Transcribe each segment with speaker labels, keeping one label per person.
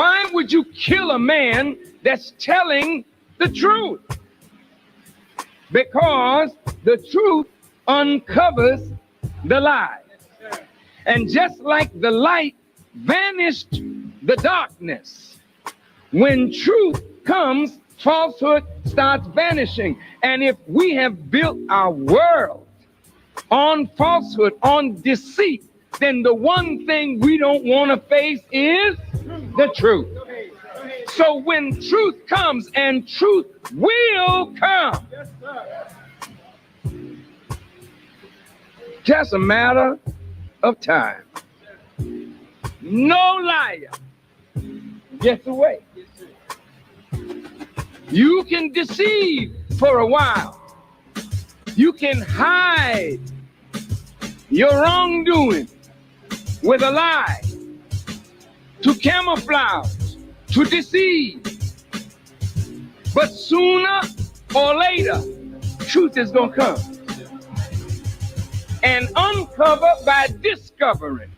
Speaker 1: Why would you kill a man that's telling the truth? Because the truth uncovers the lie. And just like the light vanished the darkness, when truth comes, falsehood starts vanishing. And if we have built our world on falsehood, on deceit, then the one thing we don't want to face is the truth. So when truth comes, and truth will come, just a matter of time. No liar gets away. You can deceive for a while. You can hide your wrongdoing with a lie, to camouflage, to deceive. But sooner or later, truth is going to come and uncover by discovering.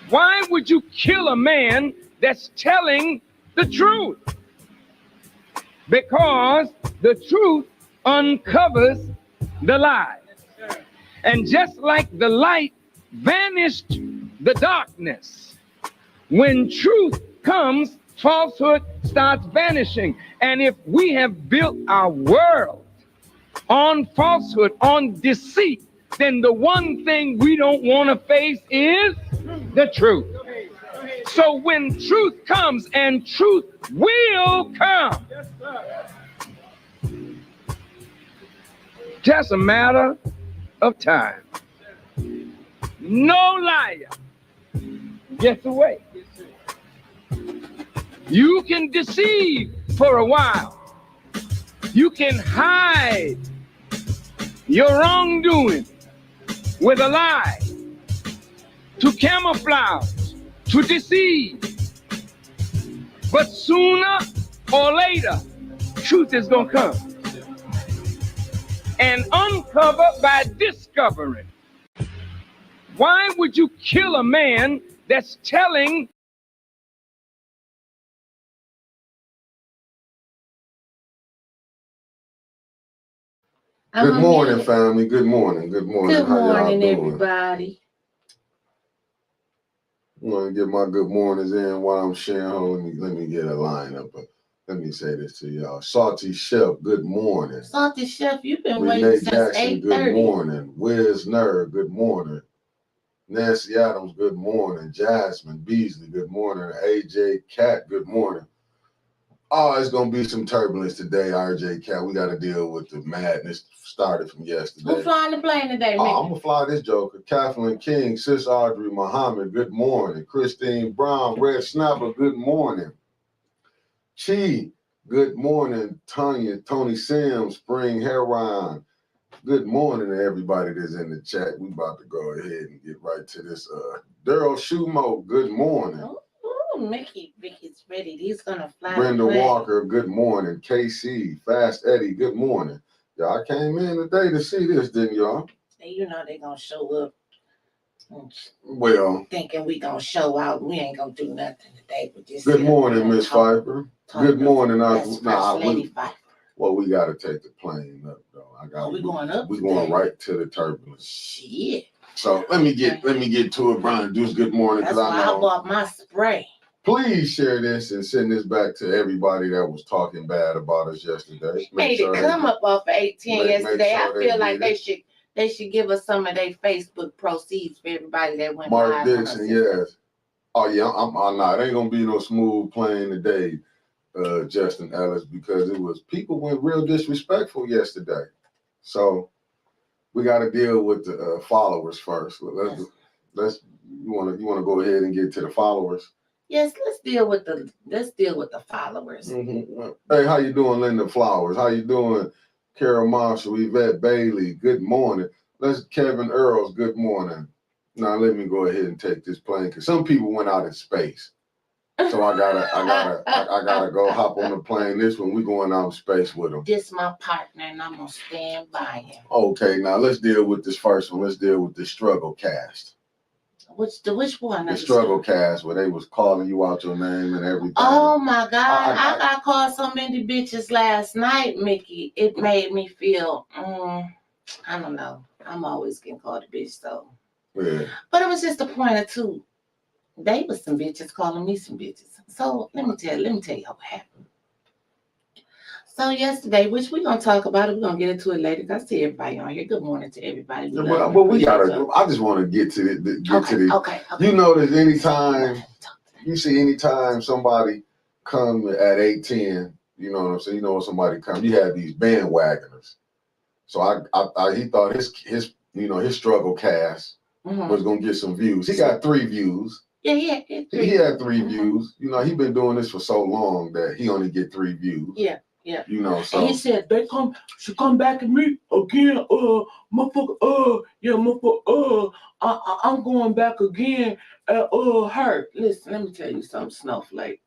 Speaker 1: Why would you kill a man that's telling the truth? Because the truth uncovers the lie. And just like the light vanished the darkness, when truth comes, falsehood starts vanishing. And if we have built our world on falsehood, on deceit, then the one thing we don't want to face is the truth. So when truth comes, and truth will come, just a matter of time. No liar gets away. You can deceive for a while. You can hide your wrongdoing with a lie, to camouflage, to deceive. But sooner or later, truth is going to come and uncover by discovering. Why would you kill a man that's telling?
Speaker 2: Good morning, family. Good morning. Good morning.
Speaker 3: Good
Speaker 2: How y'all
Speaker 3: morning,
Speaker 2: doing?
Speaker 3: everybody.
Speaker 2: I'm going to get my good mornings in while I'm sharing. Let me get a line up. Let me say this to y'all. Salty Chef, good morning.
Speaker 3: Salty Chef, you've been
Speaker 2: Renee
Speaker 3: waiting since
Speaker 2: Jackson,
Speaker 3: 8:30.
Speaker 2: good morning. Wiz Nerd, good morning. Nancy Adams, good morning. Jasmine Beasley, good morning. AJ Cat, good morning. Oh, it's going to be some turbulence today, RJ Cat. We got to deal with the madness started from yesterday.
Speaker 3: Who's flying the plane today,
Speaker 2: Oh,
Speaker 3: Mickey?
Speaker 2: I'm going to fly this joker. Kathleen King, Sis Audrey Muhammad, good morning. Christine Brown, Red Snapper, good morning. Chi, good morning. Tony Sims, Spring Heron, good morning to everybody that's in the chat. We about to go ahead and get right to this. Daryl Shumo, good morning.
Speaker 3: Oh, Mickey's ready. He's going to fly
Speaker 2: Brenda
Speaker 3: the plane.
Speaker 2: Walker, good morning. KC, Fast Eddie, good morning. Y'all came in today to see this, didn't y'all?
Speaker 3: And you know they're going to show up.
Speaker 2: Well,
Speaker 3: thinking we going to show out. We ain't going to do nothing today. But just
Speaker 2: good morning, Miss Pfeiffer. Good morning.
Speaker 3: Lady Pfeiffer.
Speaker 2: Well, we got to take the plane up, though.
Speaker 3: We going up?
Speaker 2: We going right to the turbulence.
Speaker 3: Shit.
Speaker 2: So let me get to it, Brian Deuce. Good morning.
Speaker 3: That's why I bought my spray.
Speaker 2: Please share this and send this back to everybody that was talking bad about us yesterday.
Speaker 3: Made it come up off of 18 yesterday. I feel like they should give us some of their Facebook proceeds for everybody that went live.
Speaker 2: Mark Dixon, yes. Oh yeah, I'm not. It ain't gonna be no smooth playing today, Justin Ellis, because people went real disrespectful yesterday. So we got to deal with the followers first. Let's you want to go ahead and get to the followers.
Speaker 3: Yes, let's deal with the followers.
Speaker 2: Mm-hmm. Hey, how you doing, Linda Flowers? How you doing, Carol Marshall, Yvette Bailey? Good morning. Kevin Earls. Good morning. Now let me go ahead and take this plane because some people went out in space, so I gotta go hop on the plane. This one we going out in space with them.
Speaker 3: This my partner, and I'm gonna stand by him.
Speaker 2: Okay, now let's deal with this first one. Let's deal with the struggle cast.
Speaker 3: Which one?
Speaker 2: The struggle cast where they was calling you out your name and everything.
Speaker 3: Oh my God! I got called so many bitches last night, Mickey. It made me feel. I don't know. I'm always getting called a bitch, so.
Speaker 2: Yeah.
Speaker 3: But it was just a point or two. They was some bitches calling me some bitches. So let me tell you what happened. So yesterday, which we're gonna talk about it, we're gonna get into it later. I see everybody on here. Good morning to everybody.
Speaker 2: But we gotta. I just want to get to the.
Speaker 3: Okay.
Speaker 2: You notice anytime anytime somebody come at 8:10, you know what I'm saying. You know when somebody come, you have these bandwagoners. So he thought his struggle cast was gonna get some views. He got 3 views.
Speaker 3: Yeah,
Speaker 2: he had 3 views. You know, he been doing this for so long that he only get 3 views.
Speaker 3: Yeah.
Speaker 2: You know, so
Speaker 3: and he said she come back at me again. Motherfucker. I'm going back again at her. Listen, let me tell you something, Snowflake.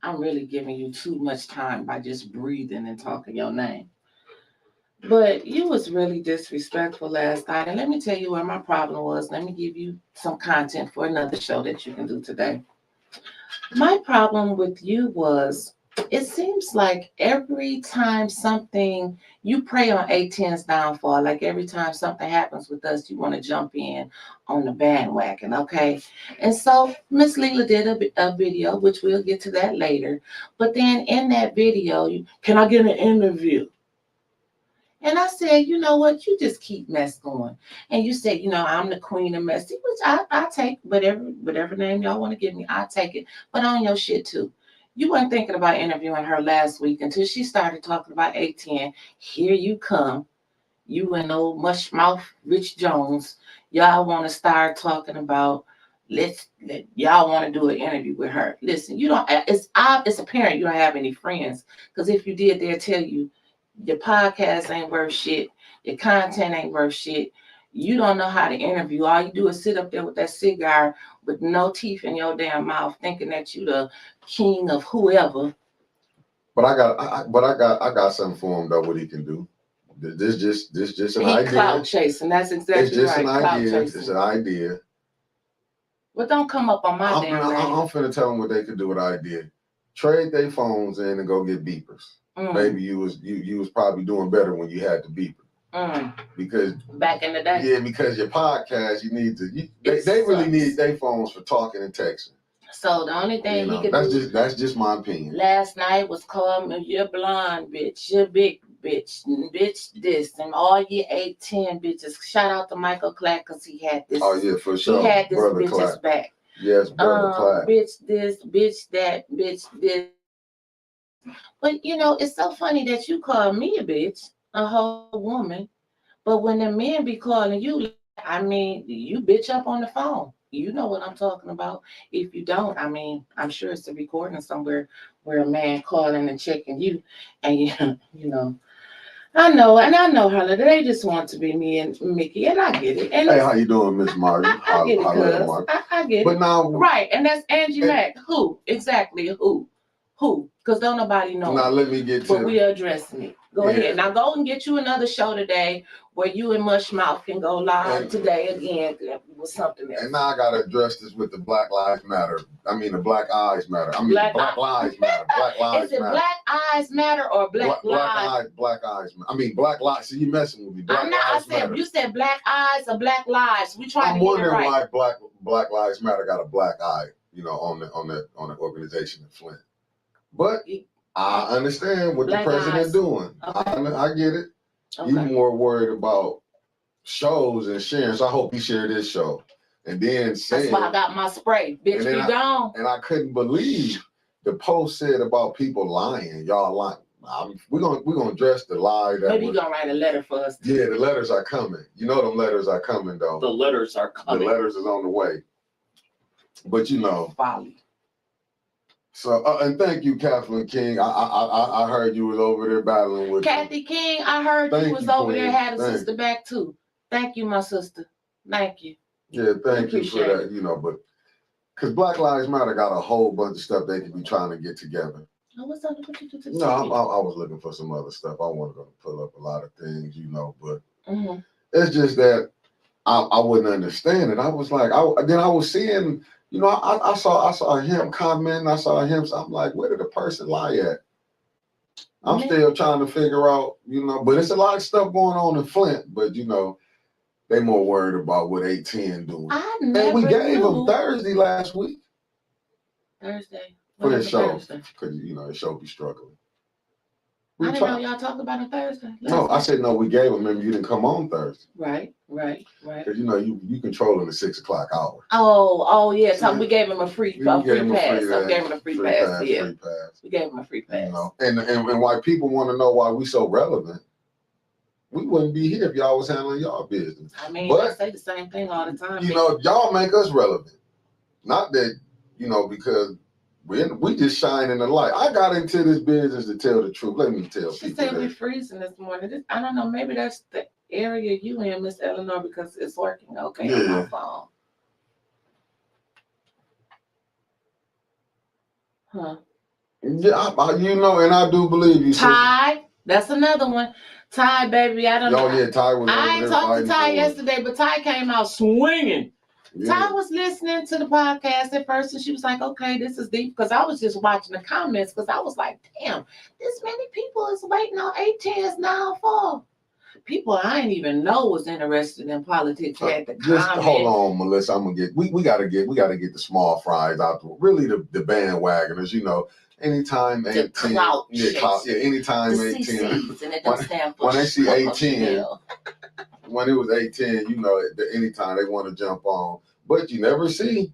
Speaker 3: I'm really giving you too much time by just breathing and talking your name. But you was really disrespectful last night. And let me tell you where my problem was. Let me give you some content for another show that you can do today. My problem with you was, it seems like every time something, you prey on 810's downfall, like every time something happens with us, you want to jump in on the bandwagon, okay? And so Miss Leela did a video, which we'll get to that later. But then in that video, can I get an interview? And I said, you know what? You just keep mess going. And you said, I'm the queen of messy, which I take whatever name y'all want to give me, I take it. But on your shit too. You weren't thinking about interviewing her last week until she started talking about 810. Here you come. You and old mushmouth Rich Jones. Y'all want to start talking about y'all want to do an interview with her. Listen, it's apparent you don't have any friends. Because if you did, they'll tell you, your podcast ain't worth shit. Your content ain't worth shit. You don't know how to interview. All you do is sit up there with that cigar with no teeth in your damn mouth, thinking that you the king of whoever.
Speaker 2: But I got something for him though. What he can do. This just an idea.
Speaker 3: Clout chasing. That's exactly right.
Speaker 2: It's just an idea. It's an idea.
Speaker 3: But don't come up on my damn name.
Speaker 2: I'm finna tell them what they could do with idea. Trade their phones in and go get beepers. Maybe you was probably doing better when you had the beeper. Because
Speaker 3: back in the day.
Speaker 2: Yeah, because your podcast, you need to. They really need their phones for talking and texting.
Speaker 3: So the only thing he could do.
Speaker 2: That's just my opinion.
Speaker 3: Last night was call me, you're blonde bitch, you're big bitch this, and all you 810 bitches. Shout out to Michael Clack because he had this.
Speaker 2: Oh yeah, for sure.
Speaker 3: He had this
Speaker 2: brother
Speaker 3: bitch's
Speaker 2: Clack.
Speaker 3: back.
Speaker 2: Yes, brother Clack.
Speaker 3: Bitch this, bitch that, bitch this. But it's so funny that you call me a bitch, a whole woman, but when the men be calling you, you bitch up on the phone. You know what I'm talking about. If you don't, I'm sure it's a recording somewhere where a man calling and checking you, and I know her. They just want to be me and Mickey, and I get it. And
Speaker 2: hey, how you doing, Miss Martin?
Speaker 3: I get it, cuz. I get
Speaker 2: but
Speaker 3: it.
Speaker 2: Now,
Speaker 3: right, and that's Angie Mack. Who exactly? Who? Because don't nobody know.
Speaker 2: Now let me get to.
Speaker 3: But we are addressing it. Go ahead. Now go and get you another show today where you and Mushmouth can go live today again with something else.
Speaker 2: And now I gotta address this with the Black Lives Matter. The Black Eyes Matter. Black Lives Matter. Black Lives
Speaker 3: Is it
Speaker 2: Matter.
Speaker 3: Black Eyes Matter or Black Lives?
Speaker 2: Black Eyes. Black Lives. See, you messing with me.
Speaker 3: You said Black Eyes or Black Lives. We trying
Speaker 2: I'm
Speaker 3: to get it right.
Speaker 2: wondering why Black Lives Matter got a black eye, on the organization in Flint. But I understand what the president doing. Okay. I get it. Okay. He's more worried about shows and sharing. So I hope he shared this show. And then saying,
Speaker 3: that's why I got my spray. Bitch, be gone.
Speaker 2: And I couldn't believe the post said about people lying. Y'all lying. We're gonna address the lie.
Speaker 3: Maybe you're gonna write a letter for us.
Speaker 2: Yeah, the letters are coming. Them letters are coming though.
Speaker 3: The letters are coming.
Speaker 2: The letters is on the way. But
Speaker 3: folly.
Speaker 2: So and thank you, Kathleen King. I heard you was over there battling with
Speaker 3: Kathy King. I heard you was over there had a sister back too. Thank you, my sister. Thank you.
Speaker 2: Yeah, thank you for that. But because Black Lives Matter got a whole bunch of stuff they could be trying to get together.
Speaker 3: What's up? What you do?
Speaker 2: No, I was looking for some other stuff. I wasn't going to pull up a lot of things, but it's just that I wouldn't understand it. I was like, then I was seeing, I saw him commenting, I saw him, so I'm like, where did the person lie at? I'm still trying to figure out, but it's a lot of stuff going on in Flint, but they more worried about what 810 doing.
Speaker 3: And
Speaker 2: we gave them Thursday last week.
Speaker 3: Thursday.
Speaker 2: For his show. Because, his show be struggling.
Speaker 3: I didn't know y'all talked about it Thursday.
Speaker 2: No, I said, no, we gave him. Remember, you didn't come on Thursday.
Speaker 3: Right.
Speaker 2: Because, you controlling the 6 o'clock hour.
Speaker 3: Oh, yeah. So we gave him a free pass.
Speaker 2: Free pass.
Speaker 3: Yeah. We gave him a free pass.
Speaker 2: And why people want to know why we so relevant, we wouldn't be here if y'all was handling y'all business.
Speaker 3: I mean, I say the same thing all the time.
Speaker 2: Y'all make us relevant. Not that, because we just shine in the light. I got into this business to tell the truth. Let me tell people.
Speaker 3: She said we're freezing this morning. I don't know. Maybe that's the area you in, Miss Eleanor, because it's working okay on my phone. Huh.
Speaker 2: Yeah, and I do believe you.
Speaker 3: Ty, that's another one. Ty, baby, I don't know.
Speaker 2: Oh, yeah, Ty was.
Speaker 3: I ain't talked to Ty yesterday, but Ty came out swinging. Yeah. Ty was listening to the podcast at first, and she was like, okay, this is deep, because I was just watching the comments, because I was like, damn, this many people is waiting on 810s now for people I didn't even know was interested in politics at the
Speaker 2: just comment. Hold on, Melissa. I'm gonna we gotta get the small fries out there. Really the bandwagoners, anytime 810,
Speaker 3: Clout,
Speaker 2: anytime 810. When they see 810, when it was 810, anytime they want to jump on. But you never see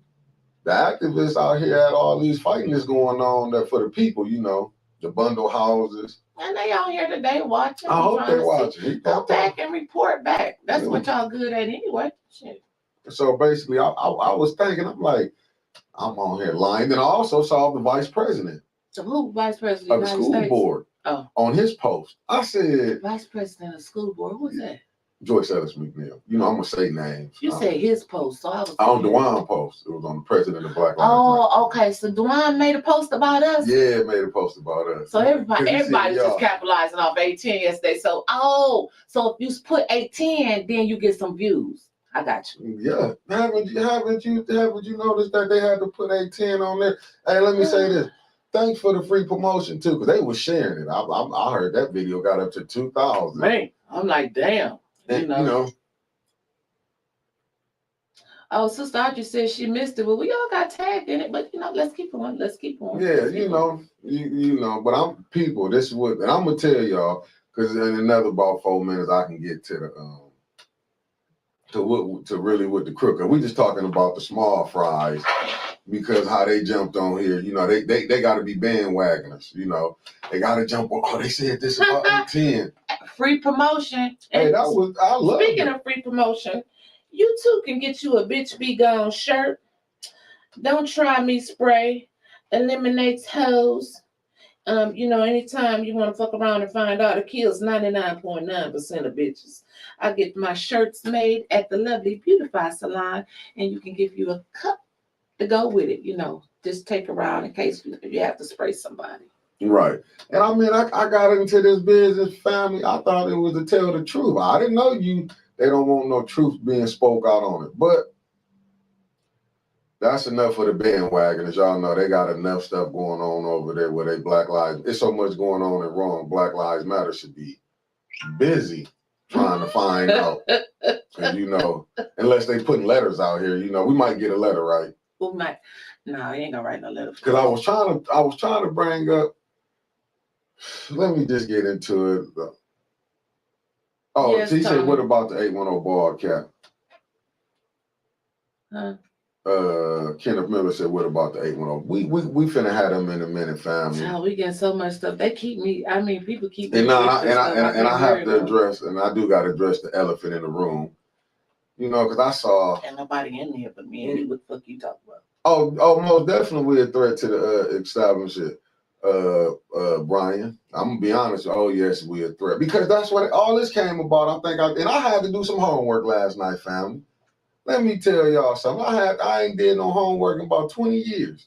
Speaker 2: the activists out here at all these fighting that's going on that for the people, the bundle houses.
Speaker 3: And they out here today watching.
Speaker 2: I hope they're watching.
Speaker 3: Go back and report back. That's what y'all good at anyway. Shit.
Speaker 2: So basically, I was thinking, I'm like, I'm on here lying. Then I also saw the vice president.
Speaker 3: So who vice president
Speaker 2: of the school board?
Speaker 3: Oh.
Speaker 2: On his post. I said,
Speaker 3: vice president of school board. Who's that?
Speaker 2: Joyce Ellis McNeil. I'm gonna say names.
Speaker 3: You said his post, so I was
Speaker 2: on DeWine post. It was on the president of Black Lives
Speaker 3: Matter. Okay. So DeWine made a post about us?
Speaker 2: Yeah, made a post about us.
Speaker 3: So everybody's just capitalizing off 810 yesterday. So if you put 810, then you get some views. I got you.
Speaker 2: Yeah. Haven't you noticed that they had to put 810 on there? Hey, let me say this. Thanks for the free promotion too, because they were sharing it. I heard that video got up to 2,000.
Speaker 3: Man, I'm like, damn. Oh, Sister Audrey said she missed it. Well, we all got tagged in it, but let's keep on.
Speaker 2: Yeah, but I'm people. This is what, and I'm gonna tell y'all, because in another about 4 minutes I can get to the to really with the crook. We just talking about the small fries. Because how they jumped on here, they got to be bandwagoners. They got to jump on. Oh, they said this about 10.
Speaker 3: Free promotion.
Speaker 2: Hey, I love.
Speaker 3: Speaking of free promotion, you too can get you a Bitch Be Gone shirt. Don't try me spray. Eliminates hoes. Anytime you want to fuck around and find out, it kills 99.9% of bitches. I get my shirts made at the lovely Beautify Salon, and you can give you a cup to go with it, just take around in case you have to spray somebody.
Speaker 2: Right. And I mean, I got into this business, family. I thought it was to tell the truth. I didn't know they don't want no truth being spoke out on it. But that's enough for the bandwagon. As y'all know, they got enough stuff going on over there where they Black Lives. There's so much going on and wrong. Black Lives Matter should be busy trying to find out. And unless they putting letters out here, we might get a letter, right?
Speaker 3: Who might? No, he ain't gonna write no letter.
Speaker 2: Because I was trying to bring up. Let me just get into it. Oh, yes, he said, "What about the 810 ball cap?" Kenneth Miller said, "What about the 810?" We finna have them in a minute, family.
Speaker 3: Oh, we get so much stuff. They keep me. I mean, people keep me.
Speaker 2: And I have to address, and I do got to address the elephant in the room. Because I saw.
Speaker 3: And nobody in here but me and you. What the fuck you talking about?
Speaker 2: Oh, most definitely a threat to the establishment. Brian, I'm gonna be honest. Oh yes, we're a threat because that's what all this came about. I had to do some homework last night, family. Let me tell y'all something. I ain't did no homework in about 20 years.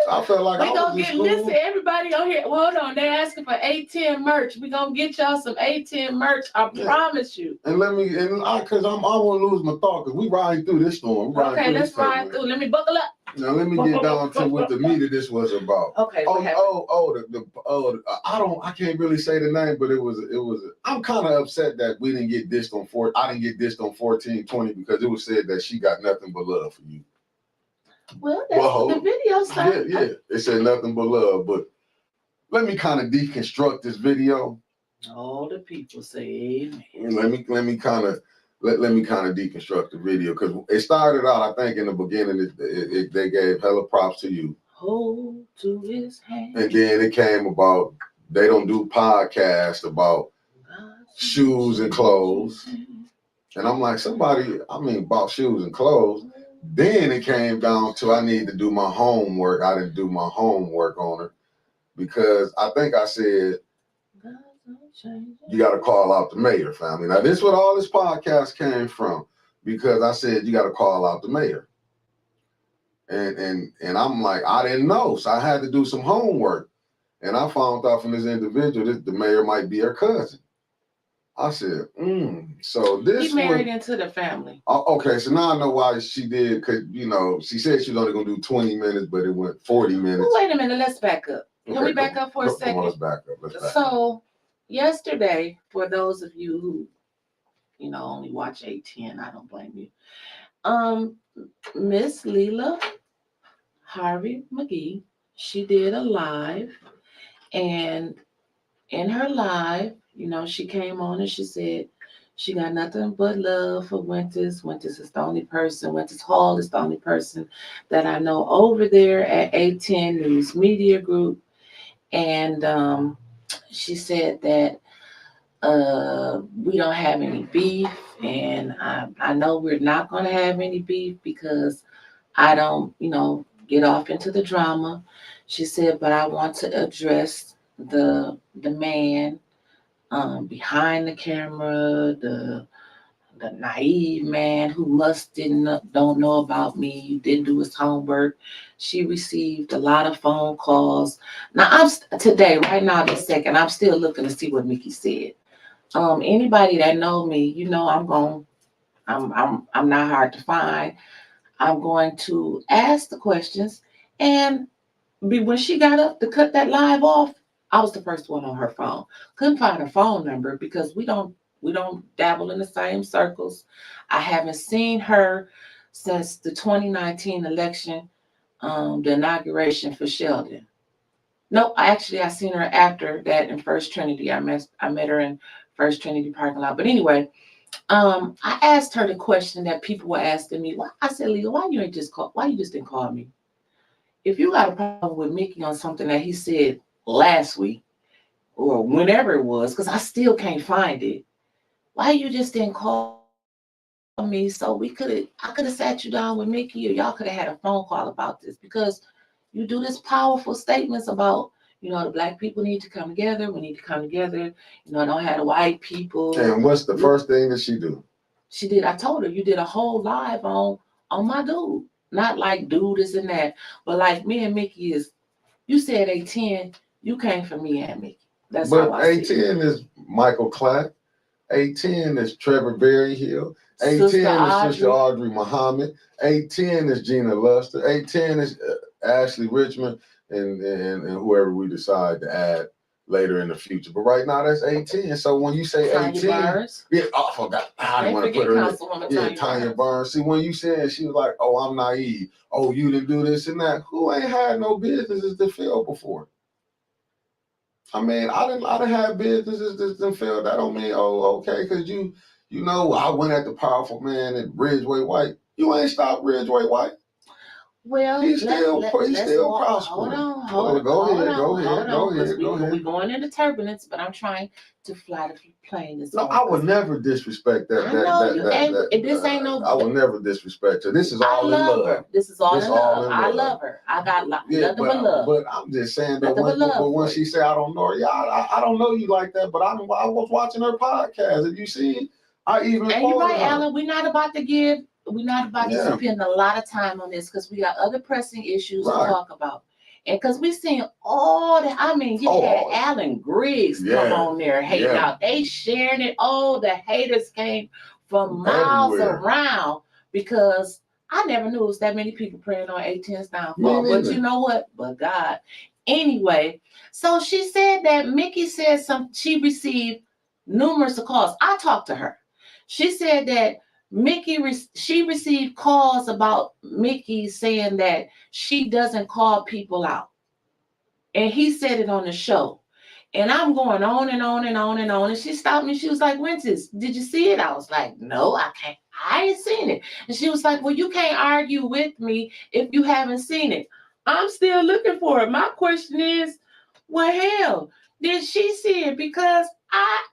Speaker 2: I felt like
Speaker 3: we
Speaker 2: I was
Speaker 3: gonna
Speaker 2: in
Speaker 3: get
Speaker 2: school.
Speaker 3: listen, everybody on here. Well, hold on, they're asking for 810 merch. We gonna get y'all some 810 merch. I promise you.
Speaker 2: And cause I won't lose my thought, cause we riding through this storm.
Speaker 3: Okay, let's ride through. Let me buckle up.
Speaker 2: Now let me get down to what the meat of this was about.
Speaker 3: Okay.
Speaker 2: I can't really say the name, but it was. I'm kind of upset that we didn't get dissed on I didn't get dissed on 1420 because it was said that she got nothing but love for you.
Speaker 3: Well, that's what the video said.
Speaker 2: Yeah. It said nothing but love, but let me kind of deconstruct this video.
Speaker 3: All the people say amen.
Speaker 2: Let me kind of deconstruct the video because it started out. I think in the beginning, they gave hella props to you.
Speaker 3: Hold to his hand.
Speaker 2: And then it came about they don't do podcasts about shoes and clothes. And I'm like, about shoes and clothes. Then it came down to I need to do my homework. I didn't do my homework on her because I think I said you got to call out the mayor, family. Now this is what all this podcast came from because I said you got to call out the mayor. And I'm like, I didn't know, so I had to do some homework. And I found out from this individual that the mayor might be her cousin. I said, so this
Speaker 3: he married into the family.
Speaker 2: Okay, so now I know why she did, because, she said she was only going to do 20 minutes, but it went 40 minutes.
Speaker 3: Well, wait a minute, let's back up. Can we back up for a second?
Speaker 2: Let's back up.
Speaker 3: So, yesterday, for those of you who, only watch 810, I don't blame you. Miss Leela Harvey McGee, she did a live, and in her live, she came on and she said she got nothing but love for Winters. Winters is the only person, Winters Hall is the only person that I know over there at 810 News Media Group. And she said that we don't have any beef, and I know we're not going to have any beef because I don't, get off into the drama. She said, but I want to address the man behind the camera, the naive man who don't know about me, didn't do his homework. She received a lot of phone calls. Now right now, this second, I'm still looking to see what Mickey said. Anybody that know me, I'm not hard to find. I'm going to ask the questions, and when she got up to cut that live off, I was the first one on her phone. Couldn't find her phone number because we don't dabble in the same circles. I haven't seen her since the 2019 election, the inauguration for Sheldon. No, I seen her after that in First Trinity. I met her in First Trinity parking lot. But anyway, I asked her the question that people were asking me. I said, Leah, why you just didn't call me? If you got a problem with Mickey on something that he said last week or whenever it was, because I still can't find it, why you just didn't call me so I could have sat you down with Mickey, or y'all could have had a phone call about this, because you do this powerful statements about, the black people need to come together. We need to come together. Don't have the white people.
Speaker 2: And what's the first thing that she do?
Speaker 3: She did. I told her you did a whole live on my dude. Not like dude is in that, but like me and Mickey you said 810, you came for me and Mickey. That's
Speaker 2: but
Speaker 3: how I
Speaker 2: 810 is Michael Clout. 810 is Trevor Berryhill. 810 is Sister Audrey Muhammad. 810 is Gina Luster. 810 is Ashley Richmond and whoever we decide to add later in the future. But right now, that's 810. So when you say 810, I forgot. I didn't want to put her in. Yeah, Tanya Burns. See, when you said, she was like, oh, I'm naive. Oh, you didn't do this and that. Who ain't had no businesses to fail before? I mean, I didn't have businesses that failed. That don't mean, okay, because I went at the powerful man at Ridgeway White. You ain't stopped Ridgeway White.
Speaker 3: Well,
Speaker 2: he's still prospering.
Speaker 3: Hold on. Go ahead. We're going into turbulence, but I'm trying to fly the plane.
Speaker 2: No, I would never disrespect that.
Speaker 3: This ain't no.
Speaker 2: I would never disrespect her. This is all in love.
Speaker 3: Her. This is all in love. I love her. I got nothing but love.
Speaker 2: But I'm just saying that when she said I don't know her, I don't know you like that. But I was watching her podcast. Have you seen? And
Speaker 3: you're right, Alan. We're not about to spend a lot of time on this because we got other pressing issues to talk about. And because we seen all that, I mean, you had Alan Griggs come on there hating out. They sharing it. Oh, the haters came from miles around because I never knew it was that many people praying on A10's downfall. But you know what? But God. Anyway, so she said that Mickey said she received numerous calls. I talked to her. She said that she received calls about Mickey saying that she doesn't call people out. And he said it on the show. And I'm going on and on and on and on. And she stopped me. She was like, Wences, did you see it? I was like, no, I can't. I ain't seen it. And she was like, well, you can't argue with me if you haven't seen it. I'm still looking for it. My question is, well, hell, did she see it? Because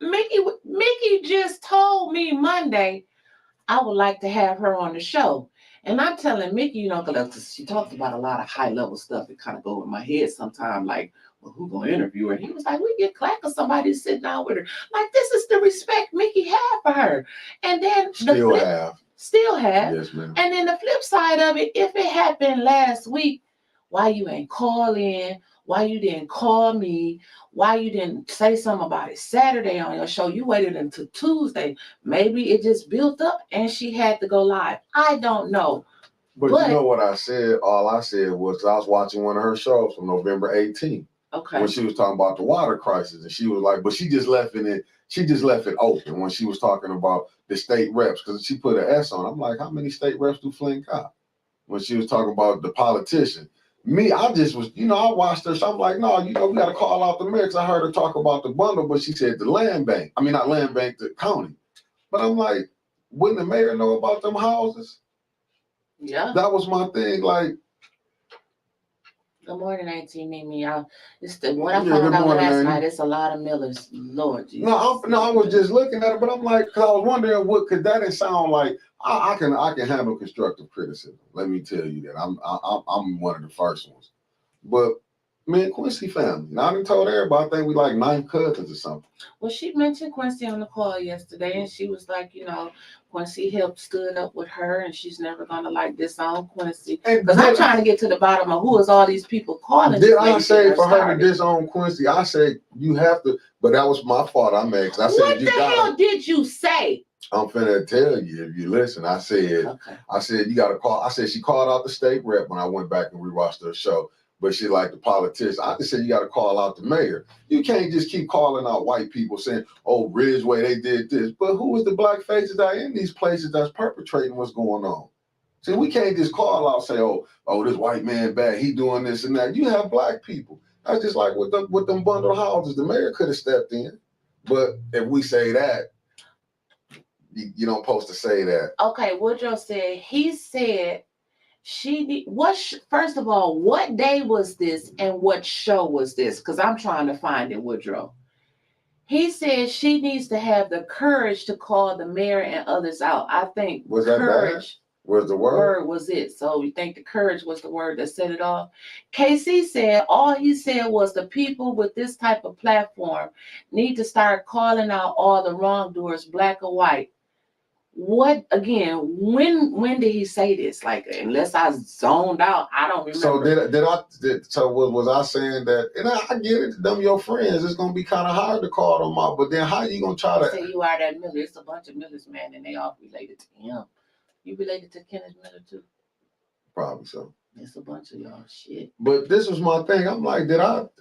Speaker 3: Mickey just told me Monday I would like to have her on the show. And I'm telling Mickey, because she talks about a lot of high level stuff that kind of go in my head sometimes, like, well, who gonna interview her? He was like, we get Clack or somebody to sit down with her. Like, this is the respect Mickey had for her. And then
Speaker 2: still have.
Speaker 3: Yes, ma'am. And then the flip side of it, if it happened last week, why you ain't call in? Why you didn't call me? Why you didn't say something about it Saturday on your show? You waited until Tuesday. Maybe it just built up and she had to go live. I don't know.
Speaker 2: But you know what I said? All I said was I was watching one of her shows from November 18th.
Speaker 3: Okay.
Speaker 2: When she was talking about the water crisis, and she was like, but she just left it open when she was talking about the state reps, because she put an S on. I'm like, how many state reps do Flynn got? When she was talking about the politician. Me, I just was, I watched her, so I'm like, no, we got to call out the mayor, because I heard her talk about the bundle, but she said the land bank. I mean, not land bank, the county. But I'm like, wouldn't the mayor know about them houses?
Speaker 3: Yeah.
Speaker 2: That was my thing, like.
Speaker 3: Good morning, 19 Mimi. What I found out last night, it's a lot of Millers. Lord Jesus.
Speaker 2: No, I was just looking at it, but I'm like, because I was wondering because that didn't sound like I can handle constructive criticism. Let me tell you that I'm one of the first ones. But me and Quincy family. Now I done told everybody I think we like 9 cousins or something.
Speaker 3: Well, she mentioned Quincy on the call yesterday, and she was like, Quincy stood up with her, and she's never gonna disown Quincy. Because I'm trying to get to the bottom of who is all these people calling.
Speaker 2: Did I say for her to disown Quincy? I said you have to, but that was my fault. I made. I said
Speaker 3: what the hell did you say?
Speaker 2: I'm finna tell you if you listen. I said, you got to call. I said she called out the state rep when I went back and rewatched her show. But she like the politician. I just said you got to call out the mayor. You can't just keep calling out white people saying, oh, Ridgeway, they did this. But who is the black faces that are in these places that's perpetrating what's going on? See, we can't just call out, say, oh, this white man bad, he doing this and that. You have black people. That's just like with them bundled houses. The mayor could have stepped in. But if we say that, you don't supposed to say that.
Speaker 3: Okay, Woodrow said, he said, first of all, what day was this and what show was this? Because I'm trying to find it, Woodrow. He said she needs to have the courage to call the mayor and others out. I think
Speaker 2: was that courage was the word
Speaker 3: was it. So you think the courage was the word that set it off? KC said all he said was the people with this type of platform need to start calling out all the wrongdoers, black or white. What again? When did he say this? Like, unless I zoned out, I don't remember.
Speaker 2: So was I saying that? And I get it. Them your friends. It's gonna be kind of hard to call them out. But then how you gonna try to
Speaker 3: say you are that Miller? It's a bunch of Millers, man, and they all related to him. You related to Kenneth Miller too?
Speaker 2: Probably so.
Speaker 3: It's a bunch of y'all shit.
Speaker 2: But this was my thing. I'm like,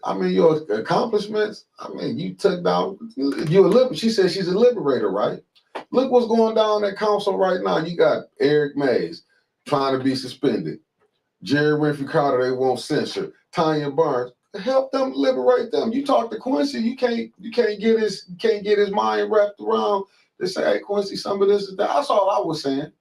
Speaker 2: I mean, your accomplishments. I mean, you took down. She said she's a liberator, right? Look what's going down at council right now. You got Eric Mays trying to be suspended. Jerry Winfrey Carter, they won't censor. Tanya Barnes, help them, liberate them. You talk to Quincy, you can't get his mind wrapped around. They say, hey, Quincy, some of this is that. That's all I was saying.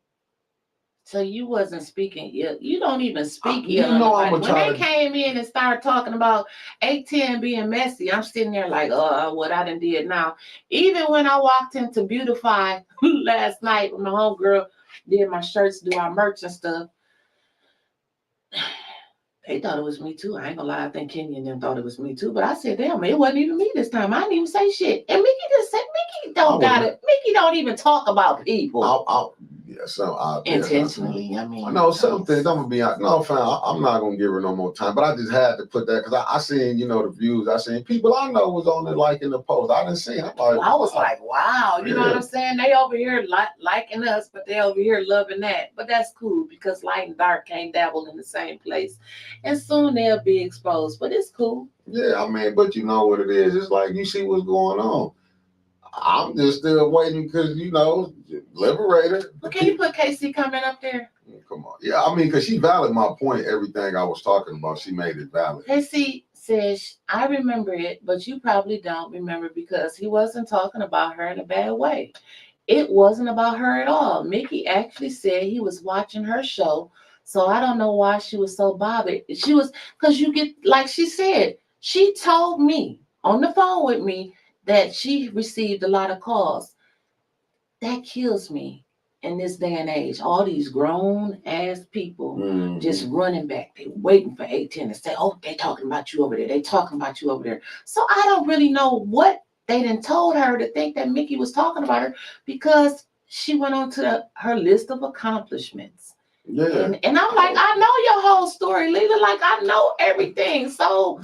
Speaker 3: So you wasn't speaking ill. You don't even speak ill. When they came in and started talking about A10 being messy, I'm sitting there like, what I done did now. Even when I walked into Beautify last night when my homegirl did my shirts, do our merch and stuff, they thought it was me too. I ain't gonna lie, I think Kenya and them thought it was me too. But I said, damn, it wasn't even me this time. I didn't even say shit. And Mickey just said, Mickey don't even talk about people.
Speaker 2: Yeah, some
Speaker 3: intentionally. I mean,
Speaker 2: I know some things. I'm gonna be out. No, fam, I'm not gonna give her no more time. But I just had to put that because I seen, the views. I seen people I know was on it liking the post. I didn't see it. I'm like,
Speaker 3: I was like, wow, you know what I'm saying? They over here liking us, but they over here loving that. But that's cool because light and dark can't dabble in the same place, and soon they'll be exposed. But it's cool.
Speaker 2: Yeah, I mean, but you know what it is. It's like you see what's going on. I'm just still waiting because liberator.
Speaker 3: Well, can you put KC comment up there?
Speaker 2: Come on. Yeah, I mean, because she valid my point. Everything I was talking about, she made it valid.
Speaker 3: KC says, I remember it, but you probably don't remember because he wasn't talking about her in a bad way. It wasn't about her at all. Mickey actually said he was watching her show, so I don't know why she was so bothered. She was, because you get, like she said, she told me on the phone with me that she received a lot of calls. That kills me in this day and age. All these grown ass people just running back. They waiting for 810 to say, oh, they talking about you over there. They talking about you over there. So I don't really know what they done told her to think that Mickey was talking about her because she went on to her list of accomplishments.
Speaker 2: Yeah.
Speaker 3: And I'm like, I know your whole story, Lila. Like, I know everything. So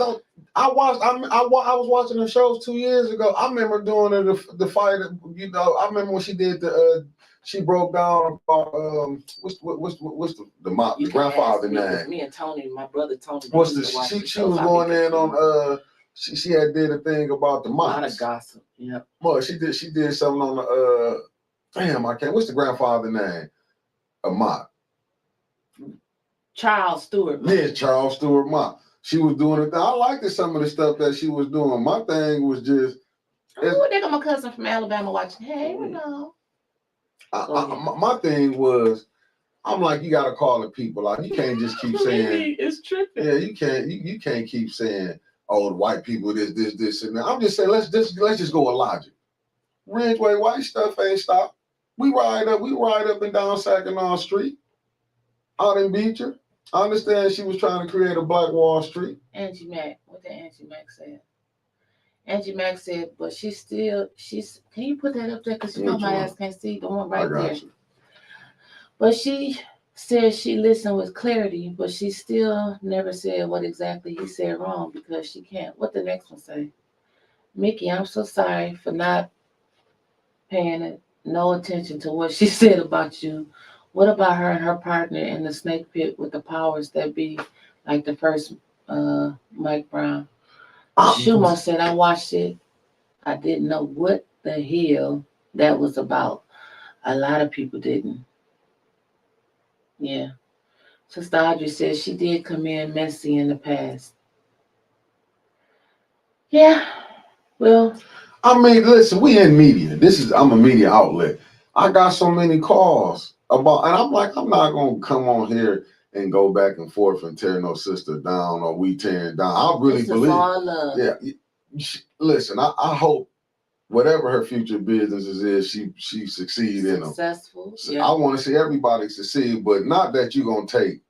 Speaker 2: I was watching the shows 2 years ago. I remember doing the fight. I remember when she did she broke down about what's the grandfather name?
Speaker 3: Me and Tony, my brother Tony.
Speaker 2: She was going in on she had did a thing about the moms.
Speaker 3: A lot of gossip. Yeah.
Speaker 2: Well, she did something on the damn, I can't. What's the grandfather name? Mott.
Speaker 3: Charles Stewart.
Speaker 2: Yeah, Charles Stewart Mott. She was doing it. I liked some of the stuff that she was doing. My thing was just.
Speaker 3: Oh, they got my cousin from Alabama watching. Hey, no.
Speaker 2: My thing was, I'm like, you got to call the people out. You can't just keep saying.
Speaker 3: It's tripping.
Speaker 2: Yeah, you can't. You can't keep saying, oh, the white people this, and that. I'm just saying, let's just go with logic. Ridgeway white stuff ain't stopped. We ride up and down Saginaw Street, out in Beecher. I understand she was trying to create a Black Wall Street.
Speaker 3: Angie Mack, what did Angie Mack say? Angie Mack said, but she's can you put that up there? Because you know my ass can't see the one right there. You. But she said she listened with clarity, but she still never said what exactly he said wrong because she can't. What the next one say? Mickey, I'm so sorry for not paying no attention to what she said about you. What about her and her partner in the snake pit with the powers that be, like the first Mike Brown? Schumer said, I watched it. I didn't know what the hell that was about. A lot of people didn't. Yeah. Sister Audrey says she did come in messy in the past. Yeah. Well.
Speaker 2: I mean, listen, we in media. I'm a media outlet. I got so many calls about, and I'm like, I'm not gonna come on here and go back and forth and tear no sister down or we tearing down. I really believe.
Speaker 3: All love.
Speaker 2: Yeah. Listen, I hope whatever her future businesses is, she succeed in them.
Speaker 3: Successful.
Speaker 2: So yeah. I want to see everybody succeed, but not that you're gonna take.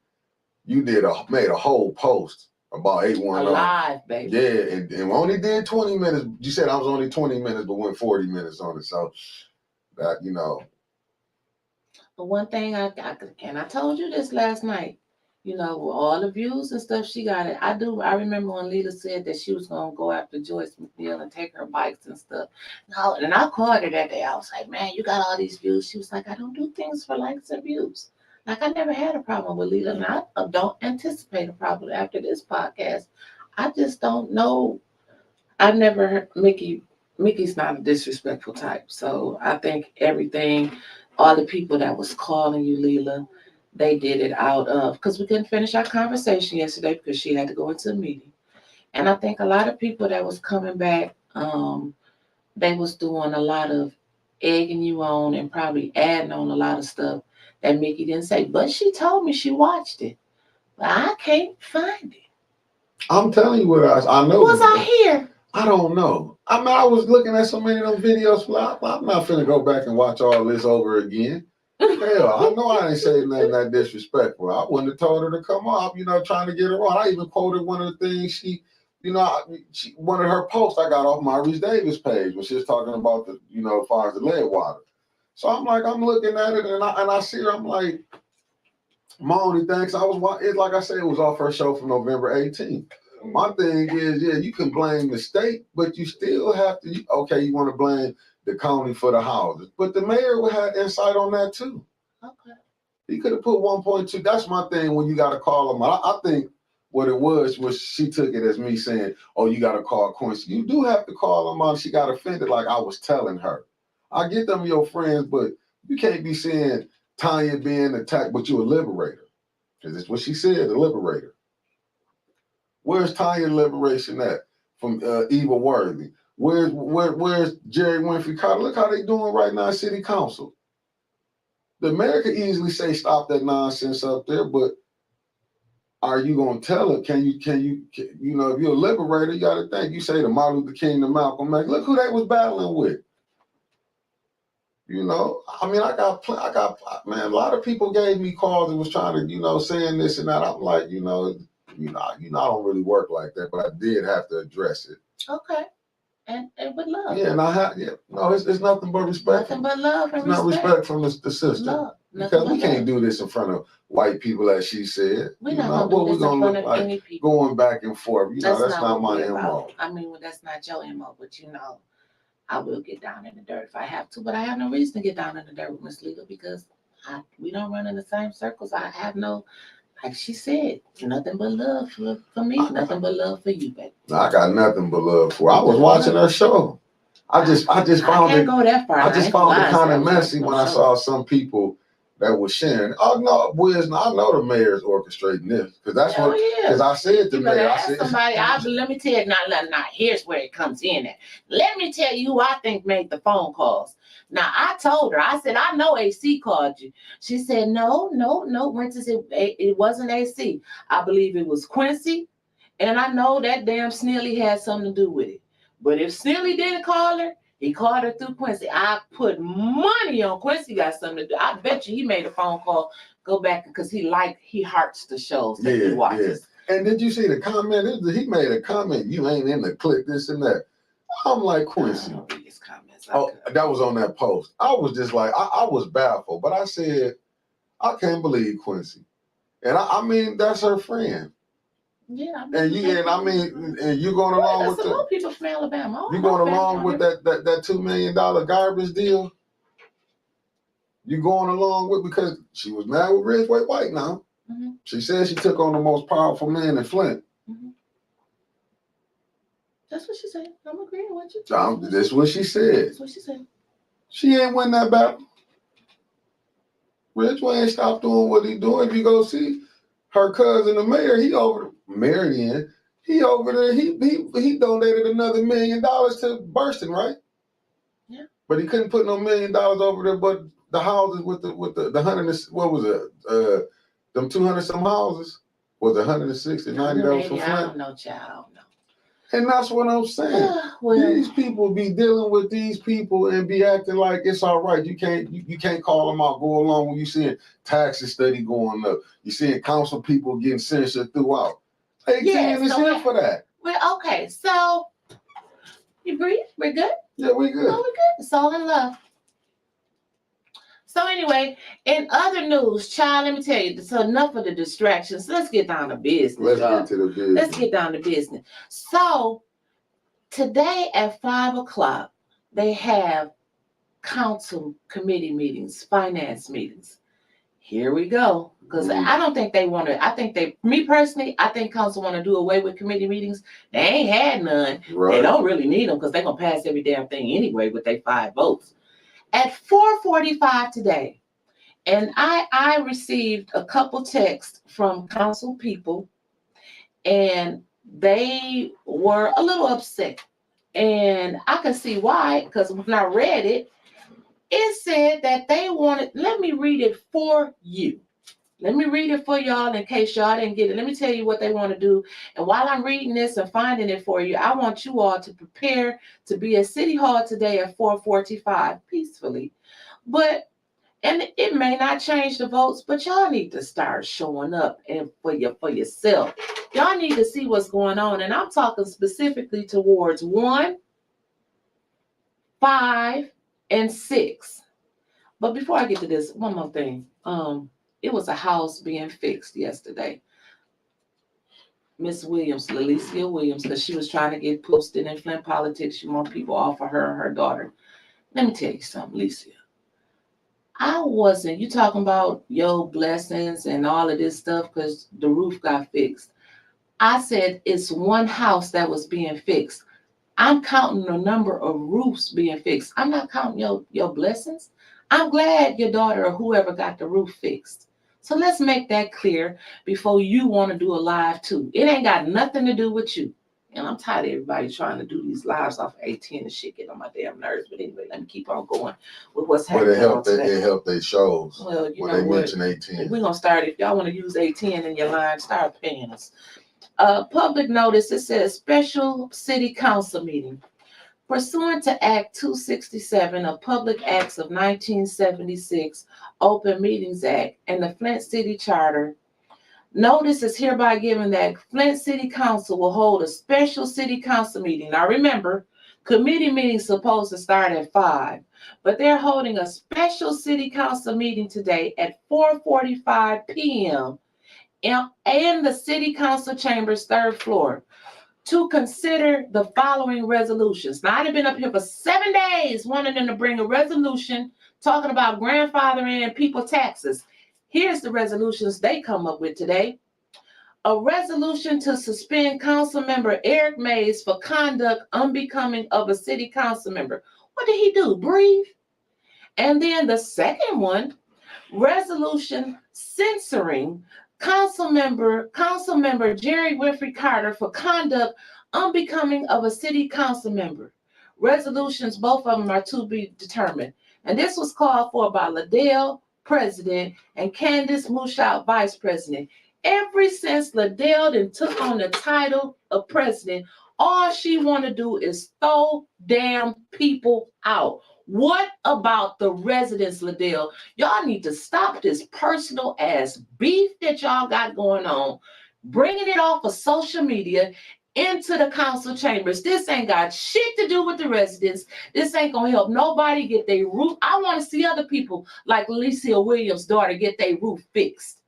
Speaker 2: You made a whole post about 810.
Speaker 3: Live, baby.
Speaker 2: Yeah, and we only did 20 minutes. You said I was only 20 minutes, but went 40 minutes on it. So that
Speaker 3: But one thing I told you this last night. With all the views and stuff she got it. I remember when Lita said that she was gonna go after Joyce McNeil and take her bikes and stuff. And I called her that day. I was like, man, you got all these views. She was like, I don't do things for likes and views. Like, I never had a problem with Lita, and I don't anticipate a problem after this podcast. I just don't know. I've never heard Mickey's not a disrespectful type. So I think all the people that was calling you, Lila, they did it out of, because we couldn't finish our conversation yesterday because she had to go into a meeting. And I think a lot of people that was coming back, they was doing a lot of egging you on and probably adding on a lot of stuff that Mickey didn't say. But she told me she watched it. But I can't find it.
Speaker 2: I'm telling you what I know.
Speaker 3: Was I here?
Speaker 2: I don't know. I mean, I was looking at so many of them videos. I'm not finna go back and watch all this over again. Hell, I know I ain't saying nothing that disrespectful. I wouldn't have told her to come up, trying to get her on. I even quoted one of the things one of her posts I got off my Reese Davis page when she was talking about as far as the lead water. So I'm like, I'm looking at it, and I see her. I'm like, my only thing, 'cause I was watching. It's like I said, it was off her show from November 18th. My thing is, yeah, you can blame the state, but you still have to. Okay, you want to blame the county for the houses, but the mayor would have insight on that too.
Speaker 3: Okay.
Speaker 2: He could have put 1.2. That's my thing when you got to call them. I think what it was she took it as me saying, "Oh, you got to call Quincy." You do have to call them out. She got offended, like I was telling her. I get them your friends, but you can't be saying Tanya being attacked, but you're a liberator, because it's what she said, a liberator. Where's Tanya liberation at from Eva Worthy? Where's Jerry Winfrey Carter? Look how they doing right now, city council. The mayor could easily say stop that nonsense up there, but are you gonna tell her? Can you if you're a liberator, you gotta think. You say to Martin Luther King, to Malcolm X, look who they was battling with. I mean, I got man, a lot of people gave me calls and was trying to, saying this and that. I'm like, I don't really work like that, but I did have to address it.
Speaker 3: Okay. And with love.
Speaker 2: Yeah, and it's nothing but respect.
Speaker 3: Nothing but love and
Speaker 2: it's
Speaker 3: respect.
Speaker 2: Not respect from the sister.
Speaker 3: Love.
Speaker 2: Because we can't do this in front of white people, as she said.
Speaker 3: We're not going to do this in front of any people.
Speaker 2: Going back and forth. That's not my MO.
Speaker 3: I mean, that's not your MO, but I will get down in the dirt if I have to, but I have no reason to get down in the dirt with Miss Legal because we don't run in the same circles. I have no, like she said, nothing but love for me, nothing but love for you, baby.
Speaker 2: I got nothing but love for her. I was watching her show. I just found it. I can't
Speaker 3: go that far.
Speaker 2: I just found it kind of messy when I saw some people that was sharing. Oh no, Wiz, I know the mayor's orchestrating this because that's what. Because I said to the mayor, I said
Speaker 3: somebody. Let me tell you. Now, here's where it comes in. Let me tell you who I think made the phone calls. Now I told her. I said I know AC called you. She said no. Winter said it wasn't AC. I believe it was Quincy, and I know that damn Snilly had something to do with it. But if Snilly didn't call her, he called her through Quincy. I put money on Quincy got something to do. I bet you he made a phone call. Go back because he hearts the shows that he watches.
Speaker 2: Yeah. And did you see the comment? He made a comment. You ain't in the clip, this and that. I'm like, Quincy.
Speaker 3: I don't read his comments.
Speaker 2: That was on that post. I was just like, I was baffled. But I said, I can't believe Quincy. And I mean, that's her friend.
Speaker 3: Yeah,
Speaker 2: and you going along with
Speaker 3: the people from Alabama.
Speaker 2: You going along with that $2 million garbage deal? You going along with because she was mad with Ridgeway White now. Mm-hmm. She said she took on the most powerful man in Flint.
Speaker 3: Mm-hmm. That's what she said. I'm agreeing with you.
Speaker 2: That's what she said.
Speaker 3: That's what she said.
Speaker 2: She ain't win that battle. Ridgeway ain't stopped doing what he doing. If you go see her cousin, the mayor, he over Marion. He over there. He donated another $1 million to Burston, right?
Speaker 3: Yeah.
Speaker 2: But he couldn't put no $1 million over there. But the houses with the 100, what was it? Them 200 some houses was 160, 90 that was for Flint.
Speaker 3: I don't know, child. No.
Speaker 2: And that's what I'm saying. These people be dealing with these people and be acting like it's all right. You can't call them out, go along when you seeing taxes steady going up. You seeing council people getting censored throughout. 18 is here for that.
Speaker 3: Well, okay, so you breathe? We're good?
Speaker 2: Yeah, we're good.
Speaker 3: Oh, we're good. It's all in love. So anyway, in other news, child, let me tell you, so enough of the distractions. Let's get down to business.
Speaker 2: Let's get
Speaker 3: down to business. So today at 5:00, they have council committee meetings, finance meetings. Here we go. Because I don't think they want to, me personally, I think council want to do away with committee meetings. They ain't had none. Right. They don't really need them because they're going to pass every damn thing anyway with their 5 votes. At 4:45 today, and I received a couple texts from council people, and they were a little upset. And I can see why, because when I read it, it said that they wanted, let me read it for you. Let me read it for y'all in case y'all didn't get it. Let me tell you what they want to do. And while I'm reading this and finding it for you, I want you all to prepare to be at City Hall today at 4:45 peacefully. And it may not change the votes, but y'all need to start showing up and for yourself. Y'all need to see what's going on. And I'm talking specifically towards 1, 5, and 6. But before I get to this, one more thing. It was a house being fixed yesterday. Miss Williams, Lalicia Williams, because she was trying to get posted in Flint politics. She wants people off of her and her daughter. Let me tell you something, Alicia. You talking about your blessings and all of this stuff because the roof got fixed. I said it's one house that was being fixed. I'm counting the number of roofs being fixed. I'm not counting your blessings. I'm glad your daughter or whoever got the roof fixed. So let's make that clear before you want to do a live too. It ain't got nothing to do with you. And I'm tired of everybody trying to do these lives off of 18 and shit, get on my damn nerves. But anyway, let me keep on going with what's happening.
Speaker 2: But it helped their shows.
Speaker 3: Well, you
Speaker 2: when
Speaker 3: know
Speaker 2: they
Speaker 3: what?
Speaker 2: mention 18.
Speaker 3: We're gonna start. If y'all want to use 18 in your line, start paying us. Public notice, it says special city council meeting. Pursuant to Act 267 of Public Acts of 1976, Open Meetings Act, and the Flint City Charter, notice is hereby given that Flint City Council will hold a special city council meeting. Now remember, committee meetings supposed to start at 5, but they're holding a special city council meeting today at 4:45 p.m. in the city council chambers, 3rd floor, to consider the following resolutions. Now, I've been up here for 7 days wanting them to bring a resolution talking about grandfathering and people taxes. Here's the resolutions they come up with today. A resolution to suspend council member Eric Mays for conduct unbecoming of a city council member. What did he do? Breathe? And then the second one, resolution censoring council member Jerry Winfrey Carter for conduct unbecoming of a city council member. Resolutions, both of them are to be determined. And this was called for by Liddell, president, and Candace Mushout, vice president. Ever since Liddell then took on the title of president, all she want to do is throw damn people out. What about the residents, Liddell? Y'all need to stop this personal ass beef that y'all got going on, bringing it off of social media into the council chambers. This ain't got shit to do with the residents. This ain't gonna help nobody get their roof. I want to see other people like Alicia Williams' daughter get their roof fixed.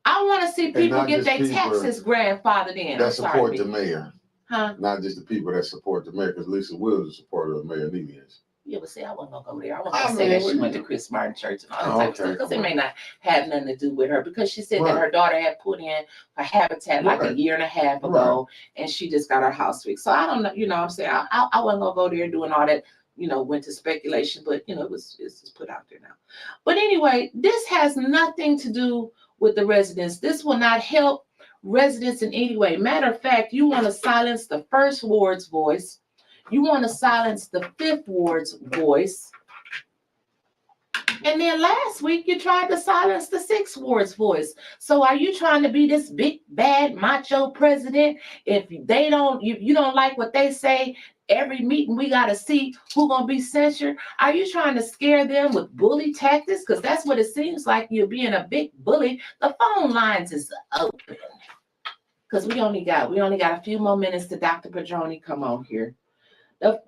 Speaker 3: I want to see people get their taxes grandfathered in.
Speaker 2: That support the mayor. Huh? Not just the people that support the mayor, because Lisa Williams is a supporter of Mayor Nevians.
Speaker 3: Yeah, but see, I wasn't gonna go there. I wasn't gonna say that she went to Chris Martin Church and all that type of stuff, because it may not have nothing to do with her. Because she said that her daughter had put in her habitat like a year and a half ago, and she just got her house fixed. So I don't know, what I'm saying, I wasn't gonna go there doing all that, went to speculation, but it's put out there now. But anyway, this has nothing to do with the residents. This will not help residents in any way. Matter of fact, you want to silence the 1st Ward's voice. You want to silence the 5th Ward's voice. And then last week, you tried to silence the 6th Ward's voice. So are you trying to be this big, bad, macho president? If they don't, you don't like what they say, every meeting we got to see who's going to be censured. Are you trying to scare them with bully tactics? Because that's what it seems like, you're being a big bully. The phone lines is open. Because we only got a few more minutes to Dr. Padroni come on here. The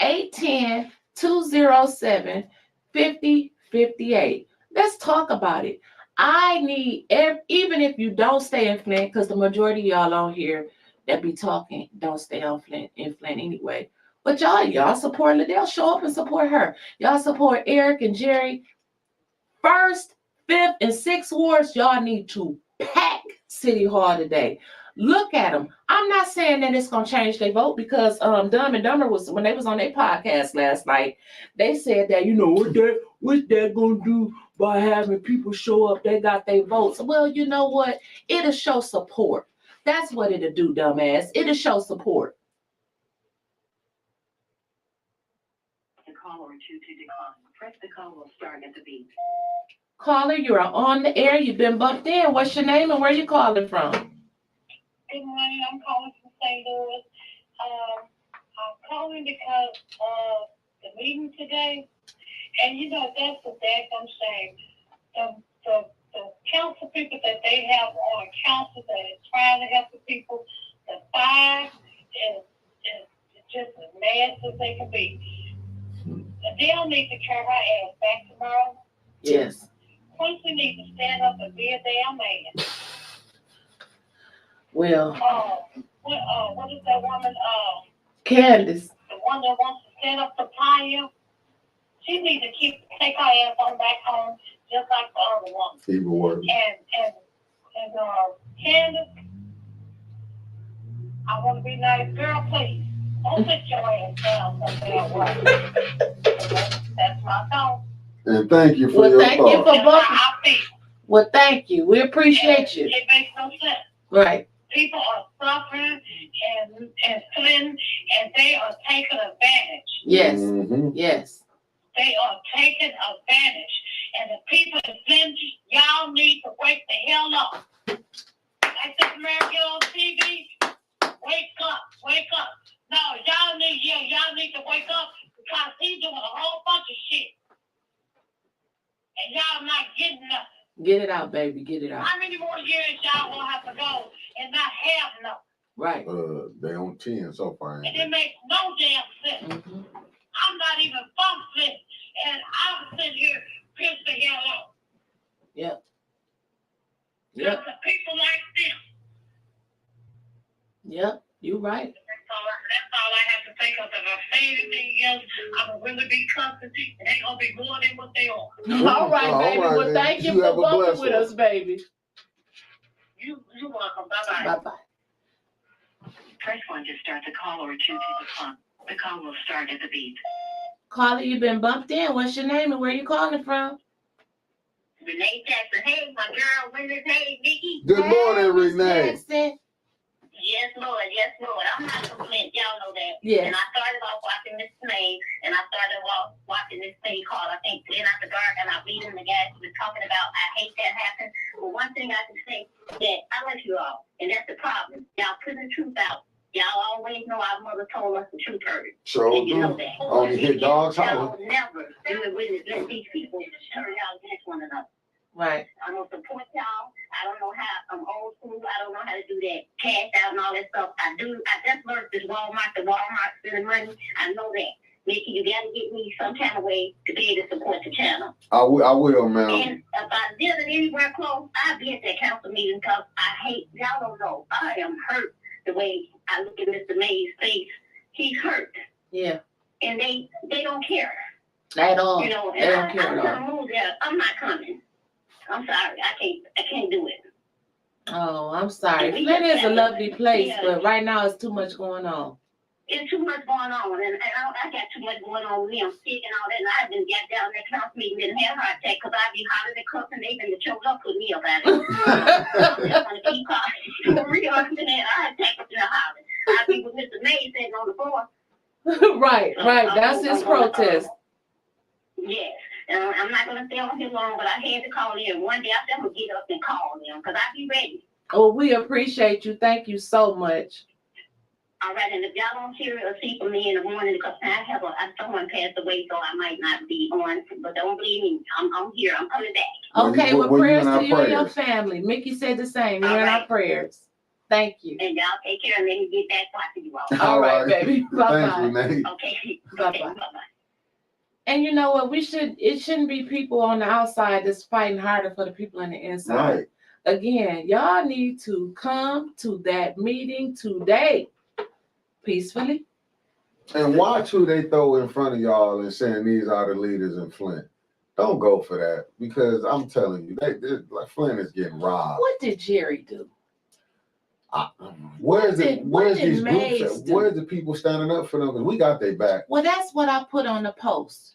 Speaker 3: 810-207-5058. Let's talk about it. I need, even if you don't stay in Flint, because the majority of y'all on here that be talking don't stay in Flint anyway. But y'all support Liddell. Show up and support her. Y'all support Eric and Jerry. 1st, 5th, and 6th wards, y'all need to pack City Hall today. Look at them. I'm not saying that it's gonna change their vote, because Dumb and Dumber was, when they was on their podcast last night, they said that what's that gonna do by having people show up? They got their votes. Well, you know what? It'll show support. That's what it'll do, dumbass. It'll show support. The caller to decline. Press the call will start at the beep. Caller, you are on the air. You've been bumped in. What's your name and where you calling from?
Speaker 4: Good morning. I'm calling from St. Louis. I'm calling because of the meeting today. And, that's a daggone shame. The council people that they have on council that is trying to help the people, the 5 is just as mad as they can be. They'll need to carry her ass back to
Speaker 3: Yes.
Speaker 4: Quincy needs to stand up and be a damn man.
Speaker 3: Well,
Speaker 4: what is that woman?
Speaker 3: Candace.
Speaker 4: The one that wants to stand up to Tanya. She needs to take her ass on back home, just like the other one.
Speaker 2: Keep it working.
Speaker 4: And Candace, I want to be nice, girl. Please don't sit your ass down some damn way. That's my thought.
Speaker 2: And thank you for your
Speaker 3: thank you
Speaker 2: thought.
Speaker 3: for bumping. Well, thank you. We appreciate you.
Speaker 4: It makes no sense.
Speaker 3: Right.
Speaker 4: People are suffering and feeling, and they are taking advantage.
Speaker 3: Yes.
Speaker 2: Mm-hmm.
Speaker 3: Yes.
Speaker 4: They are taking advantage. And the people in Flint, y'all need to wake the hell up. Like this American on TV, wake up, wake up. No, y'all need to wake up because he's doing a whole bunch of shit. And y'all not getting nothing.
Speaker 3: Get it out, baby. Get it out.
Speaker 4: How many more years y'all gonna have to go and not have nothing?
Speaker 3: Right.
Speaker 2: They on 10 so far.
Speaker 4: And it makes no damn sense.
Speaker 3: Mm-hmm.
Speaker 4: I'm not even from Flint, and I'm sitting here pissed the hell off.
Speaker 3: Yep.
Speaker 4: Yep. The people like them.
Speaker 3: Yep. You right.
Speaker 4: That's all I have to think of. If I say anything else, I'm going to really be cussing, and they're going to be more than what they are.
Speaker 3: All right, baby.
Speaker 2: All right,
Speaker 3: well, thank you for bumping with us, baby.
Speaker 4: You're welcome. Bye-bye.
Speaker 3: Bye-bye.
Speaker 5: Press 1 to start the call or 2 to decline. The call will start at the beep.
Speaker 3: Caller, you've been bumped in. What's your name and where you calling from?
Speaker 4: Renee Jackson. Hey, my girl. Wendy. Hey, Nikki.
Speaker 2: Good morning,
Speaker 3: Miss
Speaker 2: Renee.
Speaker 3: Jackson.
Speaker 4: Yes, Lord. Yes, Lord. I'm not from Flint. Y'all know that.
Speaker 3: Yes.
Speaker 4: And I started off watching this thing, and I started off watching this thing called, I think, Flint After Dark, and I read in the guys was talking about, I hate that happen. But one thing I can say that I like you all, and that's the problem. Y'all putting the truth out. Y'all always know our mother told us the truth hurt.
Speaker 2: So
Speaker 4: And you know that.
Speaker 2: only hit dogs
Speaker 4: Y'all
Speaker 2: holler.
Speaker 4: never do it with it. Let these people turn out against one another.
Speaker 3: Right.
Speaker 4: I'm gonna support y'all. I don't know how. I'm old school. I don't know how to do that. Cash out and all that stuff. I just learned this Walmart spending money. I know that. Mickey, you gotta get me some kind of way to be able to support the channel.
Speaker 2: I will, ma'am.
Speaker 4: And if I visit anywhere close, I'll be at that council meeting because I hate. Y'all don't know. I am hurt the way I look at Mr. May's face. He's hurt.
Speaker 3: Yeah.
Speaker 4: And they don't care.
Speaker 3: At all.
Speaker 4: You know,
Speaker 3: They don't care
Speaker 4: I'm
Speaker 3: at all.
Speaker 4: gonna move there. I'm not coming. I'm sorry. I can't do it.
Speaker 3: Oh, I'm sorry. Flint is a lovely place, but right now it's too much going on.
Speaker 4: It's too much going on, and I got too much going on with me. I'm sick and all that, and I've been got down there council meeting and had a heart attack because I be hollering and cussing. They've been choked up with me about it. I'm just gonna keep calling. For real, I've been had a heart attack up in the hollering. I be with Mr. May sitting on the floor.
Speaker 3: Right. That's his protest.
Speaker 4: Yes. I'm not going to stay on here long, but I had to call in. One day I said I'm going to get up and call them because I be ready.
Speaker 3: Oh, we appreciate you. Thank you so much.
Speaker 4: All right, and if y'all don't hear or see from me in the morning, because I have someone passed away, so I might not be on, but don't believe me. I'm here. I'm coming back.
Speaker 3: Okay, well, prayers to you and your
Speaker 2: prayers.
Speaker 3: family. Mickey said the same. You're in
Speaker 4: All right.
Speaker 3: our prayers. Thank you.
Speaker 4: And y'all take care and let me get back watching you all.
Speaker 3: All right, baby. Bye-bye.
Speaker 2: Thanks, Renee.
Speaker 4: Okay.
Speaker 3: Bye-bye.
Speaker 4: Okay, bye-bye.
Speaker 3: And you know what? It shouldn't be people on the outside that's fighting harder for the people on the inside.
Speaker 2: Right.
Speaker 3: Again, y'all need to come to that meeting today, peacefully.
Speaker 2: And watch who they throw in front of y'all and saying these are the leaders in Flint. Don't go for that because I'm telling you, like Flint is getting robbed.
Speaker 3: What did Jerry do?
Speaker 2: Where's these groups
Speaker 3: Mays
Speaker 2: at?
Speaker 3: do?
Speaker 2: Where's the people standing up for them? Because we got their back.
Speaker 3: Well, that's what I put on the post.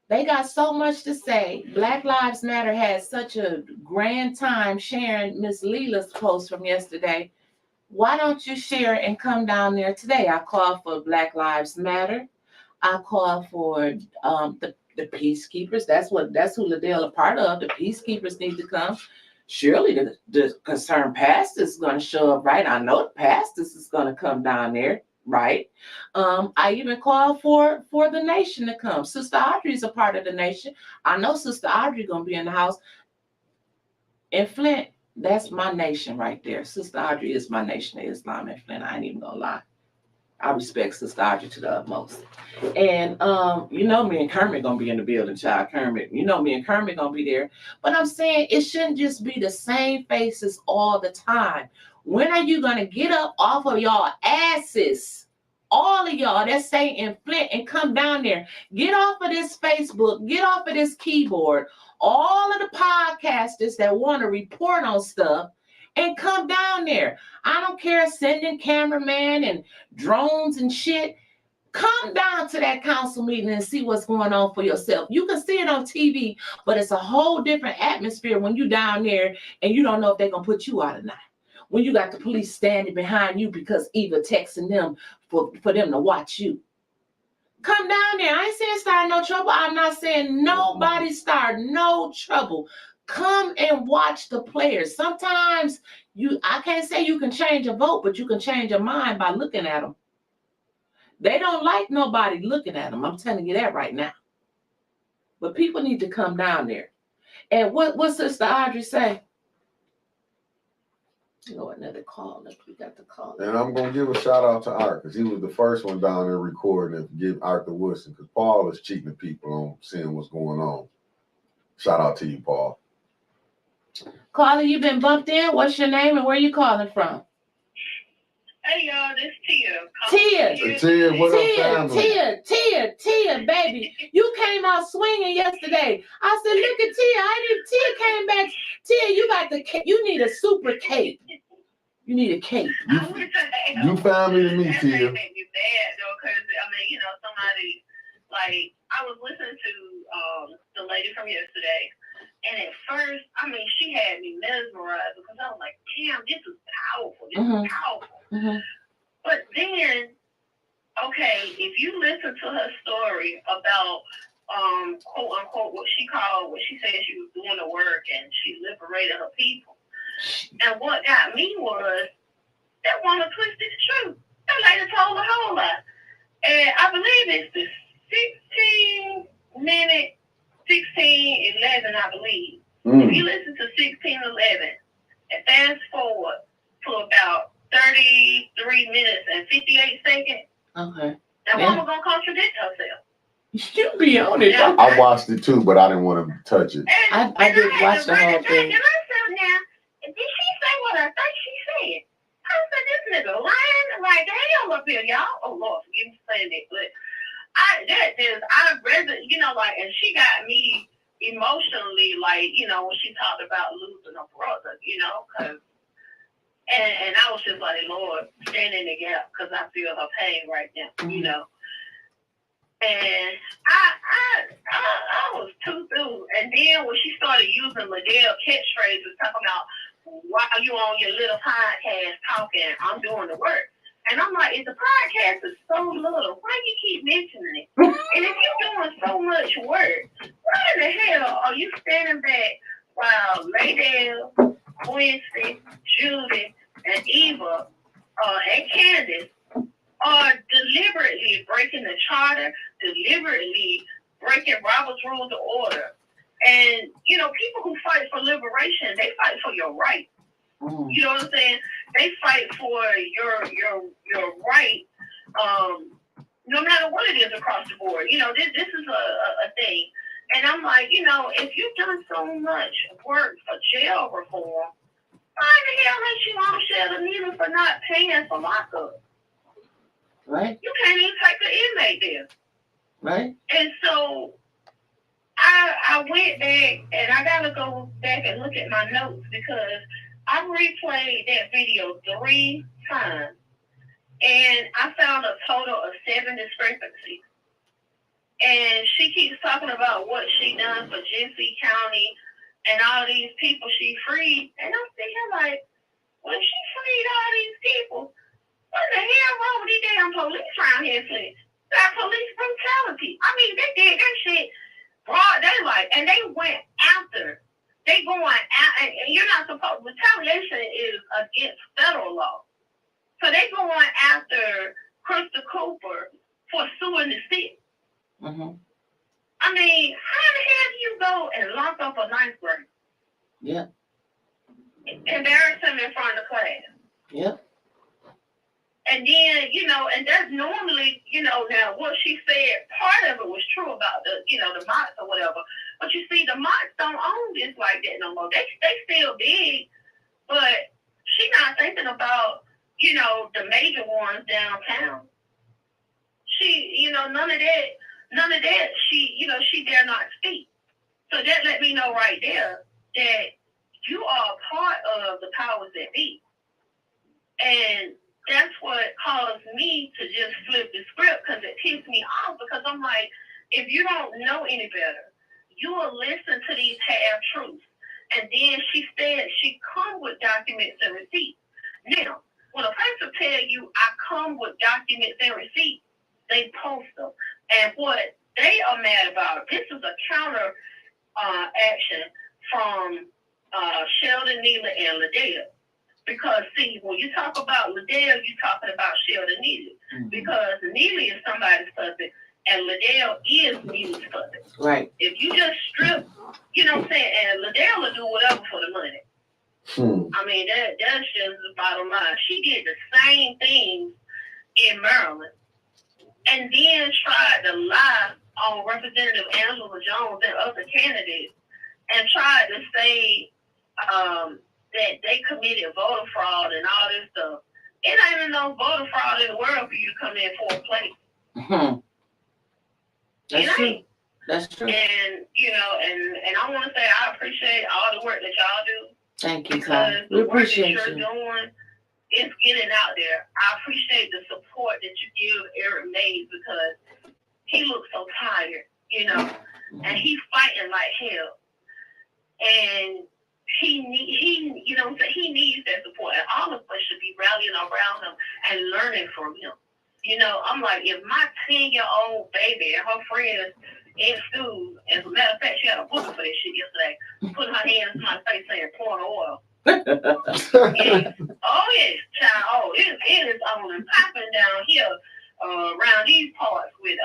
Speaker 3: They got so much to say. Black Lives Matter had such a grand time sharing Miss Leela's post from yesterday. Why don't you share it and come down there today? I call for Black Lives Matter. I call for the peacekeepers. That's who Liddell a part of. The peacekeepers need to come. Surely the concerned pastors is going to show up, right? I know the pastors is going to come down there, right? I even call for the nation to come. Sister Audrey is a part of the nation. I know Sister Audrey going to be in the house. In Flint, that's my nation right there. Sister Audrey is my nation of Islam in Flint. I ain't even going to lie. I respect Sister Audrey to the utmost. And you know me and Kermit gonna be in the building, child. Kermit. You know me and Kermit gonna be there. But I'm saying it shouldn't just be the same faces all the time. When are you gonna get up off of y'all asses? All of y'all that say in Flint and come down there. Get off of this Facebook, get off of this keyboard. All of the podcasters that want to report on stuff and come down there. I don't care sending cameraman and drones and shit. Come down to that council meeting and see what's going on for yourself. You can see it on TV, but it's a whole different atmosphere when you down there and you don't know if they're going to put you out or not. When you got the police standing behind you because Eva texting them for them to watch you. Come down there. I ain't saying start no trouble. I'm not saying nobody start no trouble. Come and watch the players. Sometimes I can't say you can change a vote, but you can change your mind by looking at them. They don't like nobody looking at them. I'm telling you that right now. But people need to come down there. And what Sister Audrey say? Another call. We got the call.
Speaker 2: And I'm going to give a shout out to Art because he was the first one down there recording and give Arthur Woodson because Paul is cheating people on seeing what's going on. Shout out to you, Paul.
Speaker 3: Caller, you been bumped in. What's your name and where you calling from?
Speaker 4: Hey, y'all, this Tia.
Speaker 3: Tia,
Speaker 2: what up, family?
Speaker 3: Tia, baby. You came out swinging yesterday. I said, look at Tia. Tia came back. Tia, you got the cake. You need a super cake. You need a cake.
Speaker 2: You family to me, Tia.
Speaker 4: That made me bad, though, because, I mean, you know, somebody, like, I was listening to the lady from yesterday, and at first, I mean, she had me mesmerized because I was like, damn, this is powerful. This is powerful.
Speaker 3: Mm-hmm.
Speaker 4: But then, okay, if you listen to her story about, quote unquote, what she said she was doing the work and she liberated her people. And what got me was that woman twisted the truth. That lady told a whole lot. And I believe it's the 16-minute 16:11, I believe. If you listen to 16:11 and fast forward to about 33 minutes and 58 seconds,
Speaker 3: okay,
Speaker 4: that woman gonna contradict herself.
Speaker 3: You be on it.
Speaker 4: Yeah.
Speaker 2: I watched it too, but I didn't want to touch it.
Speaker 3: I did watch the whole thing.
Speaker 4: And I said, now, did she say what I think she said? I said, this nigga lying like hell up here, y'all. Oh Lord, forgive me for saying that, but I'd rather, you know, like, and she got me emotionally, like, you know, when she talked about losing her brother, you know, because, and I was just like, Lord, stand in the gap, because I feel her pain right now, you know. And I was too through. And then when she started using Liddell catchphrases, talking about, why are you on your little podcast talking, I'm doing the work. And I'm like, if the podcast is so little, why you keep mentioning it? And if you're doing so much work, why in the hell are you standing back while Laydell, Wednesday, Judy, and Eva, and Candace are deliberately breaking the charter, deliberately breaking Robert's Rules of Order? And, you know, people who fight for liberation, they fight for your right. You know what I'm saying? They fight for your right, no matter what it is across the board. You know, this is a thing. And I'm like, you know, if you've done so much work for jail reform, why the hell let you on shed a needle for not paying for lockup?
Speaker 3: Right.
Speaker 4: You can't even take the inmate there.
Speaker 3: Right.
Speaker 4: And so I went back, and I got to go back and look at my notes because I replayed that video 3 times, and I found a total of 7 discrepancies. And she keeps talking about what she done for Genesee County and all these people she freed. And I'm thinking, like, when she freed all these people, what the hell wrong with these damn police around here? That police brutality. I mean, they did that shit broad daylight, and they went after. They going out, and you're not supposed. Retaliation is against federal law, so they going after Krista Cooper for suing the city.
Speaker 3: Mm-hmm.
Speaker 4: I mean, how the hell do you go and lock up a 9th grader?
Speaker 3: Yeah.
Speaker 4: Embarrass him in front of the class.
Speaker 3: Yep.
Speaker 4: And then, and that's normally, now what she said, part of it was true about the mots or whatever. But you see, the mots don't own this like that no more. They still big, but she not thinking about, the major ones downtown. She, none of that, she dare not speak. So that let me know right there that you are a part of the powers that be. And that's what caused me to just flip the script, because it pissed me off, because I'm like, if you don't know any better, you will listen to these half-truths. And then she said she come with documents and receipts. Now, when a person tell you, I come with documents and receipts, they post them. And what they are mad about, this is a counter action from Sheldon, Neela, and Liddell. Because, see, when you talk about Liddell, you're talking about Sheldon Neely. Mm-hmm. Because Neely is somebody's husband, and Liddell is Neely's husband.
Speaker 3: Right.
Speaker 4: If you just strip, you know what I'm saying, and Liddell will do whatever for the money. I mean, that's just the bottom line. She did the same things in Maryland, and then tried to lie on Representative Angela Jones and other candidates, and tried to say that they committed voter fraud and all this stuff. It ain't enough voter fraud in the world for you to come in for a place.
Speaker 3: Mm-hmm. That's true. That's true.
Speaker 4: And, and I want to say I appreciate all the work that y'all do.
Speaker 3: Thank you,
Speaker 4: because
Speaker 3: we appreciate
Speaker 4: the work that you're doing is getting out there. I appreciate the support that you give Eric Mays, because he looks so tired, and he's fighting like hell. And he needs that support, and all of us should be rallying around him and learning from him. I'm like, if my 10-year-old baby and her friends in school, as a matter of fact, she had a book for that shit yesterday, putting her hands in my face saying point of oil. Yeah. Oh yes, child. Oh, it is on and popping down here around these parts with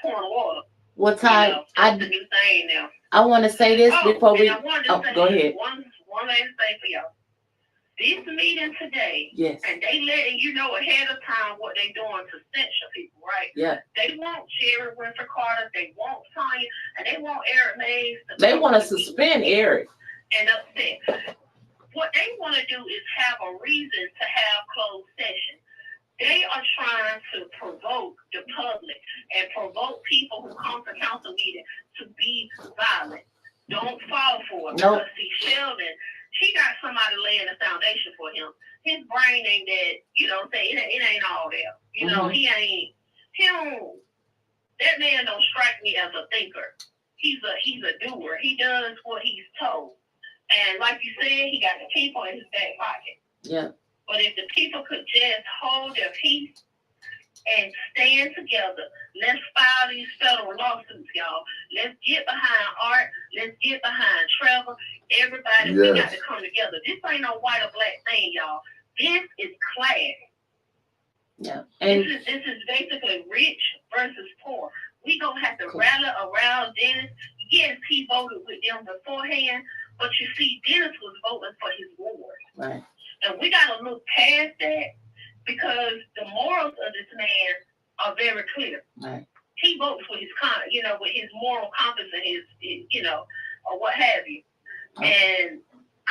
Speaker 4: point of oil.
Speaker 3: What time?
Speaker 4: That's the new thing now.
Speaker 3: I want to say this before we. Go ahead.
Speaker 4: One last thing for y'all. This meeting today,
Speaker 3: yes,
Speaker 4: and they letting you know ahead of time what they doing to censure people, right?
Speaker 3: Yeah.
Speaker 4: They want Jerry Winter Carter, they want Tanya, and they want Eric Mays.
Speaker 3: They want to suspend Eric.
Speaker 4: And upset. What they want to do is have a reason to have closed session. They are trying to provoke the public and provoke people who come to council meeting to be violent. Don't fall for it.
Speaker 3: Nope.
Speaker 4: Because see, Sheldon, she got somebody laying the foundation for him. His brain ain't that, it ain't all there. Mm-hmm. That man don't strike me as a thinker. He's a doer. He does what he's told. And like you said, he got the people in his back pocket.
Speaker 3: Yeah.
Speaker 4: But if the people could just hold their peace and stand together, let's file these federal lawsuits, y'all. Let's get behind Art. Let's get behind Trevor. Everybody, we got to come together. This ain't no white or black thing, y'all. This is class.
Speaker 3: Yeah.
Speaker 4: And this is basically rich versus poor. We gonna have to rally around Dennis. Yes, he voted with them beforehand, but you see, Dennis was voting for his ward.
Speaker 3: Right.
Speaker 4: And we gotta look past that, because the morals of this man are very clear.
Speaker 3: Right.
Speaker 4: He votes with his with his moral compass and his or what have you. Okay. And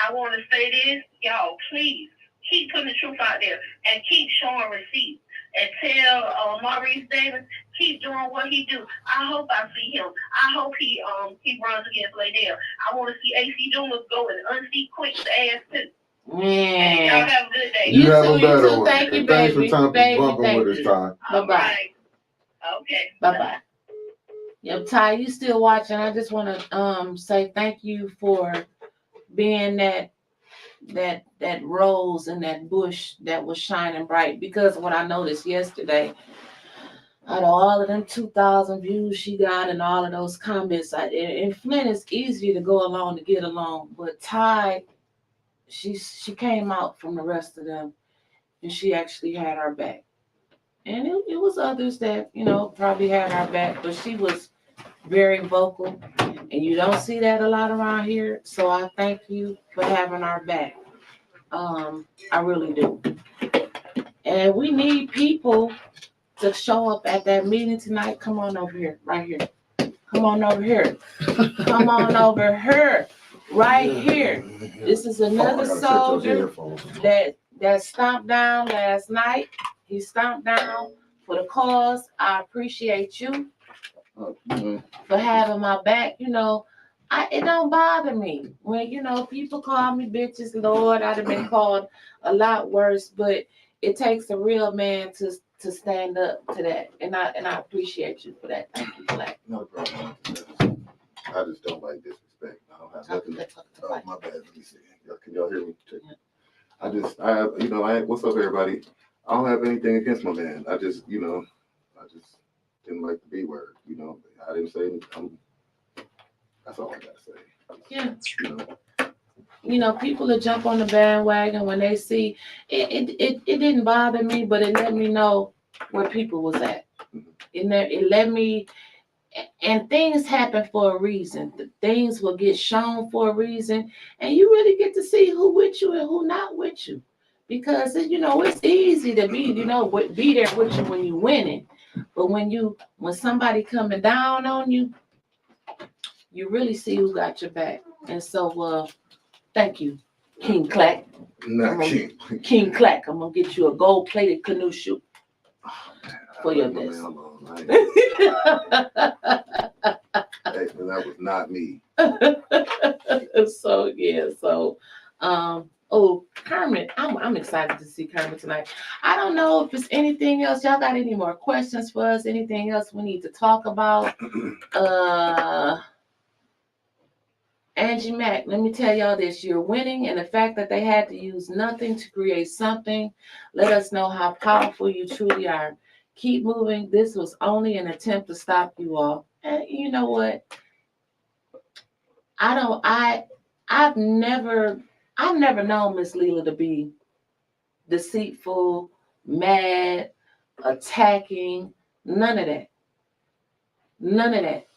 Speaker 4: I want to say this, y'all, please keep putting the truth out there and keep showing receipts. And tell Maurice Davis, keep doing what he do. I hope I see him. I hope he runs against Liddell. I want to see AC Dumas go and unseat Quick's ass too. And y'all have a good day.
Speaker 2: You have a better one.
Speaker 3: Thank you,
Speaker 2: Thanks
Speaker 3: baby.
Speaker 2: for bumping with us, Ty.
Speaker 3: Bye-bye.
Speaker 4: Right. Okay.
Speaker 3: Bye-bye. Yep, Ty, you still watching. I just want to say thank you for being that rose in that bush that was shining bright, because what I noticed yesterday, out of all of them 2,000 views she got and all of those comments, in Flint it's easier to go along to get along, but Ty, she came out from the rest of them and she actually had our back. And it was others that, probably had our back, but she was very vocal, and you don't see that a lot around here. So I thank you for having our back. I really do. And we need people to show up at that meeting tonight. Come on over here, right here. Come on over here. Come on over here, right here. This is another soldier that stomped down last night. He stomped down for the cause. I appreciate you for having my back. You know, it don't bother me when, you know, people call me bitches. Lord, I'd have been called a lot worse, but it takes a real man to stand up to that, and I appreciate you for that. Thank you for that.
Speaker 2: No problem. I just don't like disrespect. I don't have nothing. Oh, my bad. Let me see. Can y'all hear me? I have, you know, what's up, everybody? I don't have anything against my man. I just, you know, didn't like the B word. You know, I didn't say anything. That's all I gotta say.
Speaker 3: Yeah. You know, people that jump on the bandwagon when they see it didn't bother me, but it let me know where people was at. It let me, and things happen for a reason. Things will get shown for a reason, and you really get to see who with you and who not with you. Because, you know, it's easy to be, you know, be there with you when you're winning. But when somebody coming down on you, you really see who got your back. And so, thank you, King Clack. King Clack. I'm gonna get you a gold-plated canoe shoe for your desk.
Speaker 2: Hey, that was not me.
Speaker 3: Kermit, I'm excited to see Kermit tonight. I don't know if it's anything else. Y'all got any more questions for us? Anything else we need to talk about? Angie Mack, let me tell y'all this. You're winning, and the fact that they had to use nothing to create something, let us know how powerful you truly are. Keep moving. This was only an attempt to stop you all. And you know what? I've never known Miss Leela to be deceitful, mad, attacking, none of that. None of that.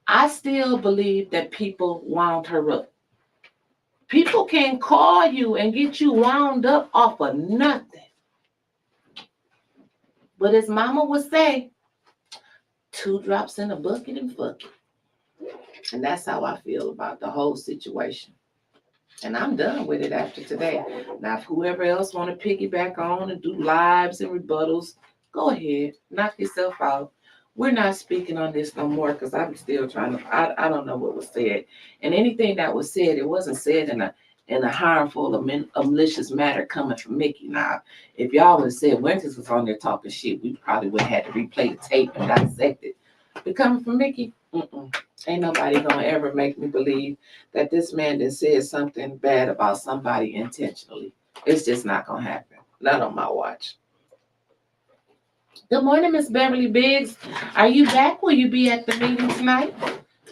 Speaker 3: I still believe that people wound her up. People can call you and get you wound up off of nothing. But as Mama would say, 2 drops in a bucket and fuck it. And that's how I feel about the whole situation. And I'm done with it after today. Now, if whoever else want to piggyback on and do lives and rebuttals, go ahead, knock yourself out. We're not speaking on this no more because I'm still trying to. I don't know what was said, and anything that was said, it wasn't said in a harmful or malicious manner coming from Mickey. Now, if y'all would have said Winters was on there talking shit, we probably would have had to replay the tape and dissect it. But coming from Mickey, ain't nobody gonna ever make me believe that this man done said something bad about somebody intentionally. It's just not gonna happen. Not on my watch. Good morning, Miss Beverly Biggs. Are you back? Will you be at the meeting tonight?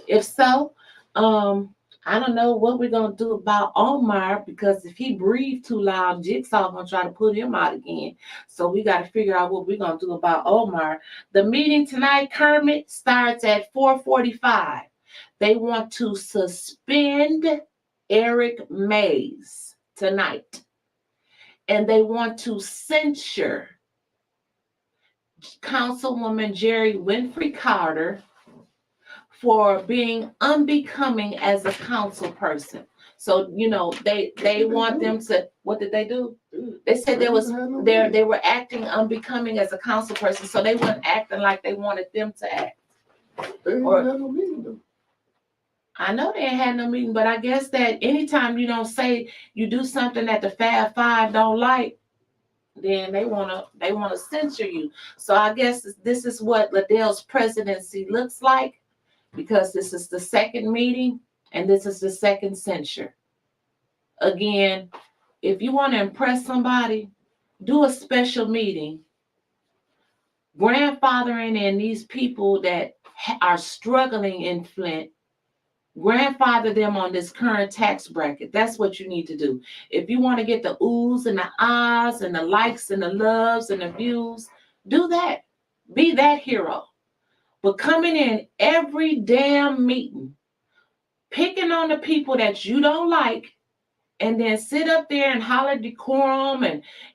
Speaker 3: If so, I don't know what we're gonna do about Omar, because if he breathed too loud, Jigsaw gonna try to put him out again. So we got to figure out what we're gonna do about Omar. The meeting tonight, Kermit, starts at 4:45. They want to suspend Eric Mays tonight, and they want to censure Councilwoman Jerry Winfrey Carter for being unbecoming as a council person. So, you know, they want them to, what did they do? They said they were acting unbecoming as a council person, so they weren't acting like they wanted them to act.
Speaker 2: They ain't had no meeting though.
Speaker 3: I know they ain't had no meeting, but I guess that anytime you don't say you do something that the Fab Five don't like, then they wanna censor you. So I guess this is what Liddell's presidency looks like, because this is the second meeting and this is the second censure. Again, if you want to impress somebody, do a special meeting, grandfathering in these people that are struggling in Flint, grandfather them on this current tax bracket. That's what you need to do. If you want to get the oohs and the ahs and the likes and the loves and the views, do that. Be that hero. But coming in every damn meeting, picking on the people that you don't like and then sit up there and holler decorum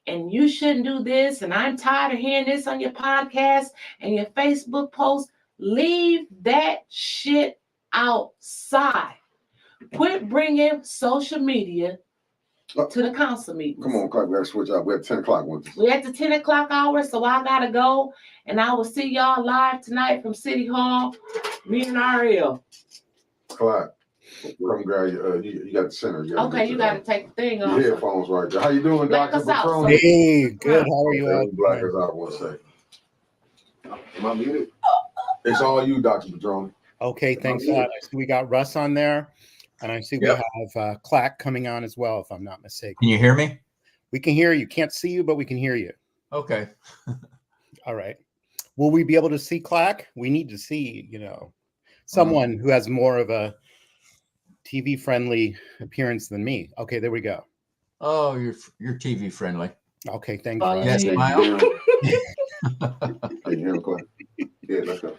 Speaker 3: and you shouldn't do this, and I'm tired of hearing this on your podcast and your Facebook post. Leave that shit outside. Quit bringing social media to the council meetings.
Speaker 2: Come on, Clark, we gotta switch out. We're at 10 o'clock.
Speaker 3: We're at the 10 o'clock hour, so I gotta go, and I will see y'all live tonight from City Hall. Me and RL.
Speaker 2: Clark, come grab you got the center.
Speaker 3: You gotta take the thing off.
Speaker 2: Your headphones right there. How you doing,
Speaker 3: Black
Speaker 2: Dr.
Speaker 3: us out,
Speaker 2: Patron?
Speaker 6: Hey, good. How are you all?
Speaker 2: Black us out 1 second. Am I muted? It's all you, Dr. Patron.
Speaker 6: Okay, thanks a lot. I see we got Russ on there, and I see we have Clack coming on as well, if I'm not mistaken.
Speaker 7: Can you hear me?
Speaker 6: We can hear you. Can't see you, but we can hear you.
Speaker 7: Okay.
Speaker 6: All right. Will we be able to see Clack? We need to see, someone who has more of a TV-friendly appearance than me. Okay, there we go.
Speaker 7: Oh, you're TV friendly.
Speaker 6: Okay, thanks.
Speaker 7: Yes, smile.
Speaker 2: Hey, Clark. Yeah, let's go.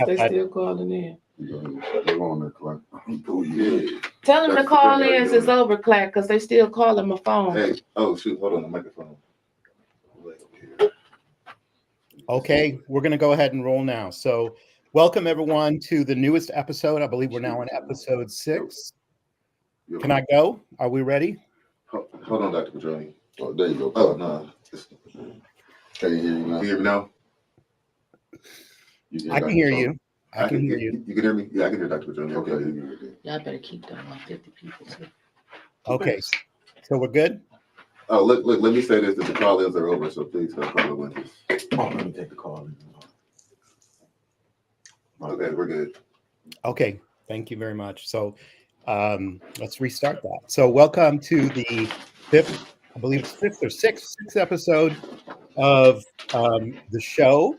Speaker 3: They still calling in.
Speaker 2: They're on there, Clark. Oh, yeah.
Speaker 3: Tell them the call ins is over, Clack, because they still calling my phone.
Speaker 2: Hey, oh, shoot, hold on, the microphone.
Speaker 6: Okay, we're going to go ahead and roll now. So welcome, everyone, to the newest episode. I believe we're now on episode 6. Can I go? Are we ready?
Speaker 2: Hold on, Dr. Petroni. Oh, there you go. Oh, no. Can you hear me now? You hear me now?
Speaker 6: I can hear you. I can hear you.
Speaker 2: You can hear me? Yeah, I can hear Dr. Petroni. Okay.
Speaker 3: Y'all better keep them on 50 people, too.
Speaker 6: Okay, so we're good?
Speaker 2: Oh, look, let me say this, that the call-ins are over, so please don't call in. Oh, let me take the call. Okay, we're good.
Speaker 6: Okay, thank you very much. So let's restart that. So welcome to the 5th, I believe it's 5th or 6th episode of the show.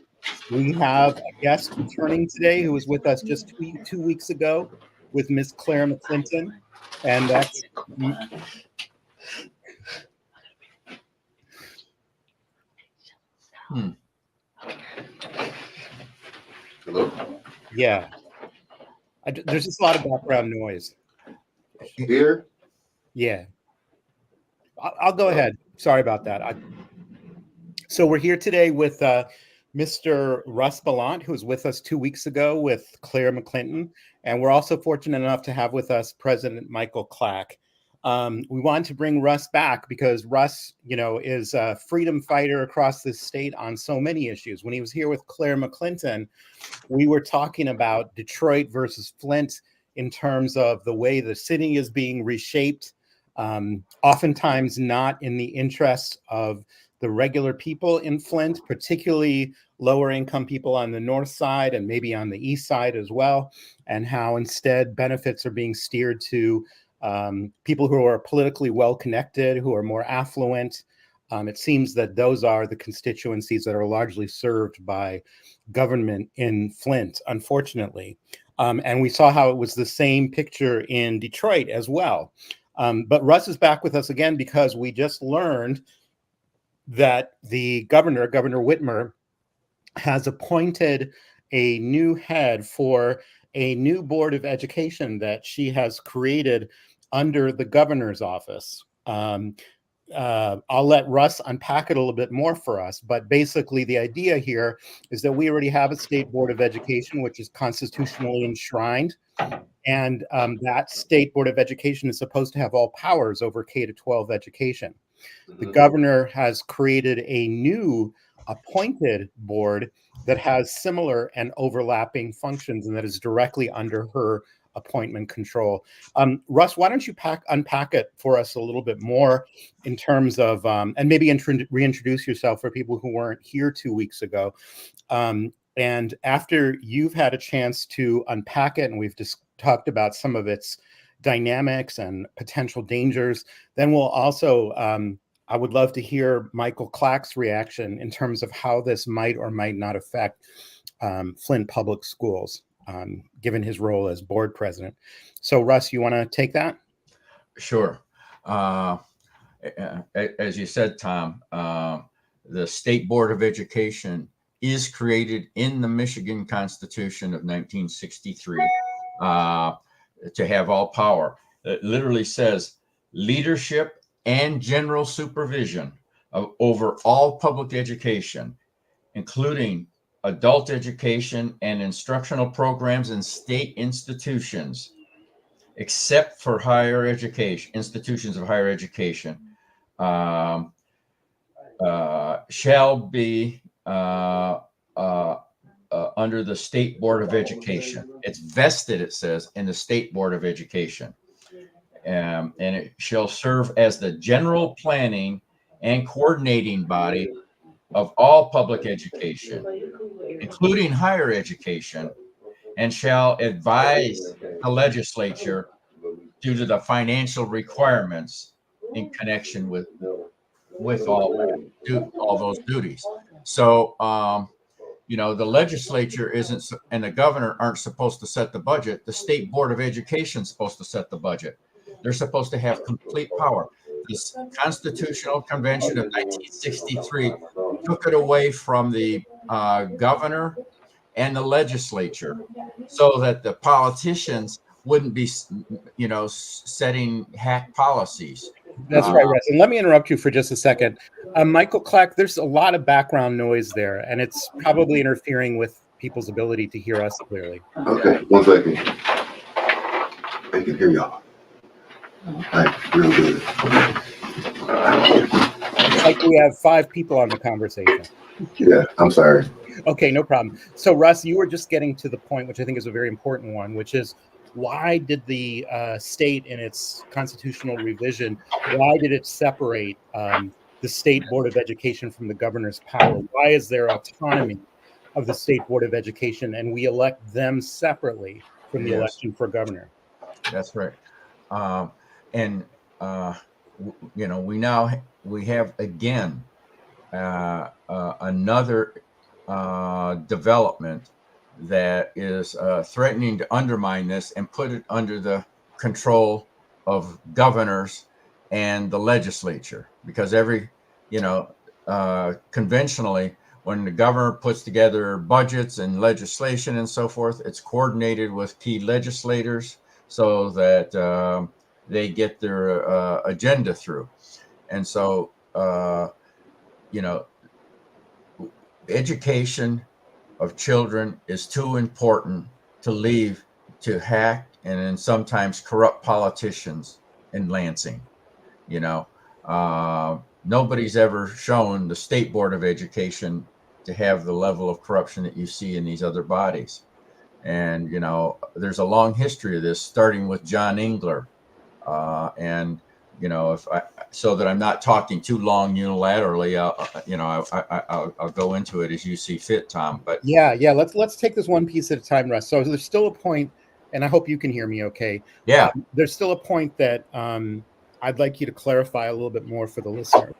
Speaker 6: We have a guest returning today who was with us just 2 weeks ago with Miss Claire McClinton, and that's
Speaker 2: Hello?
Speaker 6: Yeah. There's just a lot of background noise.
Speaker 2: Here?
Speaker 6: Yeah. I'll go ahead. Sorry about that. So we're here today with Mr. Russ Ballant, who was with us 2 weeks ago with Claire McClinton. And we're also fortunate enough to have with us President Michael Clack. We wanted to bring Russ back because Russ, is a freedom fighter across this state on so many issues. When he was here with Claire McClinton, we were talking about Detroit versus Flint in terms of the way the city is being reshaped, oftentimes not in the interests of the regular people in Flint, particularly lower income people on the north side and maybe on the east side as well, and how instead benefits are being steered to people who are politically well-connected, who are more affluent. It seems that those are the constituencies that are largely served by government in Flint, unfortunately. And we saw how it was the same picture in Detroit as well. But Russ is back with us again because we just learned that the Governor Whitmer, has appointed a new head for a new board of education that she has created under the governor's office. I'll let Russ unpack it a little bit more for us, but basically the idea here is that we already have a state board of education, which is constitutionally enshrined. And that state board of education is supposed to have all powers over K-12 education. The governor has created a new appointed board that has similar and overlapping functions and that is directly under her appointment control. Russ, why don't you unpack it for us a little bit more in terms of, and maybe reintroduce yourself for people who weren't here 2 weeks ago. And after you've had a chance to unpack it and we've just talked about some of its dynamics and potential dangers, then we'll also, I would love to hear Michael Clack's reaction in terms of how this might or might not affect Flint Public Schools, given his role as board president. So, Russ, you want to take that?
Speaker 7: Sure. As you said, Tom, the State Board of Education is created in the Michigan Constitution of 1963 to have all power. It literally says leadership, and general supervision over all public education, including adult education and instructional programs in state institutions, except for higher education, institutions of higher education, shall be under the State Board of Education. It's vested, it says, in the State Board of Education. And it shall serve as the general planning and coordinating body of all public education, including higher education, and shall advise the legislature due to the financial requirements in connection with all those duties. So, the legislature isn't, and the governor aren't supposed to set the budget. The State Board of Education is supposed to set the budget. They're supposed to have complete power. This Constitutional Convention of 1963 took it away from the governor and the legislature, so that the politicians wouldn't be, setting hack policies.
Speaker 6: That's right, Russ. And let me interrupt you for just a second. Michael Clack, there's a lot of background noise there, and it's probably interfering with people's ability to hear us clearly.
Speaker 2: Okay, 1 second. I can hear y'all. Like, real good.
Speaker 6: It's like we have 5 people on the conversation.
Speaker 2: Yeah, I'm sorry.
Speaker 6: Okay, no problem. So, Russ, you were just getting to the point, which I think is a very important one, which is, why did the state, in its constitutional revision, why did it separate the State Board of Education from the governor's power? Why is there autonomy of the State Board of Education, and we elect them separately from the election for governor?
Speaker 7: That's right. We have again another development that is threatening to undermine this and put it under the control of governors and the legislature, because conventionally, when the governor puts together budgets and legislation and so forth, it's coordinated with key legislators so that they get their agenda through. And so, education of children is too important to leave to hack and then sometimes corrupt politicians in Lansing. Nobody's ever shown the State Board of Education to have the level of corruption that you see in these other bodies. And, there's a long history of this, starting with John Engler. So that I'm not talking too long unilaterally, I'll go into it as you see fit, Tom. But
Speaker 6: yeah, let's take this one piece at a time, Russ. So there's still a point, and I hope you can hear me okay.
Speaker 7: Yeah.
Speaker 6: There's still a point that I'd like you to clarify a little bit more for the listener.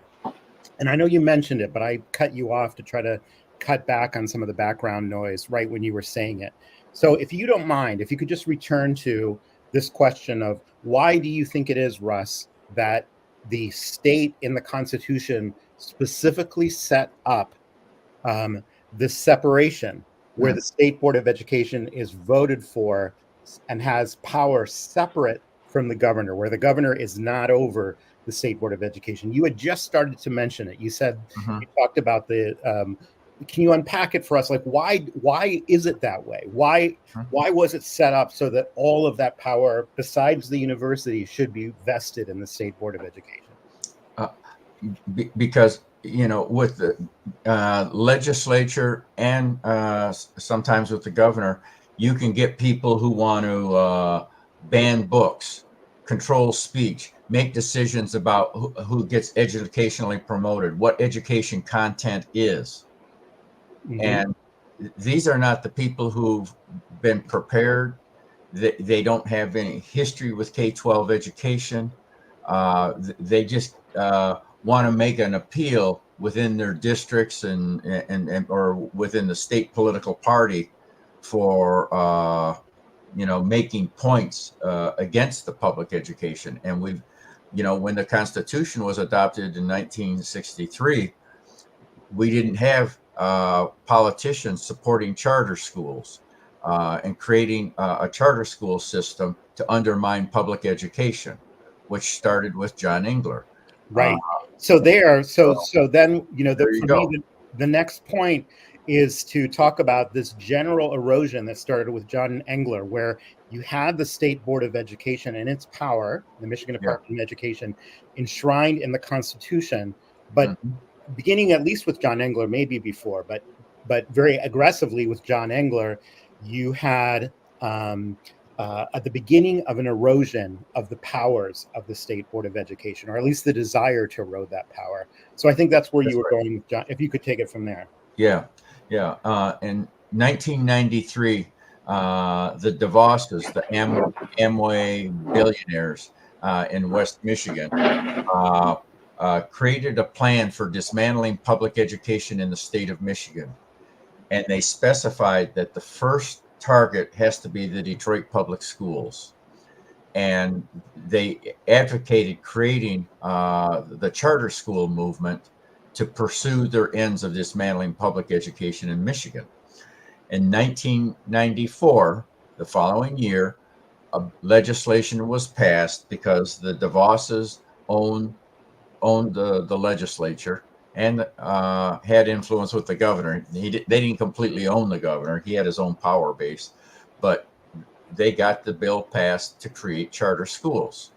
Speaker 6: And I know you mentioned it, but I cut you off to try to cut back on some of the background noise right when you were saying it. So if you don't mind, if you could just return to this question of, why do you think it is, Russ, that the state in the Constitution specifically set up this separation where the State Board of Education is voted for and has power separate from the governor, where the governor is not over the State Board of Education? You had just started to mention it. You said, you talked about the, can you unpack it for us? Like, why is it that way? Why was it set up so that all of that power, besides the university, should be vested in the State Board of Education?
Speaker 7: Because, with the legislature and sometimes with the governor, you can get people who want to ban books, control speech, make decisions about who gets educationally promoted, what education content is. And these are not the people who've been prepared. They don't have any history with K-12 education. They just want to make an appeal within their districts and or within the state political party for making points against the public education. And we've, when the Constitution was adopted in 1963, we didn't have politicians supporting charter schools and creating a charter school system to undermine public education. which started with John Engler.
Speaker 6: Right. So then,
Speaker 7: there you
Speaker 6: for
Speaker 7: go.
Speaker 6: me, the next point is to talk about this general erosion that started with John Engler, where you had the State Board of Education and its power, the Michigan Department of Education, enshrined in the Constitution, but
Speaker 7: Mhm.
Speaker 6: beginning at least with John Engler, maybe before, but very aggressively with John Engler, you had at the beginning of an erosion of the powers of the State Board of Education, or at least the desire to erode that power. So I think that's where you were going with John. If you could take it from there.
Speaker 7: Yeah. In 1993, the DeVosses, the Amway billionaires in West Michigan, created a plan for dismantling public education in the state of Michigan. And they specified that the first target has to be the Detroit public schools. And they advocated creating the charter school movement to pursue their ends of dismantling public education in Michigan. In 1994, the following year, legislation was passed because the DeVosses owned the legislature and had influence with the governor. They didn't completely own the governor. He had his own power base, but they got the bill passed to create charter schools.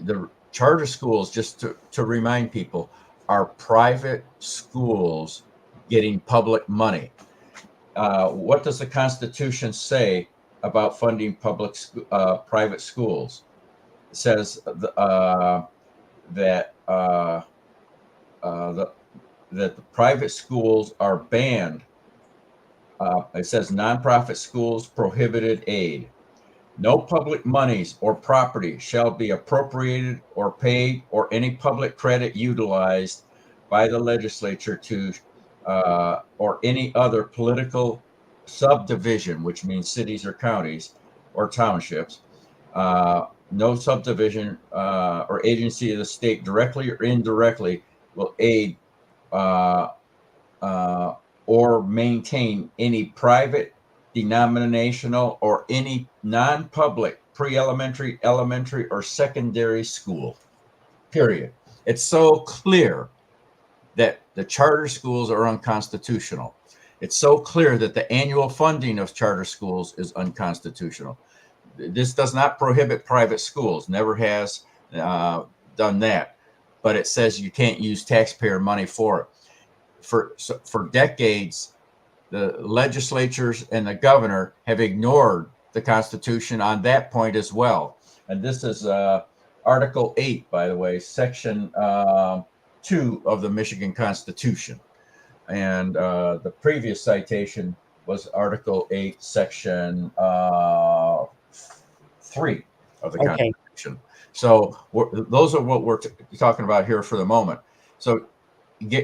Speaker 7: The charter schools, just to remind people, are private schools getting public money. What does the Constitution say about funding private schools? It says that the private schools are banned. It says nonprofit schools prohibited aid. No public monies or property shall be appropriated or paid, or any public credit utilized by the legislature to or any other political subdivision, which means cities or counties or townships. No subdivision or agency of the state, directly or indirectly, will aid or maintain any private, denominational, or any non-public pre-elementary, elementary, or secondary school. Period. It's so clear that the charter schools are unconstitutional. It's so clear that the annual funding of charter schools is unconstitutional. This does not prohibit private schools, never has done that, but it says you can't use taxpayer money for it. For decades, the legislatures and the governor have ignored the Constitution on that point as well. And this is Article 8, by the way, Section 2 of the Michigan Constitution. And the previous citation was Article 8, Section 3 of the Constitution. So those are what we're talking about here for the moment. So,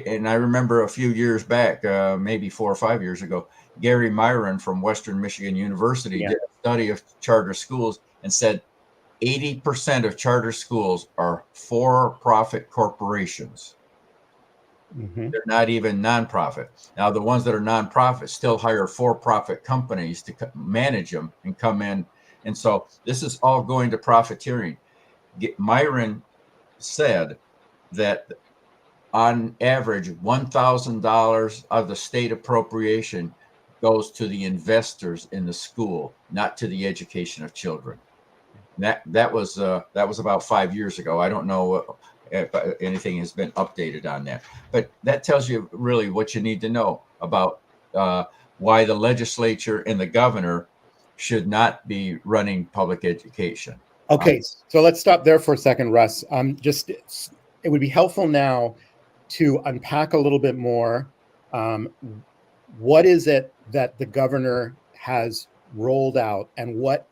Speaker 7: and I remember a few years back, maybe 4 or 5 years ago, Gary Myron from Western Michigan University did a study of charter schools and said 80% of charter schools are for-profit corporations. Mm-hmm. They're not even nonprofit. Now, the ones that are nonprofit still hire for-profit companies to manage them and come in. And so this is all going to profiteering. Myron said that on average, $1,000 of the state appropriation goes to the investors in the school, not to the education of children. That was about 5 years ago. I don't know if anything has been updated on that, but that tells you really what you need to know about why the legislature and the governor should not be running public education.
Speaker 6: Okay, so let's stop there for a second, Russ. It would be helpful now to unpack a little bit more. What is it that the governor has rolled out, and what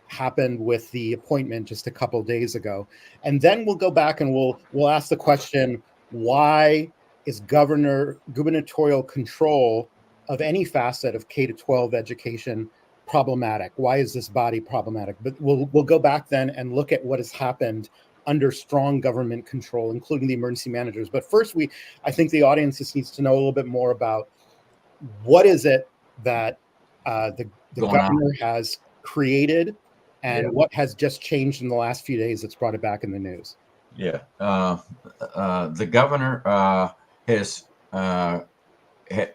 Speaker 6: happened with the appointment just a couple of days ago? And then we'll go back and we'll ask the question, why is gubernatorial control of any facet of K-12 education problematic? Why is this body problematic? But we'll go back then and look at what has happened under strong government control, including the emergency managers. But first, I think the audience just needs to know a little bit more about what is it that the governor has created, and what has just changed in the last few days that's brought it back in the news?
Speaker 7: Yeah. The governor has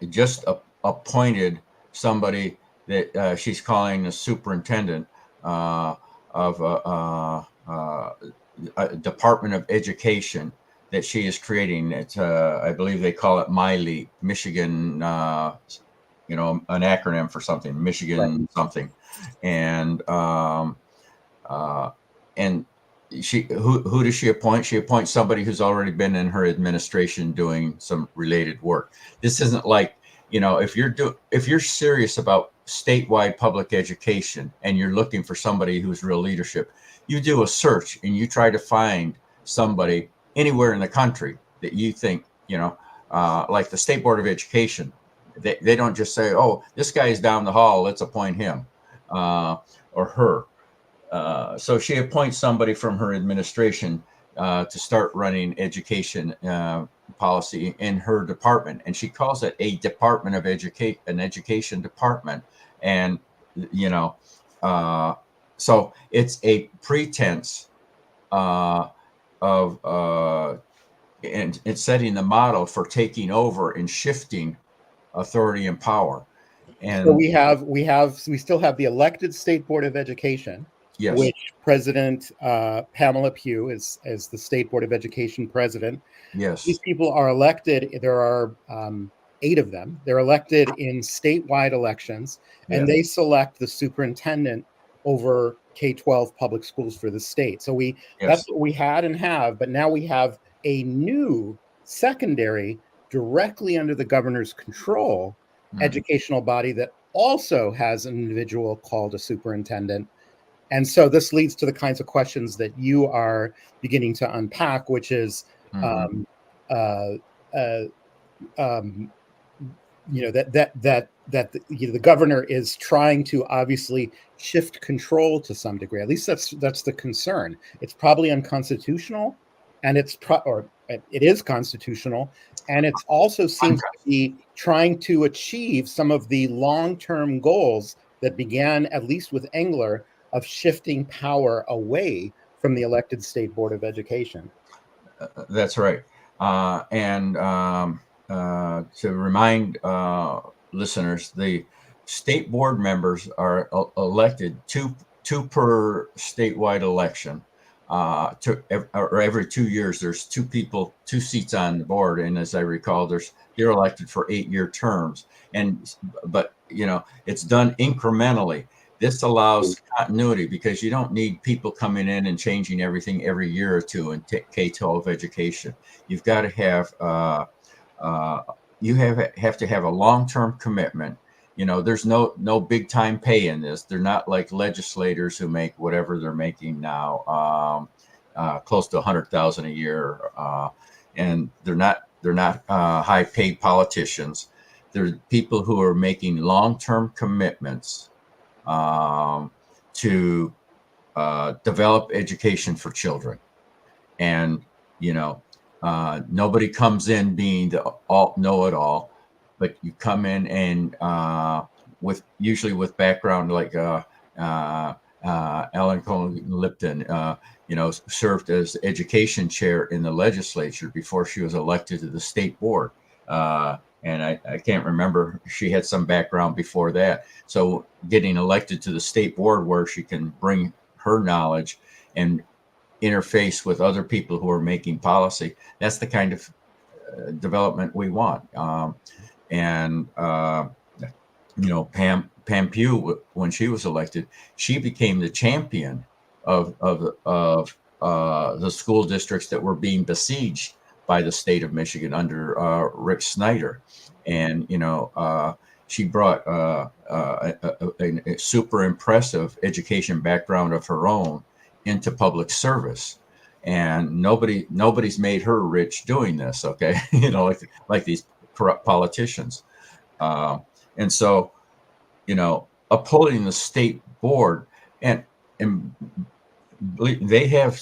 Speaker 7: just appointed somebody that she's calling the superintendent of a Department of Education that she is creating. It's I believe they call it MILEAP, Michigan, an acronym for something, Michigan something, and who does she appoint? She appoints somebody who's already been in her administration doing some related work. This isn't like, if you're serious about statewide public education and you're looking for somebody who's real leadership, you do a search and you try to find somebody anywhere in the country that you think, like the State Board of Education. They don't just say, oh, this guy is down the hall, let's appoint him or her. So she appoints somebody from her administration to start running education policy in her department, and she calls it a Department of an education department. And so it's a pretense of and it's setting the model for taking over and shifting authority and power. And
Speaker 6: so we still have the elected State Board of Education,
Speaker 7: yes,
Speaker 6: which President Pamela Pugh is the State Board of Education president.
Speaker 7: yes,
Speaker 6: These people are elected. There are 8 of them. They're elected in statewide elections, and they select the superintendent over K-12 public schools for the state. So that's what we had and have, but now we have a new secondary directly under the governor's control educational body that also has an individual called a superintendent. And so this leads to the kinds of questions that you are beginning to unpack, which is, the governor is trying to obviously shift control to some degree. At least that's the concern. It's probably unconstitutional, and it is constitutional, and it also seems to be trying to achieve some of the long-term goals that began, at least with Engler, of shifting power away from the elected State Board of Education.
Speaker 7: That's right. And to remind listeners, the state board members are elected two per statewide election. Every 2 years, there's 2 seats on the board, and as I recall, they're elected for 8-year terms. But it's done incrementally. This allows continuity because you don't need people coming in and changing everything every year or two in K-12 education. You've got to have have to have a long-term commitment. There's no big time pay in this. They're not like legislators who make whatever they're making now, close to $100,000 a year, and they're not high paid politicians. They're people who are making long-term commitments to develop education for children. And nobody comes in being the know-it-all, but you come in and usually with background like Ellen Cohen Lipton, served as education chair in the legislature before she was elected to the state board. And I can't remember, she had some background before that. So getting elected to the state board where she can bring her knowledge and interface with other people who are making policy, that's the kind of development we want. Pam Pugh, when she was elected, she became the champion of the school districts that were being besieged by the state of Michigan under Rick Snyder. And, she brought a super impressive education background of her own into public service. And nobody's made her rich doing this. Okay. like these corrupt politicians. And so, upholding the state board and they have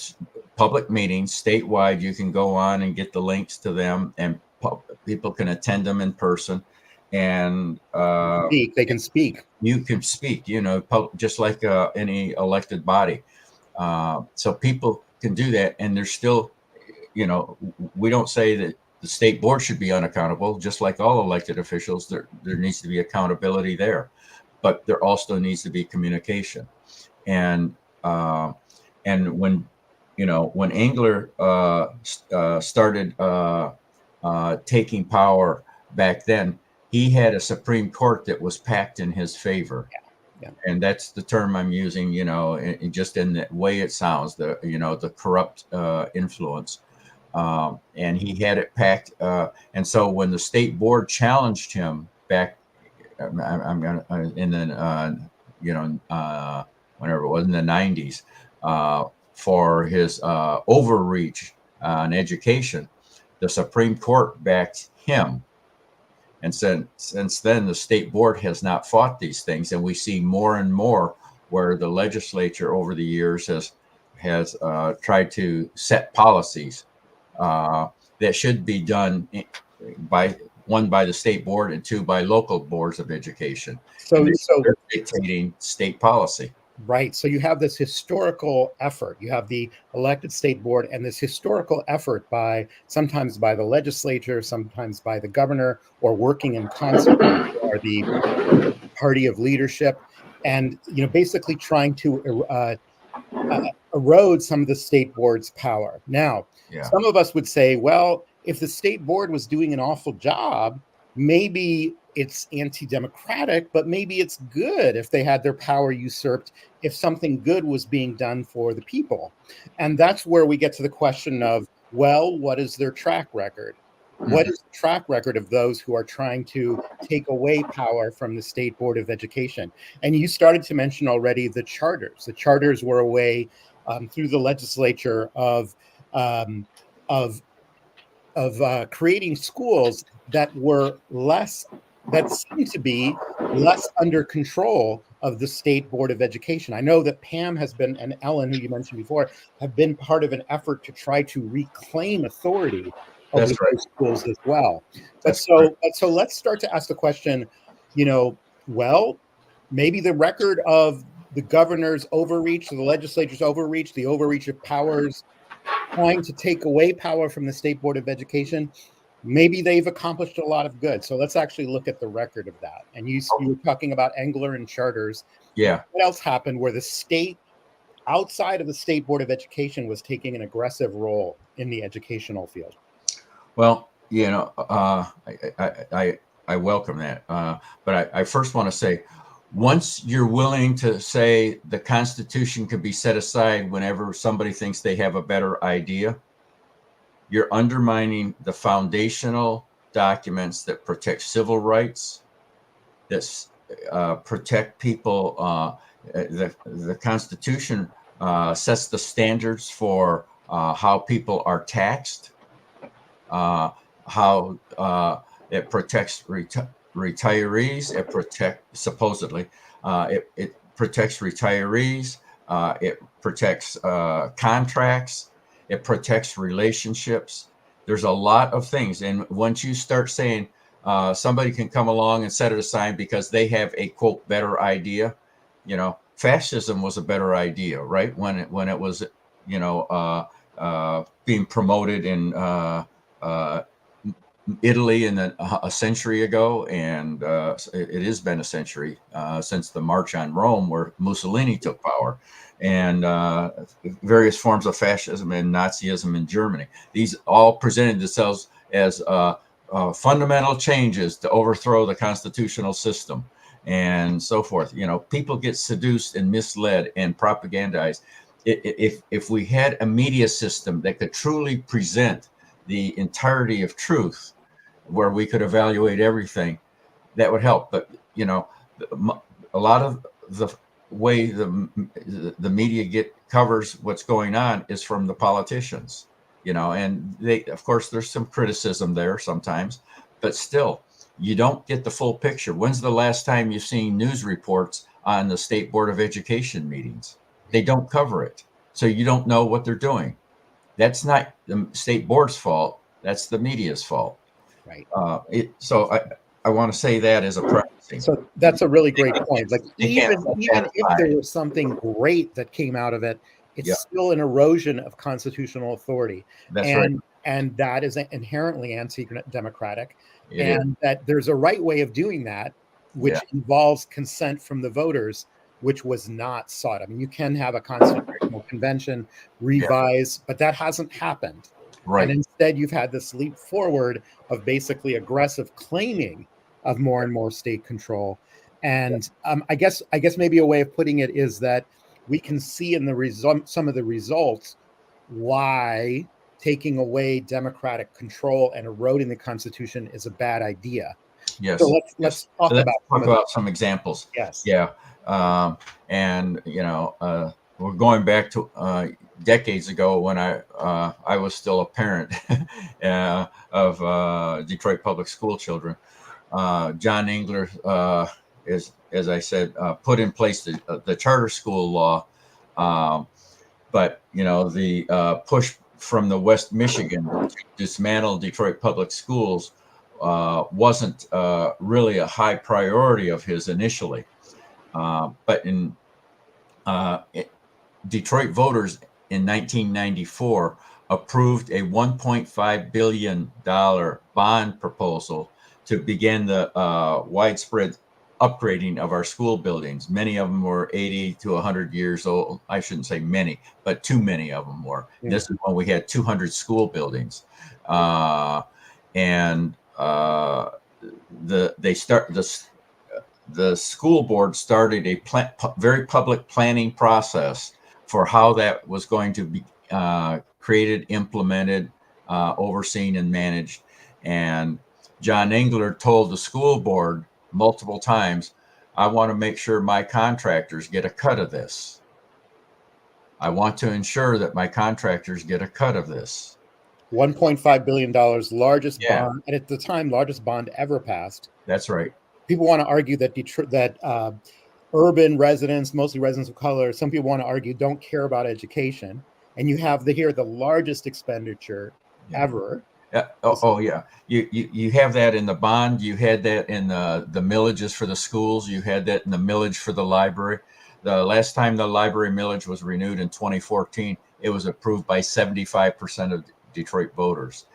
Speaker 7: public meetings statewide. You can go on and get the links to them, and people can attend them in person. and
Speaker 6: Speak. They can speak.
Speaker 7: you can speak, just like any elected body. So people can do that, and there's still, we don't say that the state board should be unaccountable. Just like all elected officials, there needs to be accountability there, but there also needs to be communication. And when when Engler started taking power back then, he had a Supreme Court that was packed in his favor.
Speaker 6: Yeah.
Speaker 7: And that's the term I'm using, just in the way it sounds, the corrupt influence. And he had it packed. And so when the state board challenged him back, I'm going to, and then, whenever it was in the 90s, for his overreach on education, the Supreme Court backed him. And since then, the state board has not fought these things, and we see more and more where the legislature over the years has tried to set policies that should be done by the state board and two by local boards of education.
Speaker 6: So
Speaker 7: they're dictating state policy.
Speaker 6: Right. So you have this historical effort. You have the elected state board and this historical effort sometimes by the legislature, sometimes by the governor, or working in concert or the party of leadership, and basically trying to erode some of the state board's power. Now, some of us would say, well, if the state board was doing an awful job, maybe it's anti-democratic, but maybe it's good if they had their power usurped, if something good was being done for the people. And that's where we get to the question of, well, what is their track record? What is the track record of those who are trying to take away power from the State Board of Education? And you started to mention already the charters. The charters were a way through the legislature of creating schools that seemed to be less under control of the State Board of Education. I know that Pam has been, and Ellen, who you mentioned before, have been part of an effort to try to reclaim authority over those schools as well. But so let's start to ask the question, well, maybe the record of the governor's overreach, the legislature's overreach, the overreach of powers, trying to take away power from the State Board of Education, maybe they've accomplished a lot of good. So let's actually look at the record of that. And you were talking about Engler and charters.
Speaker 7: Yeah.
Speaker 6: What else happened where the state, outside of the State Board of Education, was taking an aggressive role in the educational field?
Speaker 7: Well, I welcome that. But I first want to say, once you're willing to say the Constitution could be set aside whenever somebody thinks they have a better idea, you're undermining the foundational documents that protect civil rights, that protect people. The Constitution sets the standards for how people are taxed, how it protects retirees. It protects retirees. It protects contracts. It protects relationships. There's a lot of things. And once you start saying somebody can come along and set it aside because they have a, quote, better idea, fascism was a better idea, right? When it was, being promoted in Italy a century ago, and it has been a century since the March on Rome, where Mussolini took power, and various forms of fascism and Nazism in Germany. These all presented themselves as fundamental changes to overthrow the constitutional system and so forth. People get seduced and misled and propagandized. If we had a media system that could truly present the entirety of truth, where we could evaluate everything, that would help. But a lot of the way the media covers what's going on is from the politicians, and they, of course, there's some criticism there sometimes, but still, you don't get the full picture. When's the last time you've seen news reports on the State Board of Education meetings? They don't cover it, so you don't know what they're doing. That's not the state board's fault. That's the media's fault.
Speaker 6: Right.
Speaker 7: So I want to say that as a preface.
Speaker 6: So that's a really great point. Like
Speaker 7: They can't
Speaker 6: even
Speaker 7: set
Speaker 6: even
Speaker 7: that
Speaker 6: if
Speaker 7: aside.
Speaker 6: there was something great that came out of it, it's
Speaker 7: Yeah.
Speaker 6: still an erosion of constitutional authority.
Speaker 7: That's right.
Speaker 6: And that is inherently anti-democratic.
Speaker 7: It is.
Speaker 6: And that there's a right way of doing that, which
Speaker 7: Yeah.
Speaker 6: involves consent from the voters, which was not sought. I mean, you can have a constitutional convention revise, but that hasn't happened.
Speaker 7: Right.
Speaker 6: And instead, you've had this leap forward of basically aggressive claiming of more and more state control. And I guess maybe a way of putting it is that we can see in the some of the results why taking away democratic control and eroding the Constitution is a bad idea.
Speaker 7: Yes.
Speaker 6: So let's talk
Speaker 7: about some examples.
Speaker 6: Yes.
Speaker 7: Yeah. And we're going back to decades ago when I was still a parent of Detroit public school children. John Engler, as I said, put in place the charter school law, but the push from the West Michigan to dismantle Detroit public schools wasn't really a high priority of his initially, but in Detroit voters in 1994 approved a $1.5 billion bond proposal to begin the widespread upgrading of our school buildings. Many of them were 80 to 100 years old. I shouldn't say many, but too many of them were. Yeah. This is when we had 200 school buildings. The school board started a very public planning process for how that was going to be created, implemented, overseen, and managed. And John Engler told the school board multiple times, I want to make sure my contractors get a cut of this. I want to ensure that my contractors get a cut of this.
Speaker 6: $1.5 billion, largest bond, and at the time, largest bond ever passed.
Speaker 7: That's right.
Speaker 6: People want to argue that urban residents, mostly residents of color, some people want to argue don't care about education. And you have the largest expenditure ever.
Speaker 7: Yeah. Yeah. You have that in the bond. You had that in the millages for the schools. You had that in the millage for the library. The last time the library millage was renewed in 2014, it was approved by 75% of Detroit voters.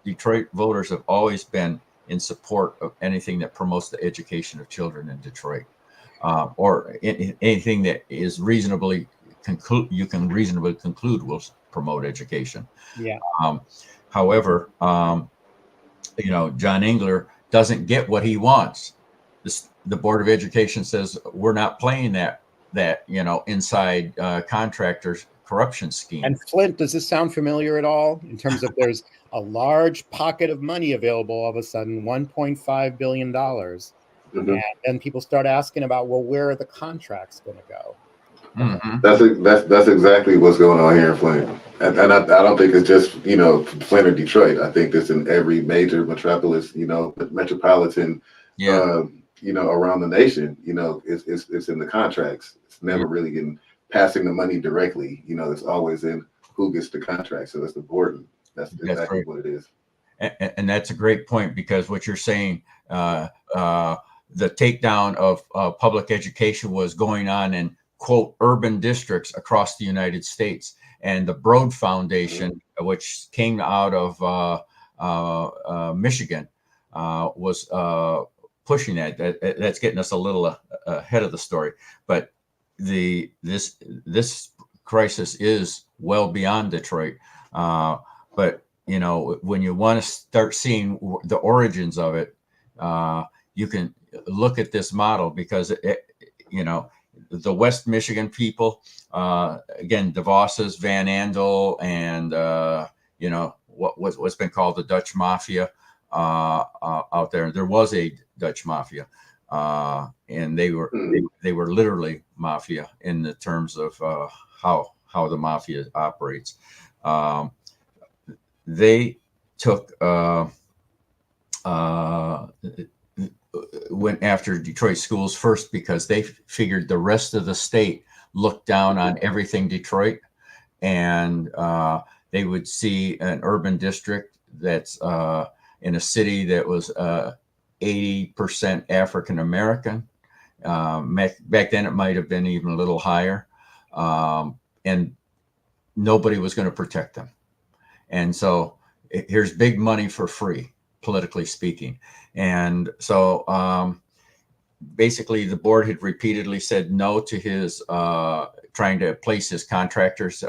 Speaker 7: Detroit voters have always been in support of anything that promotes the education of children in Detroit, or anything that is reasonably you can reasonably conclude will promote education.
Speaker 6: Yeah.
Speaker 7: However, John Engler doesn't get what he wants. The Board of Education says we're not playing that inside contractors corruption scheme.
Speaker 6: And Flint, does this sound familiar at all? In terms of there's a large pocket of money available all of a sudden, $1.5 billion. Mm-hmm. And then people start asking about, well, where are the contracts going to go?
Speaker 7: Mm-hmm.
Speaker 2: That's exactly what's going on here in Flint. And I don't think it's just, Flint or Detroit. I think it's in every major metropolis, metropolitan, around the nation, it's in the contracts. It's never really passing the money directly. It's always in who gets the contract. So it's important. That's exactly right. What it is.
Speaker 7: And that's a great point, because what you're saying, the takedown of public education was going on in, quote, urban districts across the United States. And the Broad Foundation, which came out of Michigan, was pushing that. That's getting us a little ahead of the story. But this crisis is well beyond Detroit. But when you want to start seeing the origins of it, you can look at this model, because the West Michigan people, again, DeVos's, Van Andel, and what's been called the Dutch Mafia out there. There was a Dutch Mafia, and they were literally mafia in the terms of how the mafia operates. They took went after Detroit schools first because they figured the rest of the state looked down on everything Detroit, and they would see an urban district that's in a city that was 80% African American. Back then, it might have been even a little higher, and nobody was going to protect them. And so here's big money for free, politically speaking. And so basically, the board had repeatedly said no to his trying to place his contractors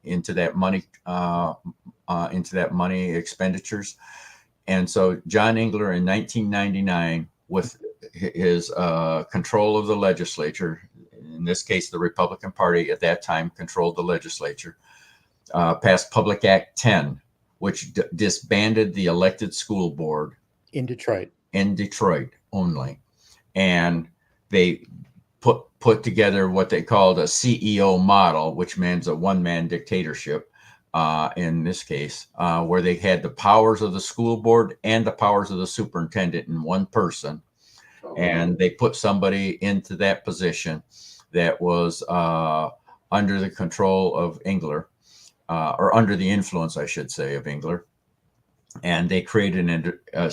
Speaker 7: into that money expenditures. And so John Engler in 1999, with his control of the legislature, in this case, the Republican Party at that time controlled the legislature, passed Public Act 10, which disbanded the elected school board
Speaker 6: in Detroit
Speaker 7: only. And they put together what they called a CEO model, which means a one-man dictatorship. In this case, where they had the powers of the school board and the powers of the superintendent in one person. And they put somebody into that position that was under the control of Engler, or under the influence, I should say, of Engler. And they created a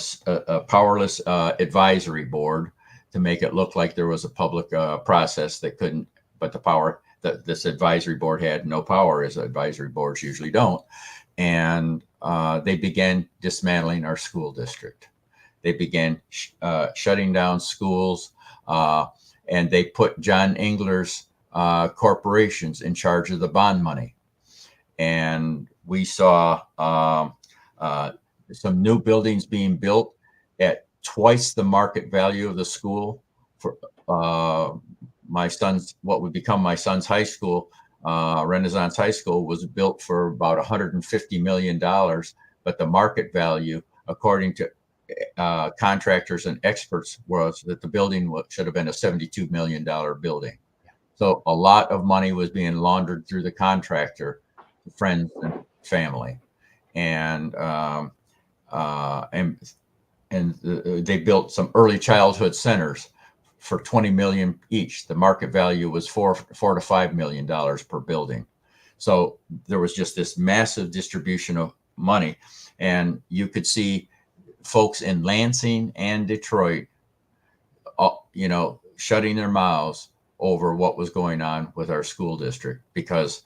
Speaker 7: powerless advisory board to make it look like there was a public process that couldn't, but the power that this advisory board had no power, as advisory boards usually don't. And they began dismantling our school district. They began shutting down schools, and they put John Engler's corporations in charge of the bond money. And we saw some new buildings being built at twice the market value of the school. For what would become my son's high school, Renaissance High School, was built for about $150 million, but the market value, according to contractors and experts, was that the building should have been a $72 million building. So a lot of money was being laundered through the contractor, friends and family, and they built some early childhood centers for $20 million each. The market value was $4 to $5 million per building. So there was just this massive distribution of money, and you could see folks in Lansing and Detroit, shutting their mouths over what was going on with our school district, because,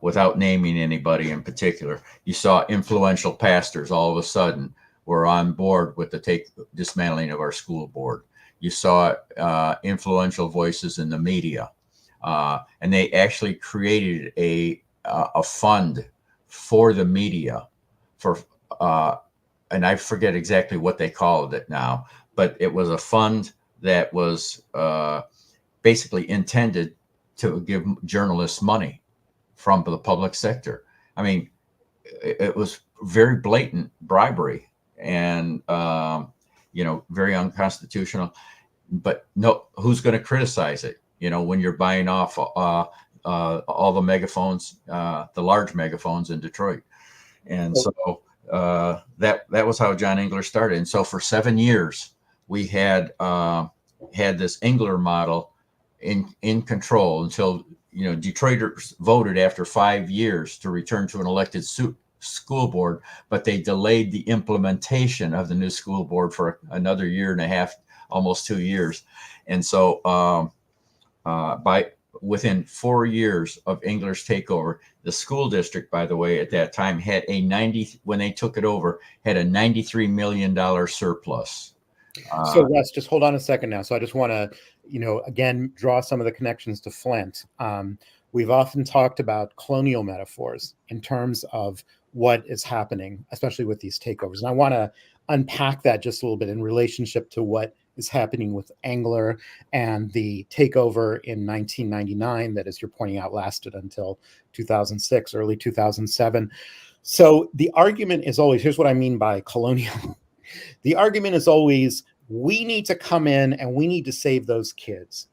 Speaker 7: without naming anybody in particular, you saw influential pastors all of a sudden were on board with the dismantling of our school board. You saw influential voices in the media, and they actually created a fund for the media and I forget exactly what they called it now, but it was a fund that was basically intended to give journalists money from the public sector. I mean, it was very blatant bribery and, very unconstitutional. But no, who's going to criticize it? When you're buying off all the megaphones, the large megaphones in Detroit. And so that was how John Engler started. And so for 7 years, we had this Engler model in control until Detroiters voted after 5 years to return to an elected school board, but they delayed the implementation of the new school board for another year and a half, almost 2 years. And so within 4 years of Engler's takeover, the school district, by the way, at that time had when they took it over, had a $93 million surplus.
Speaker 6: So Russ, just hold on a second now. So I just want to, again, draw some of the connections to Flint. We've often talked about colonial metaphors in terms of what is happening, especially with these takeovers. And I want to unpack that just a little bit in relationship to what is happening with Engler and the takeover in 1999 that, as you're pointing out, lasted until 2006, early 2007. So the argument is always, here's what I mean by colonial. The argument is always, we need to come in and we need to save those kids.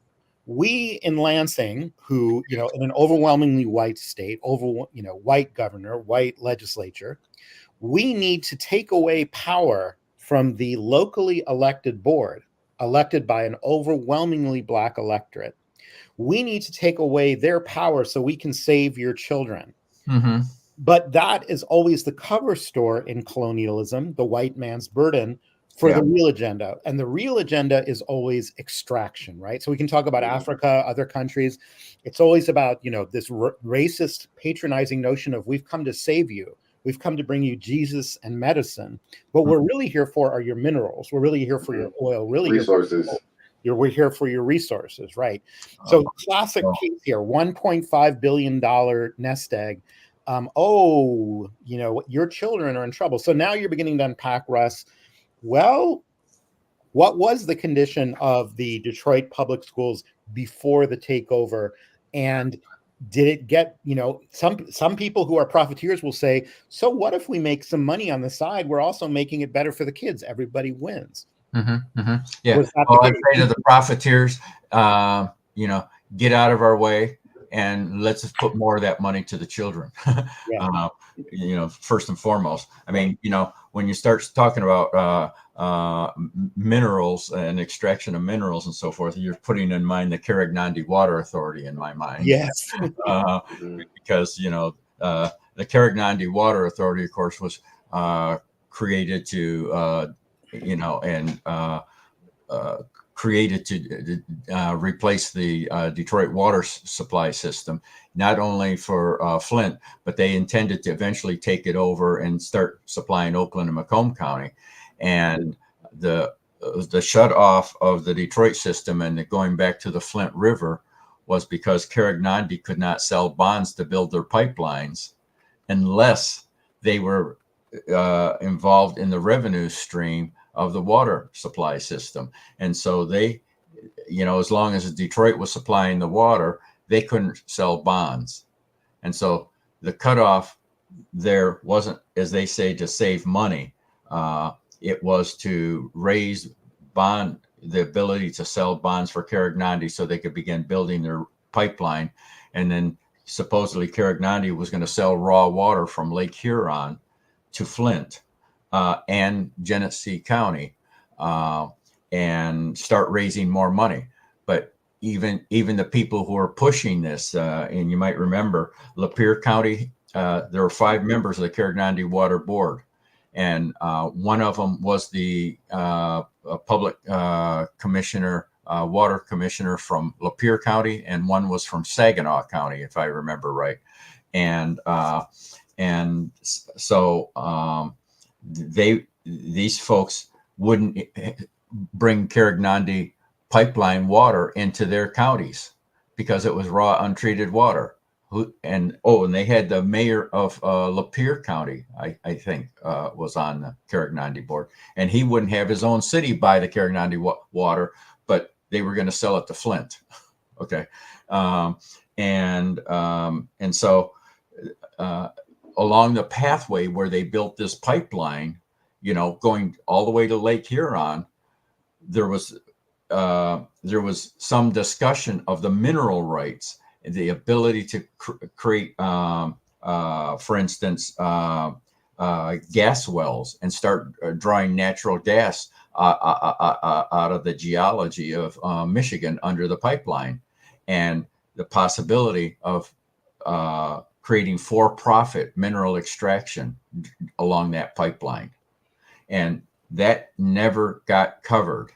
Speaker 6: We in Lansing, who, in an overwhelmingly white state, white governor, white legislature, we need to take away power from the locally elected board, elected by an overwhelmingly Black electorate. We need to take away their power so we can save your children.
Speaker 7: Mm-hmm.
Speaker 6: But that is always the cover story in colonialism, the white man's burden, for
Speaker 7: Yeah.
Speaker 6: the real agenda. And the real agenda is always extraction, right? So we can talk about Africa, other countries. It's always about, this racist, patronizing notion of we've come to save you. We've come to bring you Jesus and medicine. What we're really here for are your minerals. We're really here for your oil, really
Speaker 2: Resources.
Speaker 6: we're here for your resources, right? So classic case here, $1.5 billion nest egg. Your children are in trouble. So now you're beginning to unpack, Russ. Well, what was the condition of the Detroit public schools before the takeover? And did it get, some people who are profiteers will say, so what if we make some money on the side? We're also making it better for the kids. Everybody wins.
Speaker 7: Yeah.
Speaker 6: Was that
Speaker 7: I'd say to the profiteers, get out of our way and let's just put more of that money to the children. First and foremost. I mean, when you start talking about minerals and extraction of minerals and so forth, you're putting in mind the Carrignandi Water Authority in my mind.
Speaker 6: Yes.
Speaker 7: Because, the Carrignandi Water Authority, of course, was created to, created to replace the Detroit water supply system, not only for Flint, but they intended to eventually take it over and start supplying Oakland and Macomb County. And the shut off of the Detroit system and going back to the Flint River was because Carrignandi could not sell bonds to build their pipelines unless they were involved in the revenue stream of the water supply system. And so they, as long as Detroit was supplying the water, they couldn't sell bonds. And so the cutoff there wasn't, as they say, to save money. It was to raise the ability to sell bonds for Carrignandi so they could begin building their pipeline. And then supposedly Carrignandi was going to sell raw water from Lake Huron to Flint and Genesee County and start raising more money. But even the people who are pushing this, and you might remember Lapeer County, there were 5 members of the Carrignandi Water Board. And one of them was the public commissioner, water commissioner from Lapeer County, and one was from Saginaw County, if I remember right. And so these folks wouldn't bring Carrignandi pipeline water into their counties because it was raw, untreated water. And they had the mayor of Lapeer County, I think, was on the Carrignandi board, and he wouldn't have his own city buy the Carrignandi water, but they were going to sell it to Flint. Okay, and so along the pathway where they built this pipeline, going all the way to Lake Huron, there was some discussion of the mineral rights, the ability to create, for instance, gas wells and start drawing natural gas out of the geology of Michigan under the pipeline, and the possibility of creating for-profit mineral extraction along that pipeline. And that never got covered.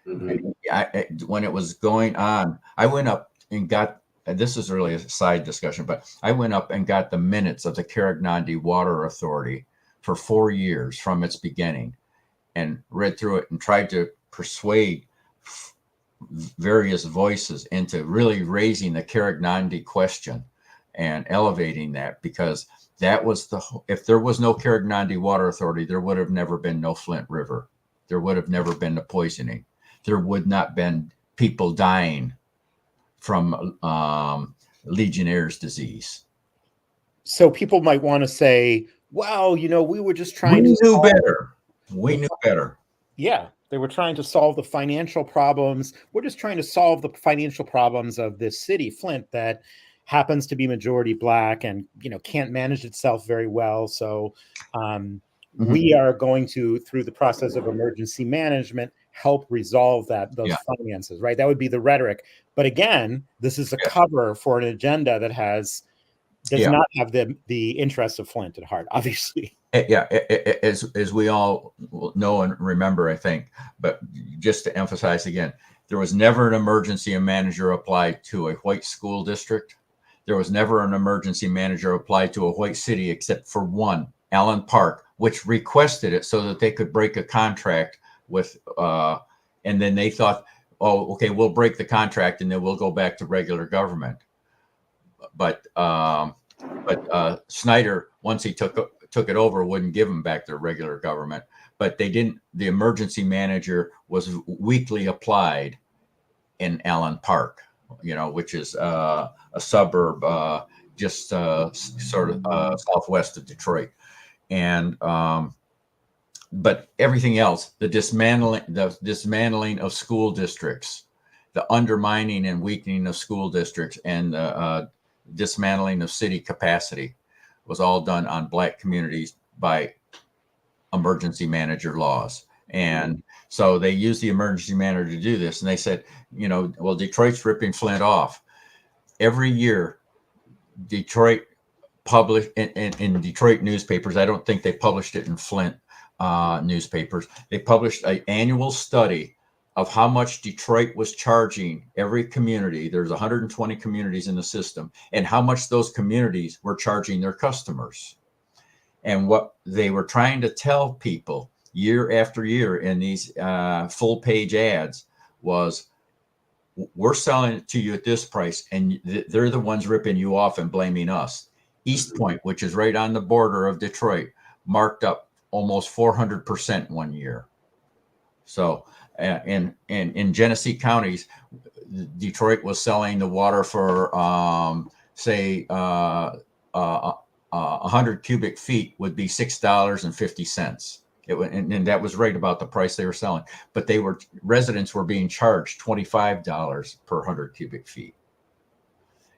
Speaker 7: When it was going on, I went up and got, this is really a side discussion, but I went up and got the minutes of the Carrignandi Water Authority for 4 years from its beginning and read through it and tried to persuade various voices into really raising the Carrignandi question and elevating that, because that was if there was no Carrignandi Water Authority, there would have never been no Flint River. There would have never been the poisoning. There would not been people dying from Legionnaire's disease.
Speaker 6: So people might want to say, well, we were just trying
Speaker 7: We knew better. We knew better.
Speaker 6: Yeah, they were trying to solve the financial problems. We're just trying to solve the financial problems of this city, Flint, that happens to be majority Black and, can't manage itself very well. So we are going to, through the process of emergency management, help resolve those finances, right? That would be the rhetoric. But again, this is a cover for an agenda that has does
Speaker 7: Yeah.
Speaker 6: not have the interests of Flint at heart, obviously.
Speaker 7: Yeah, as we all know and remember, I think, but just to emphasize again, there was never an emergency manager applied to a white school district. There was never an emergency manager applied to a white city except for one, Allen Park, which requested it so that they could break a contract with, and then they thought, oh, okay, we'll break the contract and then we'll go back to regular government. But Snyder, once he took it over, wouldn't give them back their regular government. But they didn't. The emergency manager was weekly applied in Allen Park, which is a suburb just sort of southwest of Detroit. And but everything else, the dismantling of school districts, the undermining and weakening of school districts, and dismantling of city capacity was all done on Black communities by emergency manager laws. And so they used the emergency manager to do this. And they said, well, Detroit's ripping Flint off. Every year, Detroit published in Detroit newspapers. I don't think they published it in Flint newspapers. They published an annual study of how much Detroit was charging every community. There's 120 communities in the system, and how much those communities were charging their customers. And what they were trying to tell people year after year in these full page ads was, we're selling it to you at this price, and they're the ones ripping you off and blaming us. East Point, which is right on the border of Detroit, marked up almost 400% one year. So in Genesee counties, Detroit was selling the water for say 100 cubic feet would be $6.50. And that was right about the price they were selling. But residents were being charged $25 per 100 cubic feet.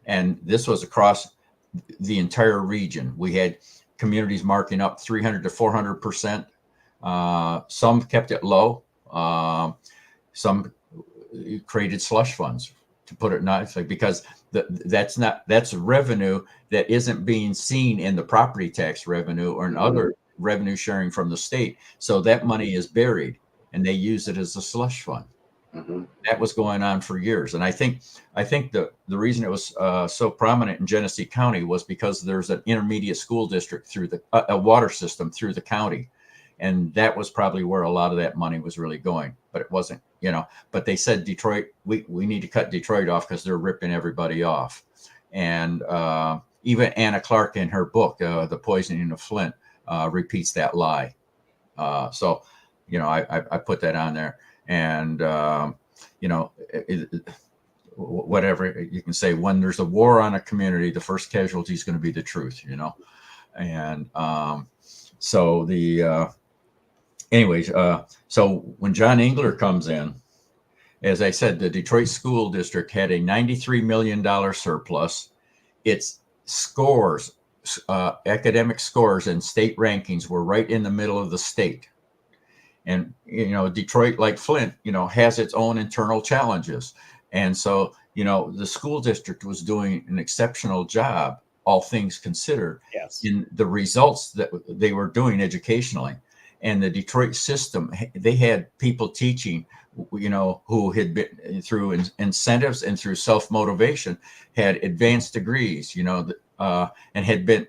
Speaker 7: And this was across the entire region. We had communities marking up 300 to 400%. Some kept it low. Some created slush funds, to put it nicely, because that's revenue that isn't being seen in the property tax revenue or in other revenue sharing from the state. So that money is buried, and they use it as a slush fund. That was going on for years. And I think the reason it was so prominent in Genesee County was because there's an intermediate school district through a water system through the county. And that was probably where a lot of that money was really going, but it wasn't, but they said Detroit, we need to cut Detroit off because they're ripping everybody off. And even Anna Clark in her book, The Poisoning of Flint, repeats that lie. So, I put that on there. And, whatever you can say, when there's a war on a community, the first casualty is going to be the truth, And so so when John Engler comes in, as I said, the Detroit School District had a $93 million surplus. Its scores, academic scores and state rankings were right in the middle of the state. And, Detroit, like Flint, has its own internal challenges. And so, the school district was doing an exceptional job, all things considered, in the results that they were doing educationally. And the Detroit system, they had people teaching, who had been through incentives and through self-motivation, had advanced degrees, and had been,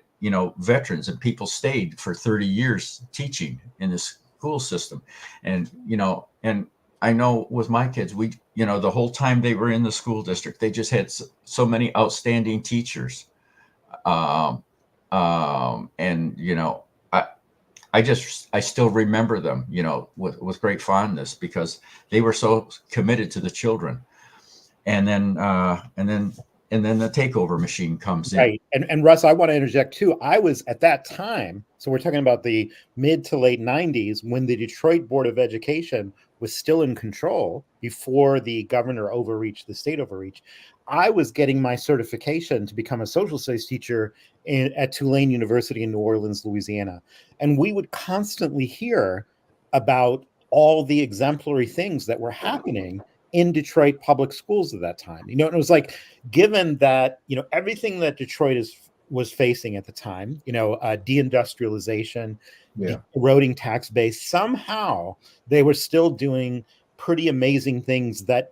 Speaker 7: veterans, and people stayed for 30 years teaching in this school system. And, and I know with my kids, the whole time they were in the school district, they just had so many outstanding teachers. And, I still remember them, with great fondness, because they were so committed to the children. And then the takeover machine comes in.
Speaker 6: Right. And Russ, I want to interject too. I was at that time, so we're talking about the mid to late 90s, when the Detroit Board of Education was still in control before the governor overreached, the state overreach. I was getting my certification to become a social studies teacher at Tulane University in New Orleans, Louisiana. And we would constantly hear about all the exemplary things that were happening in Detroit public schools at that time. And it was like, given that, everything that Detroit is was facing at the time, deindustrialization,
Speaker 7: Yeah.
Speaker 6: eroding tax base. Somehow they were still doing pretty amazing things that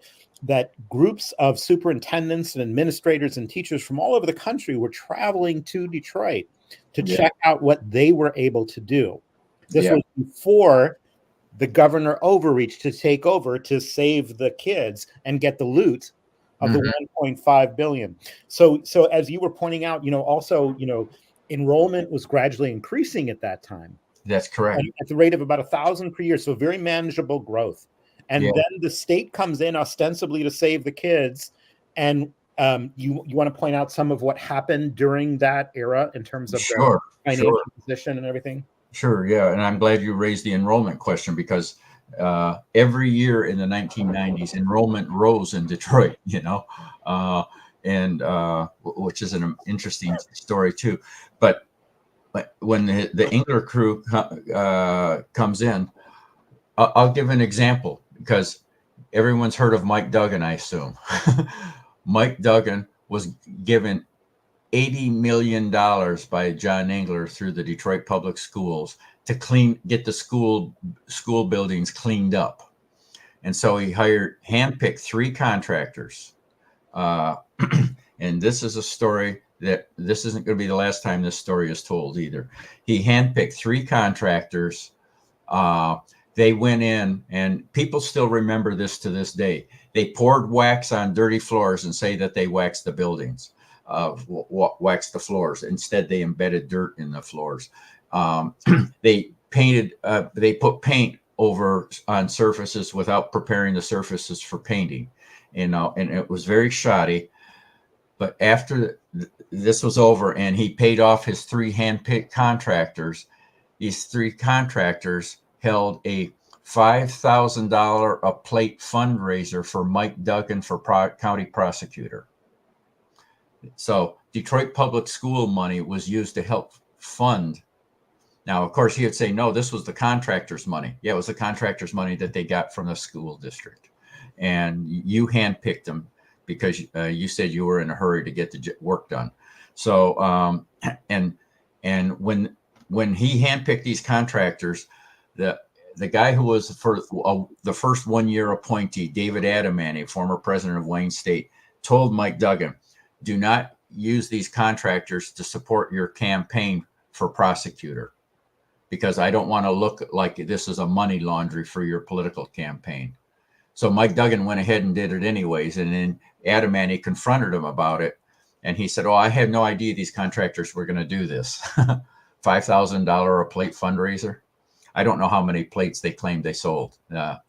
Speaker 6: groups of superintendents and administrators and teachers from all over the country were traveling to Detroit to
Speaker 7: Yeah.
Speaker 6: check out what they were able to do. This
Speaker 7: Yeah.
Speaker 6: was before the governor overreached to take over to save the kids and get the loot of the 1.5 billion. So as you were pointing out, also, enrollment was gradually increasing at that time.
Speaker 7: That's correct.
Speaker 6: And at the rate of about 1,000 per year. So very manageable growth. And
Speaker 7: Yeah.
Speaker 6: then the state comes in ostensibly to save the kids. And you want to point out some of what happened during that era in terms of the financial position and everything?
Speaker 7: Sure, yeah, and I'm glad you raised the enrollment question, because every year in the 1990s, enrollment rose in Detroit, and which is an interesting story too. But when the Engler crew comes in, I'll give an example, because everyone's heard of Mike Duggan, I assume. Mike Duggan was given $80 million by John Engler through the Detroit Public Schools to get the school buildings cleaned up. And so he handpicked 3 contractors. And this is a story that this isn't going to be the last time this story is told either. He handpicked 3 contractors. They went in, and people still remember this to this day. They poured wax on dirty floors and say that they waxed the buildings. Waxed the floors. Instead, they embedded dirt in the floors. They put paint over on surfaces without preparing the surfaces for painting, and it was very shoddy. But after this was over and he paid off his 3 hand-picked contractors, these 3 contractors held a $5,000 a plate fundraiser for Mike Duggan for county prosecutor. So Detroit public school money was used to help fund. Now, of course, he would say, no, this was the contractor's money. Yeah, it was the contractor's money that they got from the school district. And you handpicked them because you said you were in a hurry to get the work done. So, and when he handpicked these contractors, the guy who was for the first 1-year appointee, David Adamany, former president of Wayne State, told Mike Duggan, do not use these contractors to support your campaign for prosecutor, because I don't want to look like this is a money laundry for your political campaign. So Mike Duggan went ahead and did it anyways. And then Adamany confronted him about it. And he said, oh, I had no idea these contractors were going to do this. $5,000 a plate fundraiser. I don't know how many plates they claimed they sold.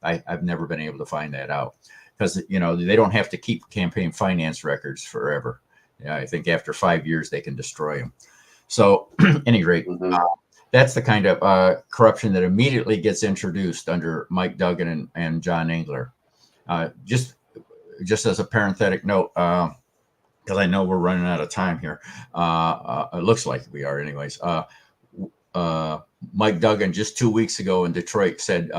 Speaker 7: I've never been able to find that out, because, they don't have to keep campaign finance records forever. I think after 5 years, they can destroy them. So at any rate, that's the kind of corruption that immediately gets introduced under Mike Duggan and John Engler. Just as a parenthetic note, because I know we're running out of time here. It looks like we are anyways. Mike Duggan just 2 weeks ago in Detroit said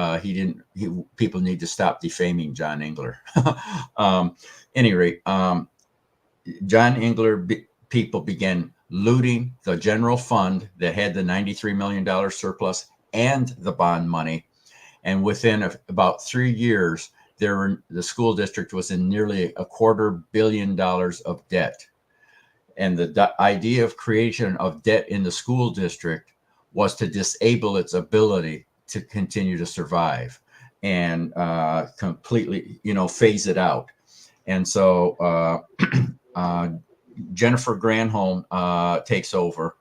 Speaker 7: people need to stop defaming John Engler. Any rate, John Engler people began looting the general fund that had the $93 million surplus and the bond money. And within about 3 years, the school district was in nearly $250 million of debt. And the idea of creation of debt in the school district was to disable its ability to continue to survive and completely, phase it out. And so Jennifer Granholm takes over.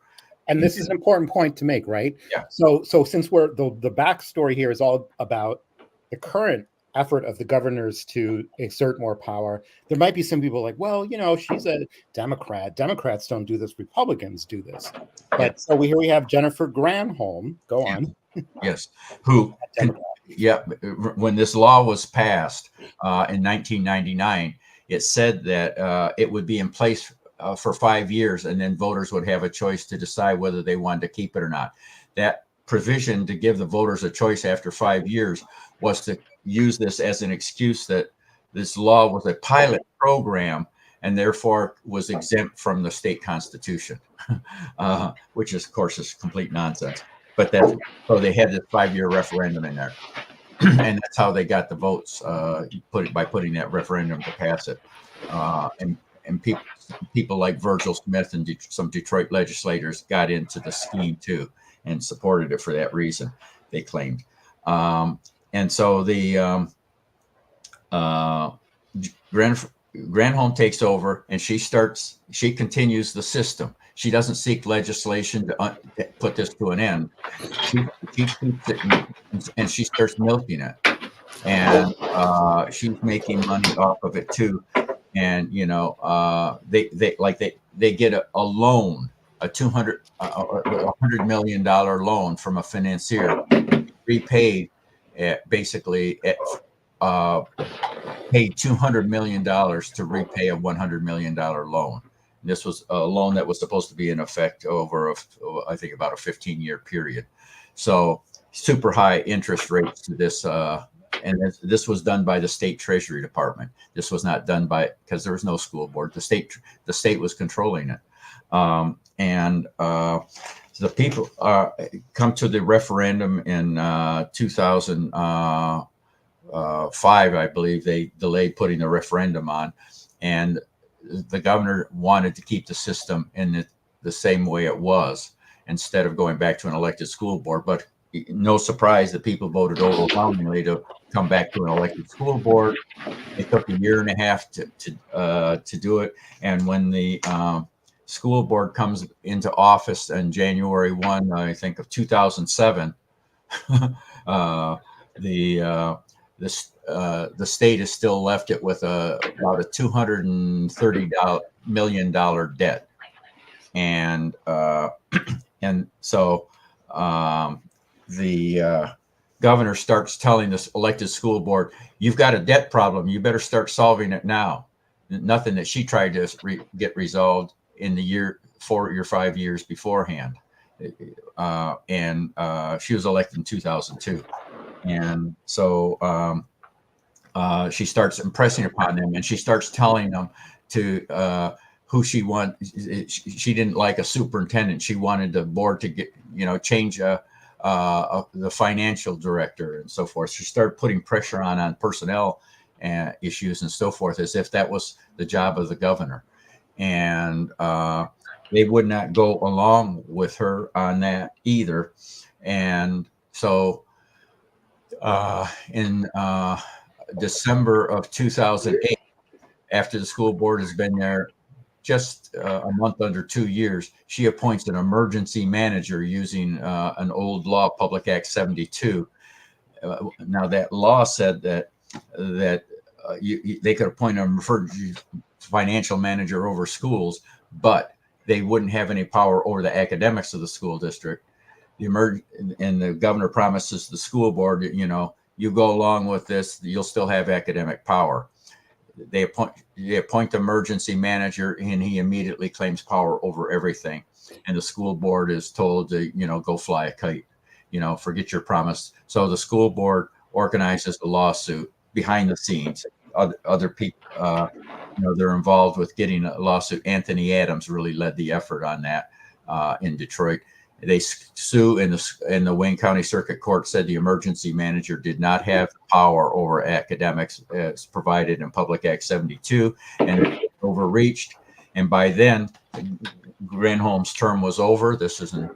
Speaker 6: And this is an important point to make, right?
Speaker 7: Yeah.
Speaker 6: So since the backstory here is all about the current effort of the governors to exert more power, there might be some people like, well, she's a Democrat. Democrats don't do this. Republicans do this. But so here we have Jennifer Granholm. Go on.
Speaker 7: Yes. When this law was passed in 1999, it said that it would be in place for 5 years, and then voters would have a choice to decide whether they wanted to keep it or not. That provision to give the voters a choice after 5 years was to use this as an excuse that this law was a pilot program and therefore was exempt from the state constitution, which is, of course, is complete nonsense. But so they had this 5-year referendum in there, and that's how they got the votes by putting that referendum to pass it. And people like Virgil Smith and some Detroit legislators got into the scheme too and supported it for that reason, they claimed. And so the Granholm takes over, and she continues the system. She doesn't seek legislation to put this to an end. She keeps it, and she starts milking it, and she's making money off of it too. And they get a loan, a $100 million loan from a financier, repaid basically paid $200 million to repay a $100 million loan. And this was a loan that was supposed to be in effect over, I think, about a 15-year period. So super high interest rates to this. And this was done by the state treasury department. This was not done because there was no school board. The state was controlling it. The people come to the referendum in 2005, I believe. They delayed putting the referendum on, and the governor wanted to keep the system in the same way it was instead of going back to an elected school board. But no surprise that people voted overwhelmingly to come back to an elected school board. It took 1.5 years to do it, and when the school board comes into office on January 1, I think, of 2007, the state is still left it with about a $230 million debt, and so the governor starts telling this elected school board, "You've got a debt problem. You better start solving it now." Nothing that she tried to get resolved in the 4 or 5 years beforehand. And she was elected in 2002. And so she starts impressing upon them, and she starts telling them to who she wants. She didn't like a superintendent. She wanted the board to change the financial director and so forth. She started putting pressure on personnel issues and so forth, as if that was the job of the governor. And they would not go along with her on that either. And so in December of 2008, after the school board has been there just a month under 2 years, she appoints an emergency manager using an old law, Public Act 72. Now that law said that they could appoint a financial manager over schools, but they wouldn't have any power over the academics of the school district. And the governor promises the school board, you go along with this, you'll still have academic power. They appoint the emergency manager, and he immediately claims power over everything. And the school board is told to, go fly a kite, forget your promise. So the school board organizes a lawsuit behind the scenes. Other people, they're involved with getting a lawsuit. Anthony Adams really led the effort on that in Detroit. They sue, and the Wayne County Circuit Court said the emergency manager did not have power over academics as provided in Public Act 72, and it overreached. And by then, Granholm's term was over. This is in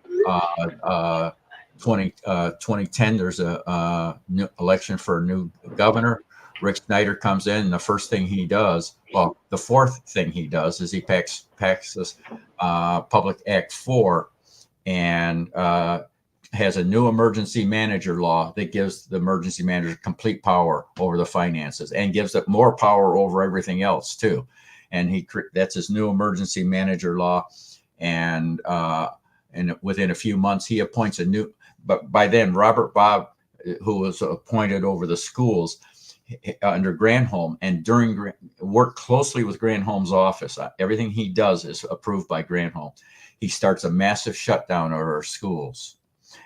Speaker 7: 2010. There's a new election for a new governor. Rick Snyder comes in, and the fourth thing he does is he passes Public Act 4 and has a new emergency manager law that gives the emergency manager complete power over the finances and gives it more power over everything else too. And that's his new emergency manager law. And within a few months, he appoints but by then, Robert Bob, who was appointed over the schools under Granholm, and worked closely with Granholm's office. Everything he does is approved by Granholm. He starts a massive shutdown of our schools.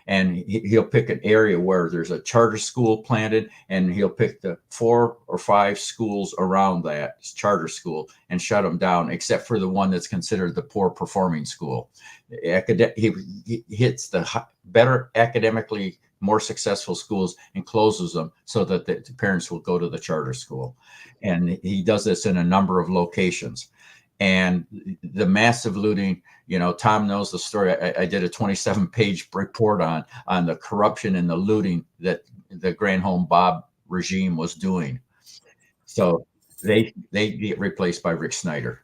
Speaker 7: And he'll pick an area where there's a charter school planted, and he'll pick the 4 or 5 schools around that charter school and shut them down, except for the one that's considered the poor performing school. He hits the better academically more successful schools and closes them so that the parents will go to the charter school. And he does this in a number of locations. And the massive looting, Tom knows the story. I did a 27-page report on the corruption and the looting that the Granholm Bob regime was doing. So they get replaced by Rick Snyder.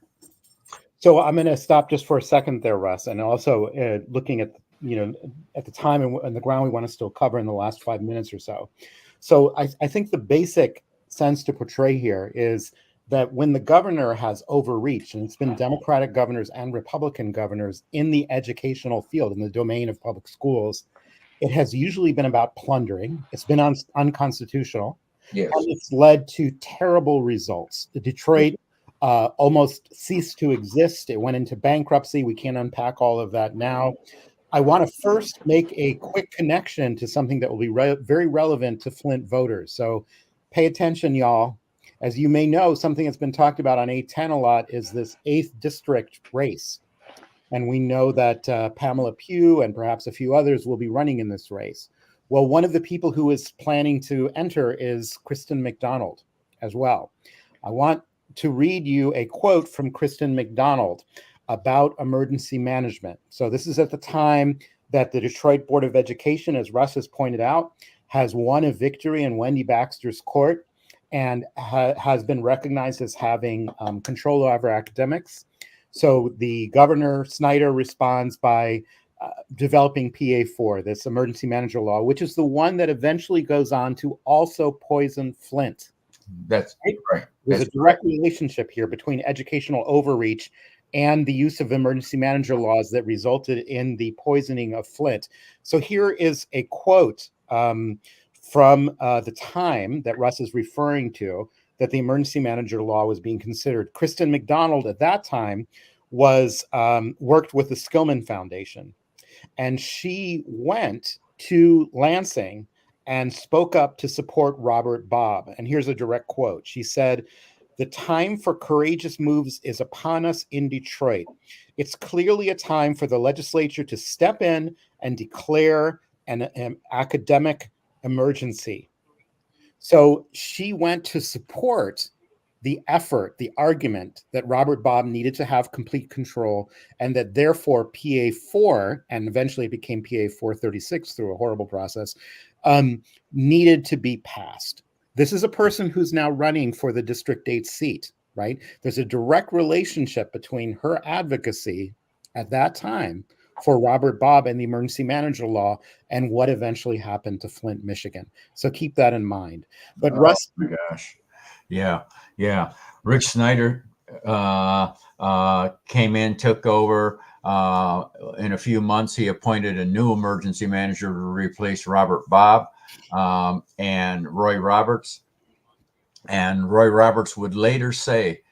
Speaker 6: So I'm going to stop just for a second there, Russ, and also looking at at the time and the ground we want to still cover in the last 5 minutes or so. So I think the basic sense to portray here is that when the governor has overreached, and it's been Democratic governors and Republican governors in the educational field, in the domain of public schools, it has usually been about plundering. It's been unconstitutional.
Speaker 7: Yes.
Speaker 6: And it's led to terrible results. The Detroit almost ceased to exist. It went into bankruptcy. We can't unpack all of that now. I want to first make a quick connection to something that will be very relevant to Flint voters. So pay attention, y'all. As you may know, something that's been talked about on 810 a lot is this 8th district race. And we know that Pamela Pugh and perhaps a few others will be running in this race. Well, one of the people who is planning to enter is Kristen McDonald as well. I want to read you a quote from Kristen McDonald about emergency management. So this is at the time that the Detroit Board of Education, as Russ has pointed out, has won a victory in Wendy Baxter's court and has been recognized as having control over academics. So the governor, Snyder, responds by developing PA4, this emergency manager law, which is the one that eventually goes on to also poison Flint.
Speaker 7: That's right.
Speaker 6: There's a direct relationship here between educational overreach and the use of emergency manager laws that resulted in the poisoning of Flint. So here is a quote from the time that Russ is referring to, that the emergency manager law was being considered. Kristen McDonald at that time was worked with the Skillman Foundation, and she went to Lansing and spoke up to support Robert Bobb. And here's a direct quote. She said, "The time for courageous moves is upon us in Detroit. It's clearly a time for the legislature to step in and declare an academic emergency." So she went to support the effort, the argument that Robert Bobb needed to have complete control, and that therefore PA4, and eventually it became PA 436 through a horrible process, needed to be passed. This is a person who's now running for the District 8 seat, right? There's a direct relationship between her advocacy at that time for Robert Bobb and the emergency manager law and what eventually happened to Flint, Michigan. So keep that in mind. But Russ,
Speaker 7: oh my gosh. Yeah. Rick Snyder came in, took over. In a few months, he appointed a new emergency manager to replace Robert Bobb and Roy Roberts. And Roy Roberts would later say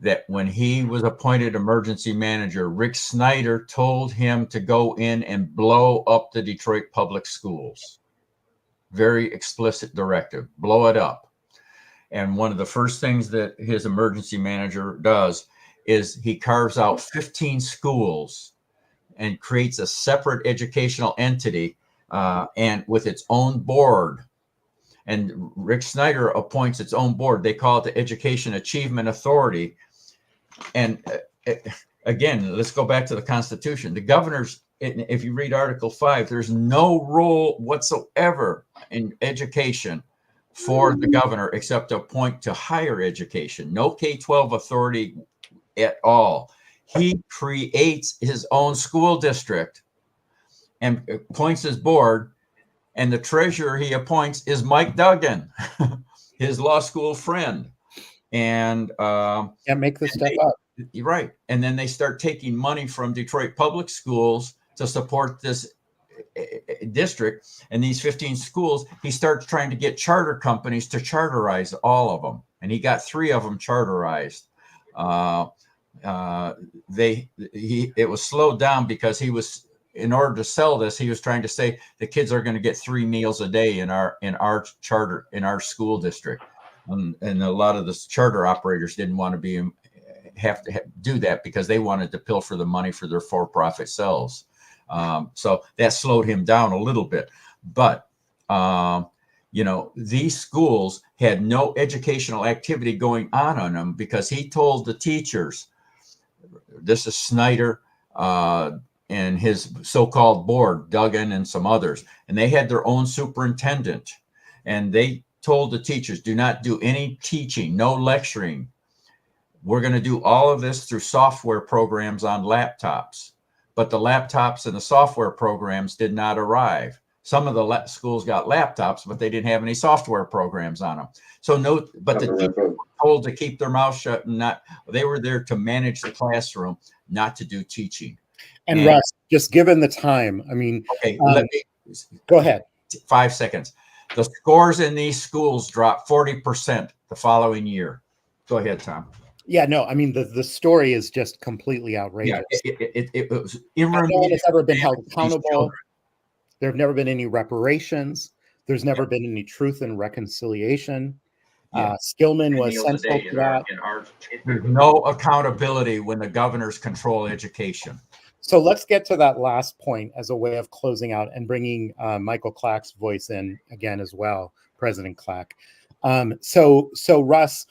Speaker 7: that when he was appointed emergency manager, Rick Snyder told him to go in and blow up the Detroit public schools. Very explicit directive, blow it up. And one of the first things that his emergency manager does is he carves out 15 schools and creates a separate educational entity and with its own board. And Rick Snyder appoints its own board. They call it the Education Achievement Authority. And again, let's go back to the Constitution. The governors, if you read Article 5, there's no role whatsoever in education for the governor except to appoint to higher education. No K-12 authority at all. He creates his own school district and appoints his board, and the treasurer he appoints is Mike Duggan, his law school friend. And
Speaker 6: can't make this stuff up.
Speaker 7: You're right. And then they start taking money from Detroit public schools to support this district. And these 15 schools, he starts trying to get charter companies to charterize all of them. And he got 3 of them charterized. It was slowed down because he was in order to sell this, he was trying to say the kids are going to get 3 meals a day in our charter, in our school district. And a lot of the charter operators didn't want to do that because they wanted to pilfer the money for their for-profit selves. So that slowed him down a little bit. But, these schools had no educational activity going on them because he told the teachers, this is Snyder and his so-called board, Duggan and some others, and they had their own superintendent. And they told the teachers, do not do any teaching, no lecturing. We're going to do all of this through software programs on laptops. But the laptops and the software programs did not arrive. Some of the schools got laptops, but they didn't have any software programs on them. So but the teachers were told to keep their mouth shut and they were there to manage the classroom, not to do teaching.
Speaker 6: And Russ, just given the time, I mean,
Speaker 7: okay,
Speaker 6: go ahead.
Speaker 7: 5 seconds. The scores in these schools dropped 40% the following year. Go ahead, Tom.
Speaker 6: Yeah, no, I mean, the story is just completely outrageous.
Speaker 7: Yeah, it was
Speaker 6: no one has ever been held accountable. There have never been any reparations. There's never been any truth and reconciliation. Skillman was central to that.
Speaker 7: There's no accountability when the governors control education.
Speaker 6: So let's get to that last point as a way of closing out and bringing Michael Clack's voice in again as well, President Clack. So Russ,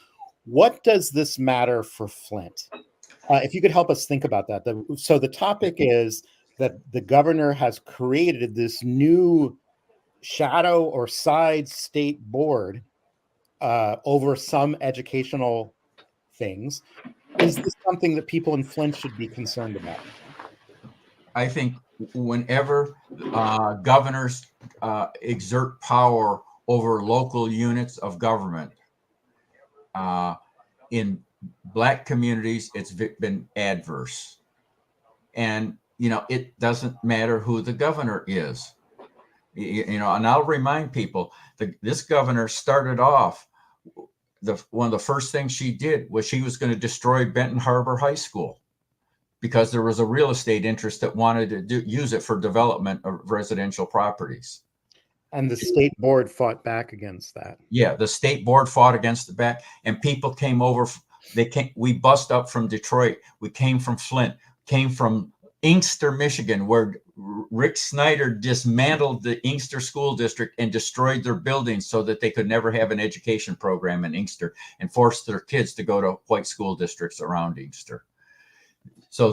Speaker 6: what does this matter for Flint? If you could help us think about that. So the topic is that the governor has created this new shadow or side state board over some educational things. Is this something that people in Flint should be concerned about?
Speaker 7: I think whenever governors exert power over local units of government, in Black communities, it's been adverse. And, it doesn't matter who the governor is. And I'll remind people, this governor started off, one of the first things she did was she was going to destroy Benton Harbor High School because there was a real estate interest that wanted to use it for development of residential properties.
Speaker 6: And the state board fought back against that. Yeah,
Speaker 7: the state board fought against the back, and people came over. We bust up from Detroit. We came from Flint, came from Inkster, Michigan, where Rick Snyder dismantled the Inkster School District and destroyed their buildings so that they could never have an education program in Inkster and forced their kids to go to white school districts around Inkster. So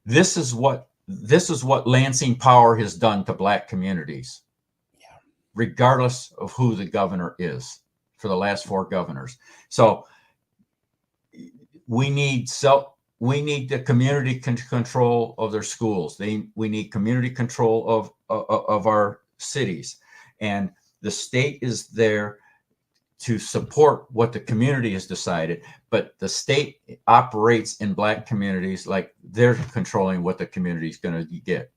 Speaker 7: this is what Lansing power has done to Black communities, regardless of who the governor is, for the last 4 governors. So we need the community control of their schools. We need community control of our cities, and the state is there to support what the community has decided. But the state operates in Black communities like they're controlling what the community is going to get,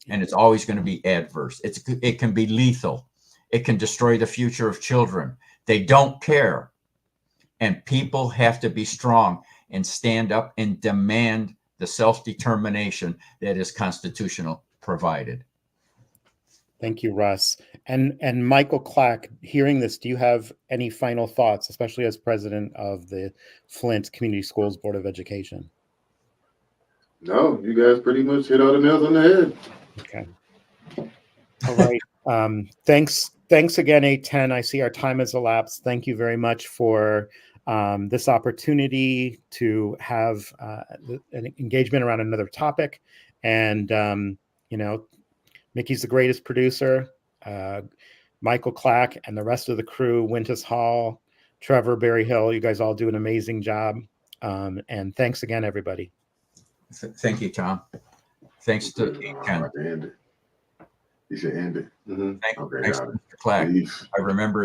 Speaker 7: and it's always going to be adverse. It can be lethal. It can destroy the future of children. They don't care, and people have to be strong and stand up and demand the self-determination that is constitutional provided.
Speaker 6: Thank you, Russ. And Michael Clack, hearing this, do you have any final thoughts, especially as president of the Flint Community Schools Board of Education?
Speaker 2: No, you guys pretty much hit all the nails on the head.
Speaker 6: Okay. All right. Thanks again, 810. I see our time has elapsed. Thank you very much for this opportunity to have an engagement around another topic. And, Mickey's the greatest producer. Michael Clack and the rest of the crew, Wintus Hall, Trevor Berryhill, you guys all do an amazing job. And thanks again, everybody.
Speaker 7: Thank you, Tom. Thanks to Ken.
Speaker 2: You should end it.
Speaker 7: Thanks, Mr. Clack. I remember